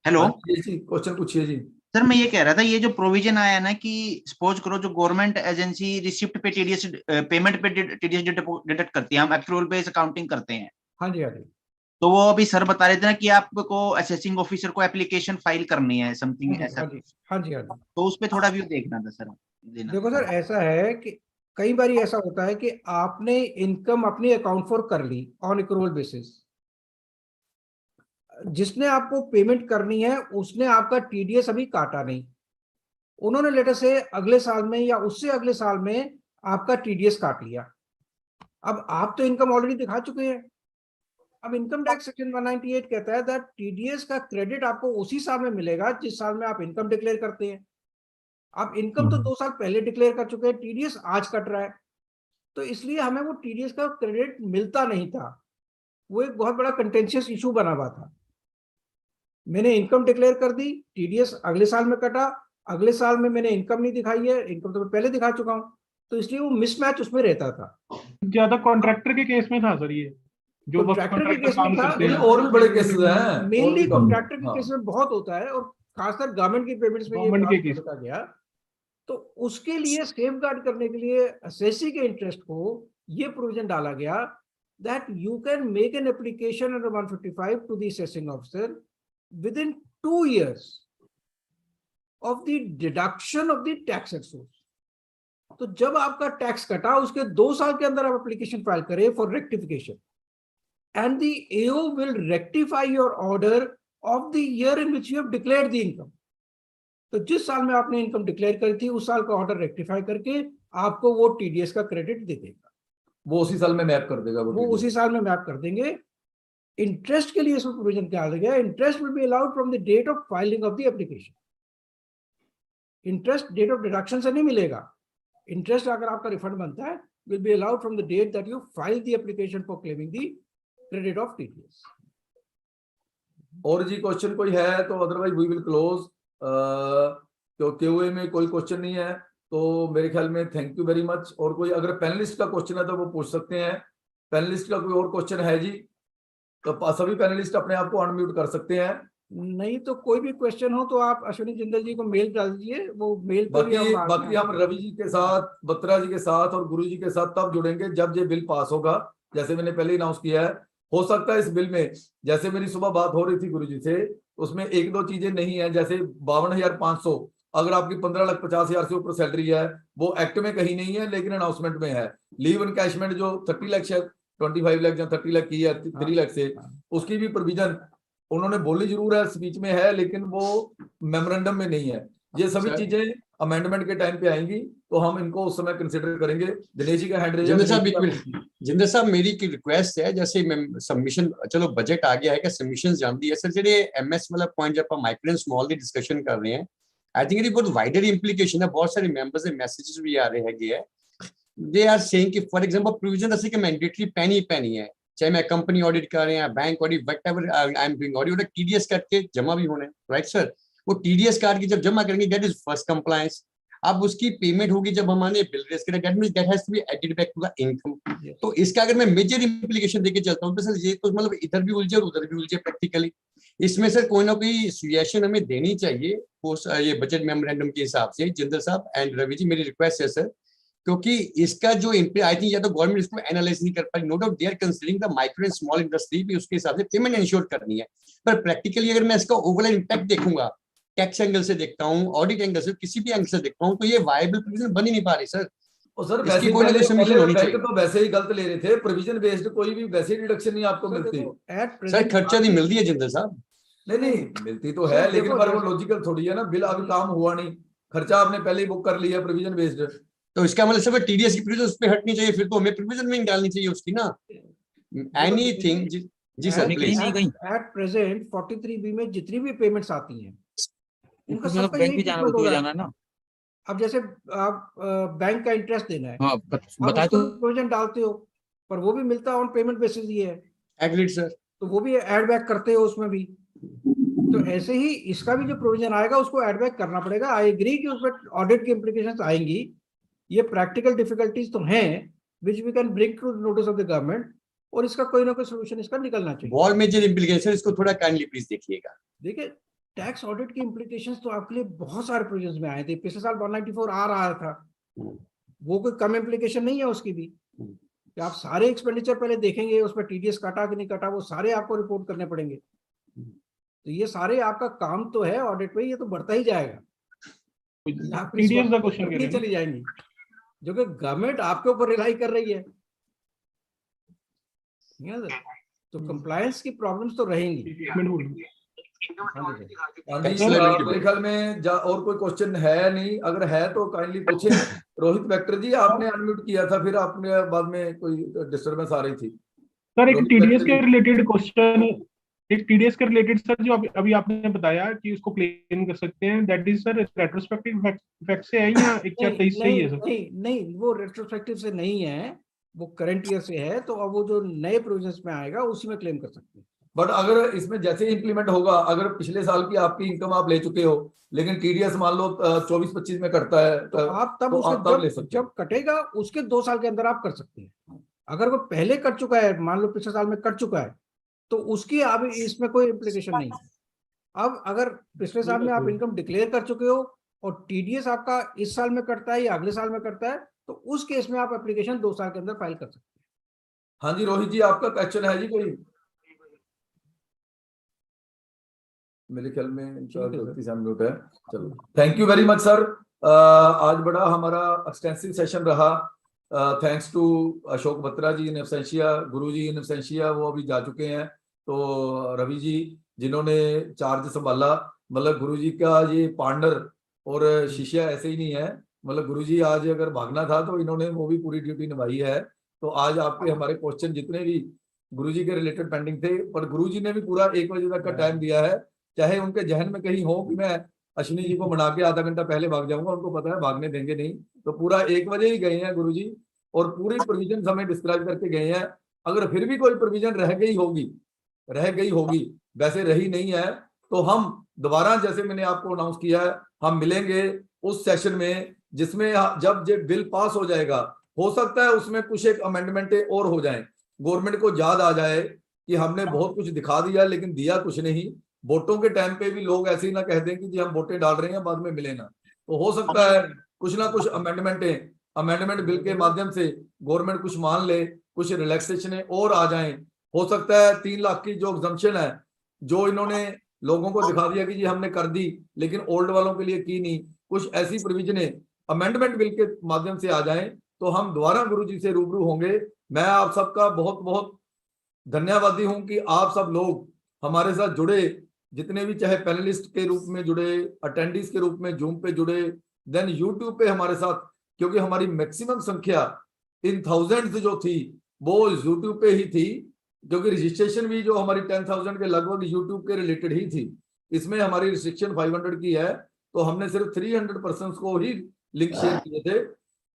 Hello Rajesh ji question पूछिए जी. सर मैं ये कह रहा था, ये जो प्रोविजन आया ना कि सपोज करो जो गवर्नमेंट एजेंसी रिसिप्ट पे TDS पेमेंट पे TDS डिडक्ट करती है, हम एक्चुअल बेस अकाउंटिंग करते हैं. हाँ जी, हाँ जी. तो वो अभी सर बता रहे थे ना कि आपको असेसिंग ऑफिसर को एप्लीकेशन फाइल करनी है समथिंग ऐसा, हाँ जी हाँ जी। तो उस पे थोड़ा व्यू देखना था सर, देना देखो था। सर, ऐसा है कि कई बार ऐसा होता है कि आपने इनकम अपनी अकाउंट फॉर कर ली ऑन एक्रूवल बेसिस, जिसने आपको पेमेंट करनी है उसने आपका टीडीएस अभी काटा नहीं, उन्होंने लेटर से अगले साल में या उससे अगले साल में आपका टीडीएस काट लिया। अब आप तो इनकम ऑलरेडी दिखा चुके हैं। अब इनकम टैक्स सेक्शन 198 कहता है दैट टीडीएस का क्रेडिट आपको उसी साल में मिलेगा जिस साल में आप इनकम डिक्लेयर करते हैं। आप इनकम तो 2 साल पहले डिक्लेयर कर चुके हैं, टीडीएस आज कट रहा है, तो इसलिए हमें वो टीडीएस का क्रेडिट मिलता नहीं था। वो एक बहुत बड़ा कंटेंशियस इशू बना हुआ था। मैंने इनकम डिक्लेयर कर दी, टीडीएस अगले साल में कटा, अगले साल में मैंने इनकम नहीं दिखाई है, इनकम तो मैं पहले दिखा चुका हूं, तो इसलिए वो मिसमैच उसमें रहता था। ज्यादा कॉन्ट्रैक्टर के केस में था सर ये, जो कॉन्ट्रैक्टर के केस में काम था, करते हैं। और भी बड़े केसेस हैं, मेनली कॉन्ट्रैक्टर के हाँ। केस में बहुत होता है, और खासकर गवर्नमेंट की पेमेंट्स में ये गवर्नमेंट के बात केस देखा गया। तो उसके लिए सेफगार्ड करने के लिए असेसी के इंटरेस्ट को ये प्रोविजन डाला गया that you can make an application under 155 to the assessing officer within 2 years of the deduction of the tax at source. तो जब आपका टैक्स कटा उसके 2 साल के अंदर आप एप्लीकेशन फाइल करें for rectification, and the AO will rectify your order of the year in which you have declared the income. तो जिस साल में आपने इनकम डिक्लेयर करी थी उस साल का ऑर्डर रेक्टिफाई करके आपको वो टीडीएस का क्रेडिट दे देगा, वो उसी साल में मैप कर देगा, वो उसी साल में मैप कर देंगे। इंटरेस्ट के लिए इसमें प्रोविजन क्या गया, interest will be allowed from the date of filing of the application. Interest date of deduction से नहीं मिलेगा, इंटरेस्ट अगर आपका रिफंड बनता है will be allowed from the date that you file the application for claiming the credit of TDS. और जी क्वेश्चन कोई है तो अदरवाइज वी विल क्लोज। तो क्यूए में कोई क्वेश्चन नहीं है तो मेरे ख्याल में थैंक यू वेरी मच। और कोई अगर पैनलिस्ट का क्वेश्चन है तो वो पूछ सकते हैं। पैनलिस्ट का कोई और क्वेश्चन है जी तो सभी पैनलिस्ट अपने आप को अनम्यूट कर सकते हैं। नहीं तो कोई भी क्वेश्चन हो तो आप अश्विनी जिंदल जी को मेल डाल दीजिए, वो मेल पर बाकी हम रवि जी के साथ, बत्रा जी के साथ और गुरु जी के साथ तब जुड़ेंगे जब ये बिल पास होगा। जैसे मैंने पहले अनाउंस किया है, हो सकता है इस बिल में, जैसे मेरी सुबह बात हो रही थी गुरु जी से, उसमें 1-2 चीजें नहीं है। जैसे 52,500 अगर आपकी 15,50,000 से ऊपर सैलरी है वो एक्ट में कहीं नहीं है लेकिन अनाउंसमेंट में है। लीव एनकैशमेंट जो 30 लाख से 25 लाख या 30 लाख की है 3 लाख से, उसकी भी प्रोविजन उन्होंने बोली जरूर है, स्पीच में है, लेकिन वो मेमोरेंडम में नहीं है। ये सभी चीजें अमेंडमेंट के टाइम पे आएंगी तो हम इनको उस समय कंसिडर करेंगे। दिनेश जी का हैंड रेज है। जिंदर साहब मेरी की रिक्वेस्ट है, जैसे सबमिशन, चलो बजट आ गया है, क्या सबमिशन जानती है सर जेडे एमएस वाला पॉइंट जब हम माइक्रो एंड स्मॉल की डिस्कशन कर रहे हैं, आई थिंक ये बहुत वाइडर इंप्लीकेशन है। बहुत सारे मेंबर्स के मैसेजेस भी आ रहे हैं, दे आर सेइंग कि फॉर एग्जांपल प्रोविजन ऐसे कि मैंडेटरी पेनी है, चाहे मैं कंपनी ऑडिट कर रहे हैं, bank audit, whatever I am doing audit, TDS काट के जमा भी होने, राइट सर? वो टीडीएस काट के जब जमा करेंगे दैट इज फर्स्ट कंप्लायंस। अब उसकी पेमेंट होगी जब हमारे बिल रेस करें, that means that has to be added back to the income. तो इसका अगर मैं मेजर इंप्लीकेशन देके चलता हूं तो सर ये तो मतलब इधर भी उलझे और उधर भी उलझे प्रैक्टिकली। इसमें सर कोई ना कोई सजेशन हमें देनी चाहिए ये बजट मेमोरेंडम के हिसाब से। जिंदर साहब एंड रवि जी, मेरी रिक्वेस्ट है सर, क्योंकि इसका जो आई थिंक या तो गवर्नमेंट इसको एनालाइज नहीं कर पाई, no doubt they are considering the micro and small industry भी, उसके हिसाब से पेमेंट इंश्योर करनी है। पर प्रैक्टिकली अगर मैं इसका ओवरऑल इंपैक्ट देखूंगा, टैक्स एंगल से देखता हूं, ऑडिट एंगल से, किसी भी एंगल से देखता हूं, तो ये वायबल प्रोविजन बन ही नहीं पा रही सर। और सर वैसे तो वैसे ही गलत ले रहे थे, प्रोविजन बेस्ड कोई भी वैसे डिडक्शन नहीं आपको मिलती सर। खर्चा नहीं मिल रही है जिंदर साहब। नहीं मिलती तो है, लेकिन पर वो लॉजिकल थोड़ी है ना, बिल अभी काम हुआ नहीं, खर्चा आपने पहले ही बुक कर लिया प्रोविजन बेस्ड। तो इसका मतलब सब टीडीएस की प्रोविजन उस पे हटनी चाहिए, फिर तो हमें प्रोविजन में डालनी चाहिए उसकी ना, एनीथिंग। जी sir please. At present 43B में जितनी भी पेमेंट्स आती हैं उनका सबका बैंक भी जाना, उसमें जाना है ना। अब जैसे आप बैंक का इंटरेस्ट देना है, हाँ, बता तो प्रोविजन डालते हो, पर वो भी मिलता है ऑन पेमेंट बेसिस ही है। Agreed sir. तो वो भी ऐड बैक करते हो उसमें भी। तो ऐसे ही इसका भी जो प्रोविजन आएगा उसको ऐड बैक करना पड़ेगा। आई एग्री कि उसमें ऑडिट की इंप्लीकेशंस आएंगी, ये प्रैक्टिकल डिफिकल्टीज तो हैं which we can bring to notice of the government, और इसका कोई ना कोई सोल्यूशन इसका निकलना चाहिए। बहुत मेजर इंप्लीकेशन, इसको थोड़ा काइंडली प्लीज देखिएगा। देखिए टैक्स ऑडिट की इंप्लीकेशंस तो आपके लिए बहुत सारे प्रोविजंस में आए थे। पिछले साल 194 आ रहा था, वो कोई कम इंप्लीकेशन नहीं है उसकी भी। कि आप सारे एक्सपेंडिचर पहले देखेंगे, उसमें टीडीएस काटा कि नहीं काटा, वो सारे आपको रिपोर्ट करने पड़ेंगे। तो ये सारे आपका काम तो है ऑडिट में, ये तो बढ़ता ही जाएगा, टीडीएस का क्वेश्चन नहीं चली जाएंगी, जो कि गवर्नमेंट आपके ऊपर रिलाई कर रही है। तो कंप्लायंस की प्रॉब्लम्स तो रहेंगी। मेरे ख्याल में और कोई क्वेश्चन है नहीं, अगर है तो काइंडली पूछे। रोहित वेक्टर जी, आपने अनम्यूट किया था, फिर आपने बाद में कोई डिस्टरबेंस आ रही थी। सर एक टीडीएस के रिलेटेड क्वेश्चन, एक टीडीएस के रिलेटेड सर, जो अभी आपने बताया कि उसको क्लेम कर सकते हैं, that is sir retrospective effect से है या 1/4/23 से ही है सर? नहीं, वो रेट्रोस्पेक्टिव से नहीं है, वो करंट ईयर से है। तो अब वो जो नए प्रोविजंस में आएगा उसी में क्लेम कर सकते हैं। बट अगर इसमें जैसे इंप्लीमेंट होगा, अगर पिछले साल की आपकी इनकम आप ले चुके हो, लेकिन टीडीएस मान लो 24-25 में कटता है, तो आप तब ले सकते, जब कटेगा उसके 2 साल के अंदर आप कर सकते हैं। अगर वो पहले कट चुका है, मान लो पिछले साल में कट चुका है, तो उसकी अब इसमें कोई इम्प्लीकेशन नहीं है। अब अगर पिछले साल में आप इनकम डिक्लेयर कर चुके हो और टीडीएस आपका इस साल में कटता है या अगले साल में कटता है, तो उस केस में आप एप्लीकेशन 2 साल के अंदर फाइल कर सकते हैं। हाँ जी, रोहित जी, आपका क्वेश्चन है जी कोई? मेरे ख्याल में गलती से अनम्यूट है। चलो, thank you very much sir. आज बड़ा हमारा एक्सटेंसिव सेशन रहा। Thanks to Ashok Batra ji in absentia, Guru ji in absentia, वो अभी जा चुके हैं। तो रवि जी जिन्होंने चार्ज संभाला, मतलब गुरु जी का ये पार्टनर और शिष्य ऐसे ही नहीं है, मतलब गुरु जी आज अगर भागना था तो इन्होंने वो भी पूरी ड्यूटी निभाई है। तो आज आपके हमारे क्वेश्चन जितने भी गुरु जी के रिलेटेड पेंडिंग थे, पर गुरु जी ने भी पूरा 1 बजे तक का टाइम दिया है। चाहे उनके जहन में कहीं हो कि मैं अश्विनी जी को मना के आधा घंटा पहले भाग जाऊंगा, उनको पता है भागने देंगे नहीं, तो पूरा 1 बजे ही गए हैं गुरुजी, और पूरी प्रोविजन हमें डिस्क्राइब करके गए हैं। अगर फिर भी कोई प्रोविजन रह गई होगी, वैसे रही नहीं है, तो हम दोबारा, जैसे मैंने आपको अनाउंस किया है, हम मिलेंगे उस सेशन में जिसमें जब ये बिल पास हो जाएगा, हो सकता है उसमें कुछ एक अमेंडमेंट और हो जाए, गवर्नमेंट को याद आ जाए कि हमने बहुत कुछ दिखा दिया लेकिन दिया कुछ नहीं। वोटों के टाइम पे भी लोग ऐसे ही ना कह दें कि जी हम वोटें डाल रहे हैं बाद में मिले ना, तो हो सकता है कुछ ना कुछ अमेंडमेंट बिल के माध्यम से गवर्नमेंट कुछ मान ले, कुछ रिलैक्सेशन और आ जाएं। हो सकता है 3 लाख की जो एग्जम्पशन है, जो इन्होंने लोगों को दिखा दिया कि जी हमने कर दी, लेकिन ओल्ड वालों के लिए की नहीं, कुछ ऐसी प्रोविजनें अमेंडमेंट बिल के माध्यम से आ जाएं, तो हम दोबारा गुरु जी से रूबरू होंगे। मैं आप सबका बहुत बहुत धन्यवादी हूं कि आप सब लोग हमारे साथ जुड़े, जितने भी चाहे पैनलिस्ट के रूप में जुड़े, अटेंडीज के रूप में जूम पे जुड़े, देन यूट्यूब पे हमारे साथ, क्योंकि हमारी मैक्सिमम संख्या इन थाउजेंड्स जो थी वो यूट्यूब पे ही थी, क्योंकि रजिस्ट्रेशन भी जो हमारी 10,000 के लगभग यूट्यूब के रिलेटेड ही थी। इसमें हमारी रिस्ट्रिक्शन 500 की है, तो हमने सिर्फ 300 पर्सन्स को ही लिंक शेयर किए थे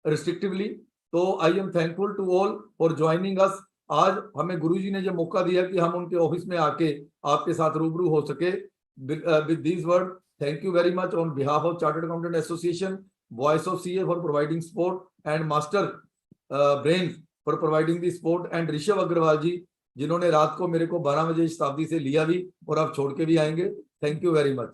रिस्ट्रिक्टिवली। तो I am thankful to all for joining us. आज हमें गुरुजी ने जो मौका दिया कि हम उनके ऑफिस में आके आपके साथ रूबरू हो सके। With this word, thank you very much on behalf of chartered accountant association, voice of CA for providing support and master brain for providing the support, and Rishabh Agarwal ji जिन्होंने रात को मेरे को 12 बजे शताब्दी से लिया भी और अब छोड़ के भी आएंगे। Thank you very much.